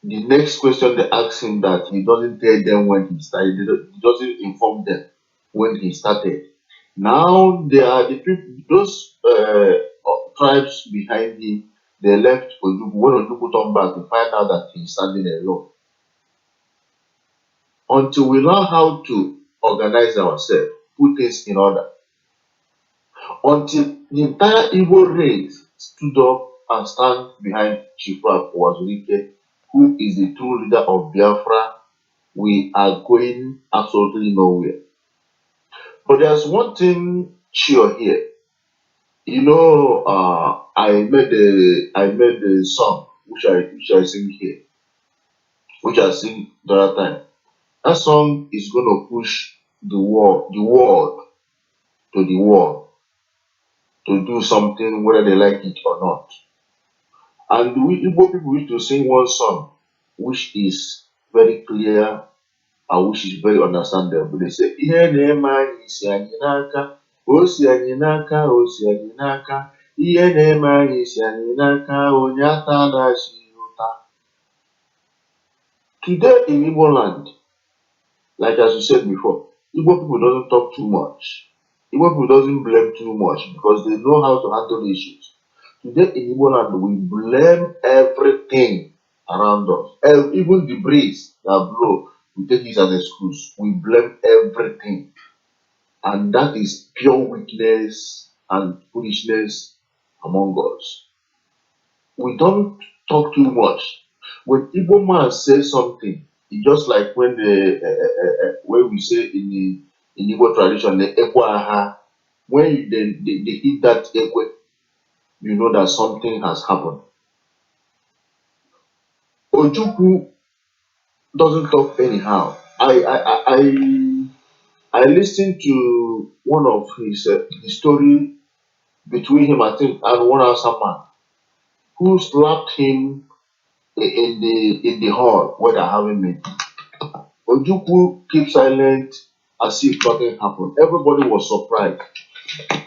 the next question they asked him that he doesn't tell them when he started, he doesn't inform them when he started. Now they are the people, those tribes behind him, they left Ojukwu. When Ojukwu turned back, we find out that he's standing alone. Until we learn how to organize ourselves, put things in order, until the entire Igbo race stood up and stand behind Chief Raf Wazirike, who is the true leader of Biafra, we are going absolutely nowhere. But there's one thing sure here. You know, I made a song which I sing here, which I sing the other time. That song is gonna push the world to the wall to do something whether they like it or not. And we Igbo people used to sing one song which is very clear and which is very understandable. They say, Ihe na-eme anyị si anyị n'aka, o si anyị n'aka, o si anyị n'aka, ihe na-eme anyị si anyị n'aka, onye ata na-achị ya ụta. Today in Igbo land, like as you said before, Igbo people doesn't talk too much. Igbo people doesn't blame too much because they know how to handle issues. Today in Igbo land, we blame everything around us. Even the breeze that blow, we take it as an excuse. We blame everything. And that is pure weakness and foolishness among us. We don't talk too much. When Igbo man says something, it's just like when we say in Igbo tradition, the ekwe aha, when they hit that ekwe, you know that something has happened. Ojukwu doesn't talk anyhow. I listened to one of his story between him, I think, and one other man who slapped him in the hall where they're having meeting. Ojukwu kept silent as if nothing happened. Everybody was surprised.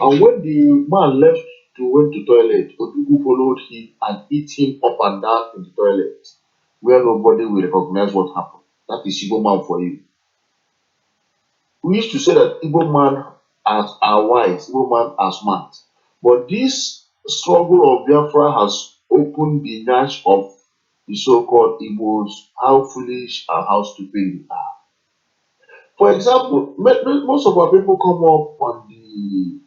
And when the man left to went to toilet, Ojukwu followed him and hit him up and down in the toilet, where nobody will recognize what happened. That is Igbo man for you. We used to say that Igbo man are wise, Igbo man are smart. But this struggle of Biafra has opened the notch of the so-called Igbos, how foolish and how stupid we are. For example, most of our people come up on the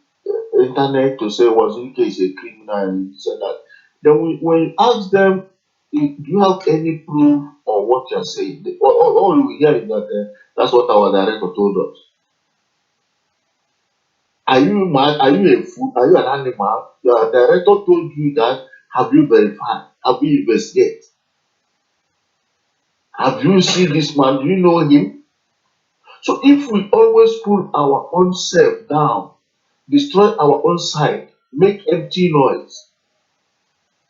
internet to say Wazirike is a criminal and this and that. Then when you ask them, do you have any proof on what you're saying? All we hear is that that's what our director told us. Are you mad? Are you a fool? Are you an animal? Your director told you that. Have you verified? Have you investigated? Have you seen this man? Do you know him? So if we always pull our own self down, destroy our own side, make empty noise,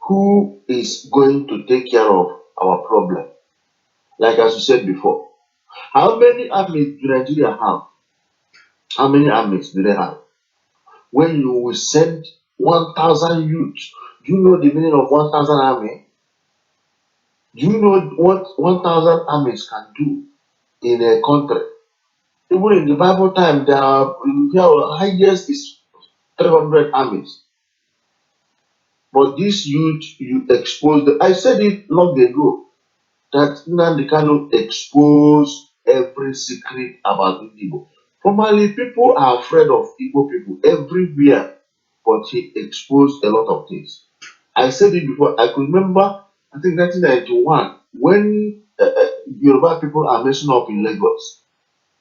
who is going to take care of our problem? Like as you said before, how many armies do Nigeria have? How many armies do they have? When you will send 1,000 youths, do you know the meaning of 1,000 army? Do you know what 1,000 armies can do in a country? Even in the Bible time, the highest is 300 armies. But this youth, you expose I said it long ago that Nnamdi Kanu exposed every secret about Igbo. Formerly, people are afraid of Igbo people everywhere, but he exposed a lot of things. I said it before. I could remember, I think 1991, when Yoruba people are messing up in Lagos,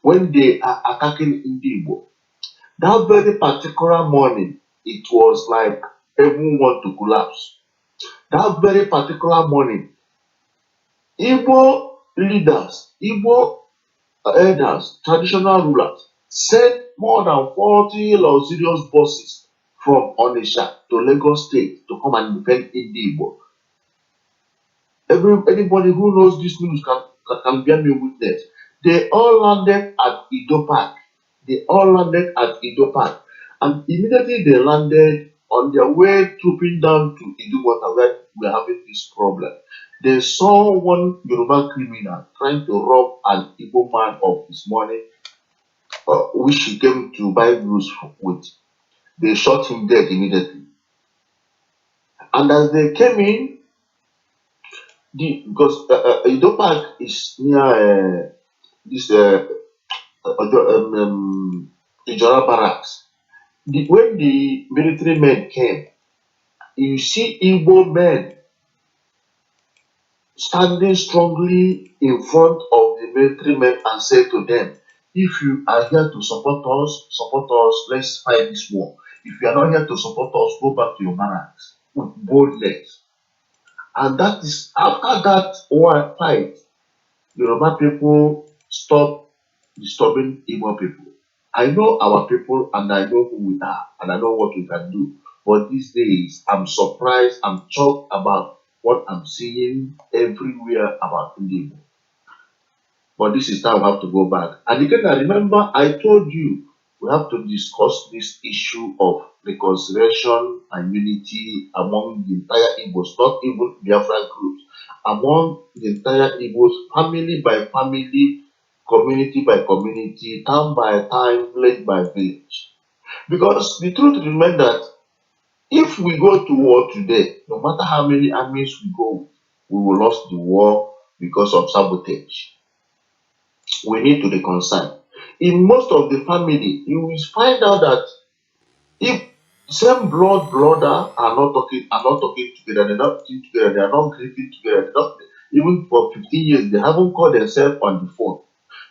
when they are attacking Igbo. That very particular morning, it was like everyone want to collapse. That very particular morning, Igbo leaders, Igbo elders, traditional rulers sent more than 40 luxurious buses from Onitsha to Lagos State to come and defend Igbo. Anybody who knows this news can bear me witness. They all landed at Ido Park. They all landed at Ido Park. And immediately they landed on their way trooping down to Idumota where we are having this problem. They saw one Yoruba criminal trying to rob an Igbo man of his money, which he came to buy goods with. They shot him dead immediately. And as they came in, because Ido Park is near this Ijora barracks. When the military men came, you see Igbo men standing strongly in front of the military men and say to them, if you are here to support us, let's fight this war. If you are not here to support us, go back to your barracks with boldness. And that is after that war fight, Yoruba people stop disturbing Igbo people. I know our people and I know who we are and I know what we can do. But these days, I'm surprised, I'm shocked about what I'm seeing everywhere about Igbo. But this is time we have to go back. And again, I remember I told you we have to discuss this issue of reconciliation and unity among the entire Igbos, not even Biafra groups, among the entire Igbos, family by family, community by community, town by town, village by village. Because the truth remains that if we go to war today, no matter how many armies we go with, we will lose the war because of sabotage. We need to reconcile. In most of the family, you will find out that if same brother are not talking together, they're not eating together, they are not grieving together, they're not, even for 15 years, they haven't called themselves on the phone.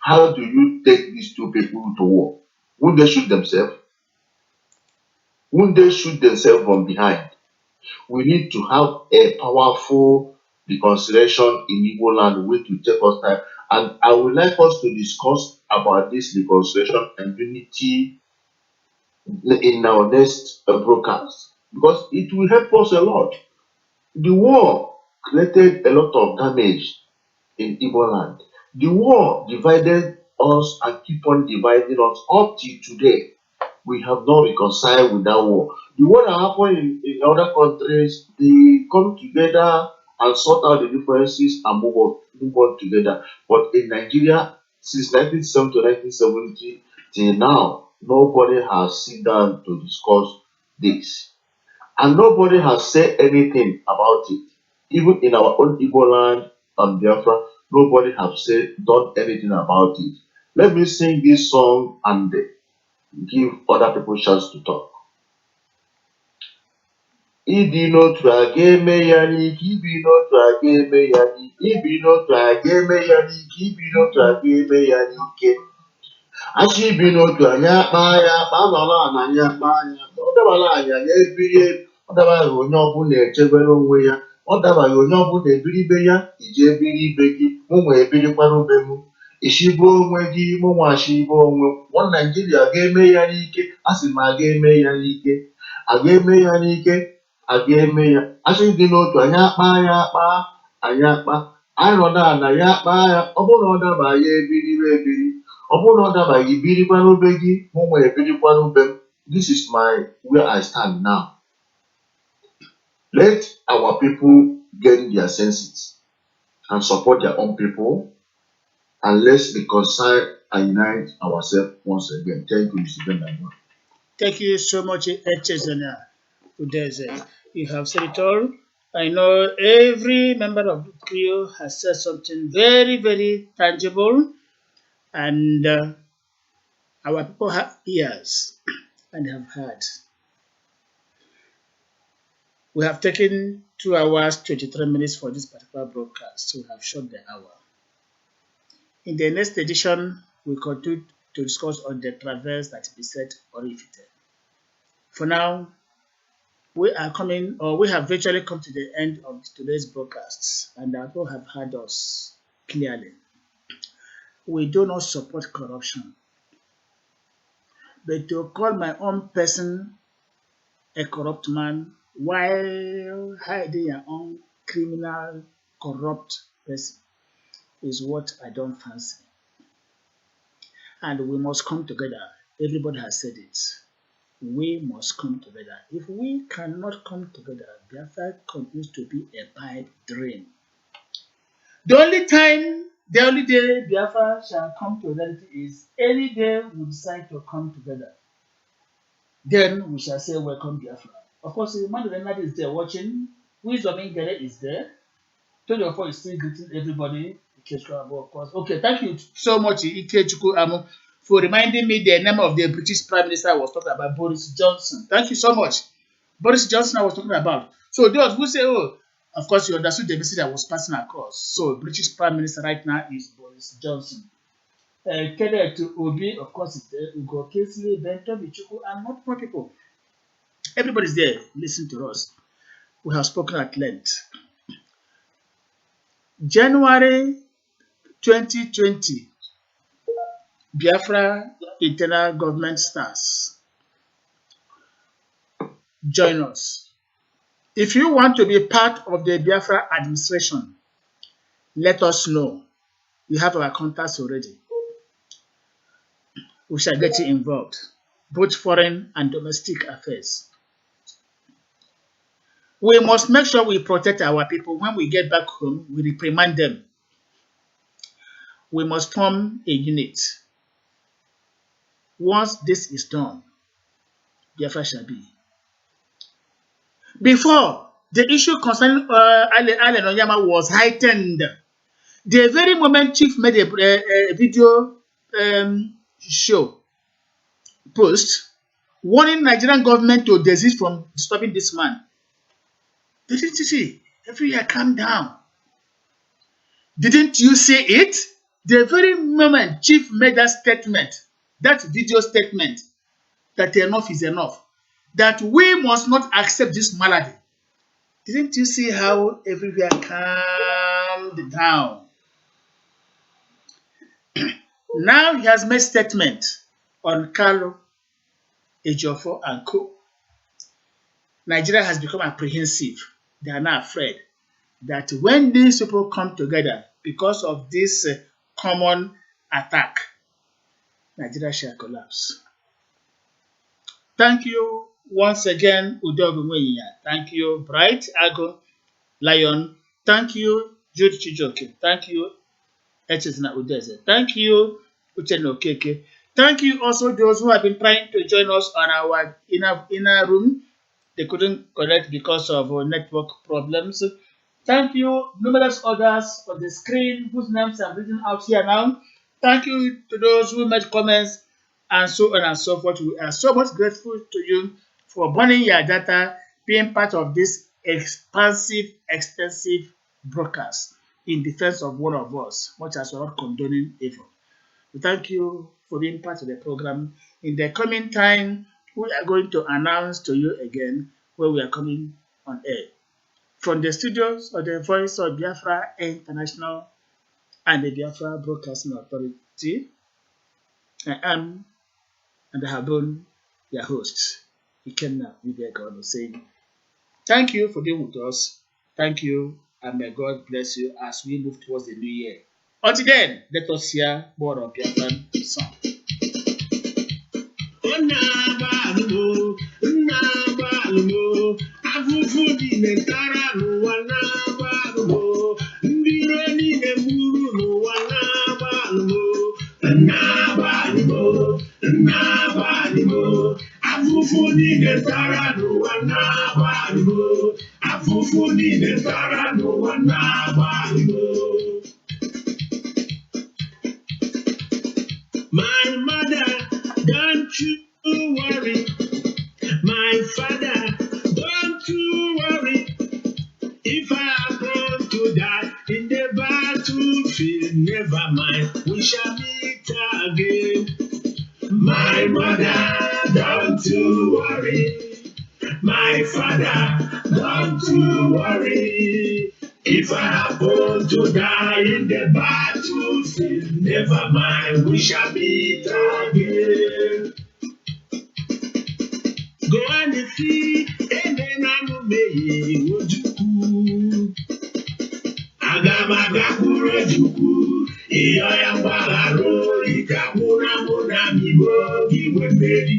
How do you take these two people to war? Would they shoot themselves? Would they shoot themselves from behind? We need to have a powerful reconciliation in Igbo land way to take us time. And I would like us to discuss about this reconciliation and unity in our next broadcast because it will help us a lot. The war created a lot of damage in Igbo land. The war divided us and keep on dividing us up till today. We have not reconciled with that war. The war that happened in other countries, they come together and sort out the differences and move on together. But in Nigeria, since 1970 to 1970 till now, nobody has sit down to discuss this. And nobody has said anything about it. Even in our own Igbo land and Biafra, nobody has said done anything about it. Let me sing this song and give other people chance to talk. Ịdị n'otu a ga-eme ya n'ike, ibi n'otu a ga-eme ya n'ike, ibi n'otu a ga-eme ya n'ike, ibi n'otu a ga-eme ya n'ike. Achị ibi n'otu anyị akpa ya akpa, anọrọ ana anyị akpa anya, ọ dabara anyị anya ebiri, ọ dabaghị onye ọbụla echebere onwe ya, ọ dabaghị onye ọbụla ebiribe ya, ije ebiri ibe gị, mụnwa ebirikwara ube m. Ishibo onwe gị, mụnwa ashibo onwe m. Nwa Naijiria ga-eme ya n'ike, a sị m a ga-eme ya n'ike, a ga-eme ya n'ike, a ga-eme ya. Achị dị n'otu anyị akpa ya akpa, anyị akpa, anyị nọdụ ana ya akpa ya, ọ bụrụ na ọ daba ya ebiribe ebiri. Ọ bụrụ na ọ dabaghị birikwana ube gị, mụnwa ebirikwana ube m. This is where I stand now. Let our people gain their senses and support their own people, and let's reconcile and unite ourselves once again. Thank you, Mr. Benjamin. Thank you so much, Echezana Udeze. You have said it all. I know every member of the crew has said something very, very tangible, and our people have ears and have heard. We have taken 2 hours, 23 minutes for this particular broadcast, so we have shot the hour. In the next edition, we continue to discuss on the traverse that beset Orifite. For now, we have virtually come to the end of today's broadcast, and our people have heard us clearly. We do not support corruption, but to call my own person a corrupt man while hiding your own criminal, corrupt person is what I don't fancy. And we must come together. Everybody has said it. We must come together. If we cannot come together, Biafra continues to be a pipe dream. The only day Biafra shall come to reality is any day we decide to come together. Then we shall say, welcome Biafra. Of course, Emmanuel is there watching. Wisdom Ingere is there. 24 is still greeting everybody. Of course. Okay, thank you so much, Ikechukwu Amo, for reminding me the name of the British Prime Minister I was talking about, Boris Johnson. Thank you so much. Boris Johnson I was talking about. So those who say, oh, of course you understood the message I was passing across. So British Prime Minister right now is Boris Johnson. Kenneth Obi, of course, is there. Ugo Kinsley, Benton, Ichuku, and more people. Everybody's there. Listen to us. We have spoken at length. January 2020, Biafra internal government starts. Join us. If you want to be part of the Biafra administration, let us know. We have our contacts already. We shall get you involved, both foreign and domestic affairs. We must make sure we protect our people. When we get back home, we reprimand them. We must form a unit. Once this is done, Biafra shall be. Before, the issue concerning Allen Onyama was heightened. The very moment Chief made a video show post warning Nigerian government to desist from disturbing this man. Didn't you see? Every year, calm down. Didn't you see it? The very moment Chief made that statement, that video statement, that enough is enough, that we must not accept this malady. Didn't you see how everywhere calmed down? Now he has made statement on Carlo, Ejiofor, and co. Nigeria has become apprehensive. They are now afraid that when these people come together because of this common attack, Nigeria shall collapse. Thank you once again, Udogunweyiya. Thank you, Bright Ago Lion. Thank you, Jude Chijoke. Thank you, Echezina Udeze. Thank you, Uchenna Okeke. Thank you also those who have been trying to join us on our inner room. They couldn't connect because of network problems. Thank you, numerous others on the screen whose names I'm reading out here now. Thank you to those who made comments and so on and so forth. We are so much grateful to you for burning your data, being part of this expansive, extensive broadcast in defense of one of us, much as we're not condoning evil. We thank you for being part of the program. In the coming time, we are going to announce to you again where we are coming on air. From the studios of the Voice of Biafra International and the Biafra Broadcasting Authority, I am and I have been your host, Ikenna Wibegono, saying thank you for being with us. Thank you, and may God bless you as we move towards the new year. Until then, let us hear more of Biafran song. My mother, don't you worry. My father, don't you worry. If I happen to die in the battlefield, never mind, we shall meet again. My mother, don't you worry. My father, don't you worry. If I happen to die in the battlefield, never mind, we shall meet again. Go and see, and then I'm Ojukwu. Agamagakuru Ojukwu, Iyoya Mbagaro, Ikamuna Muna Mibo, Iwemeri.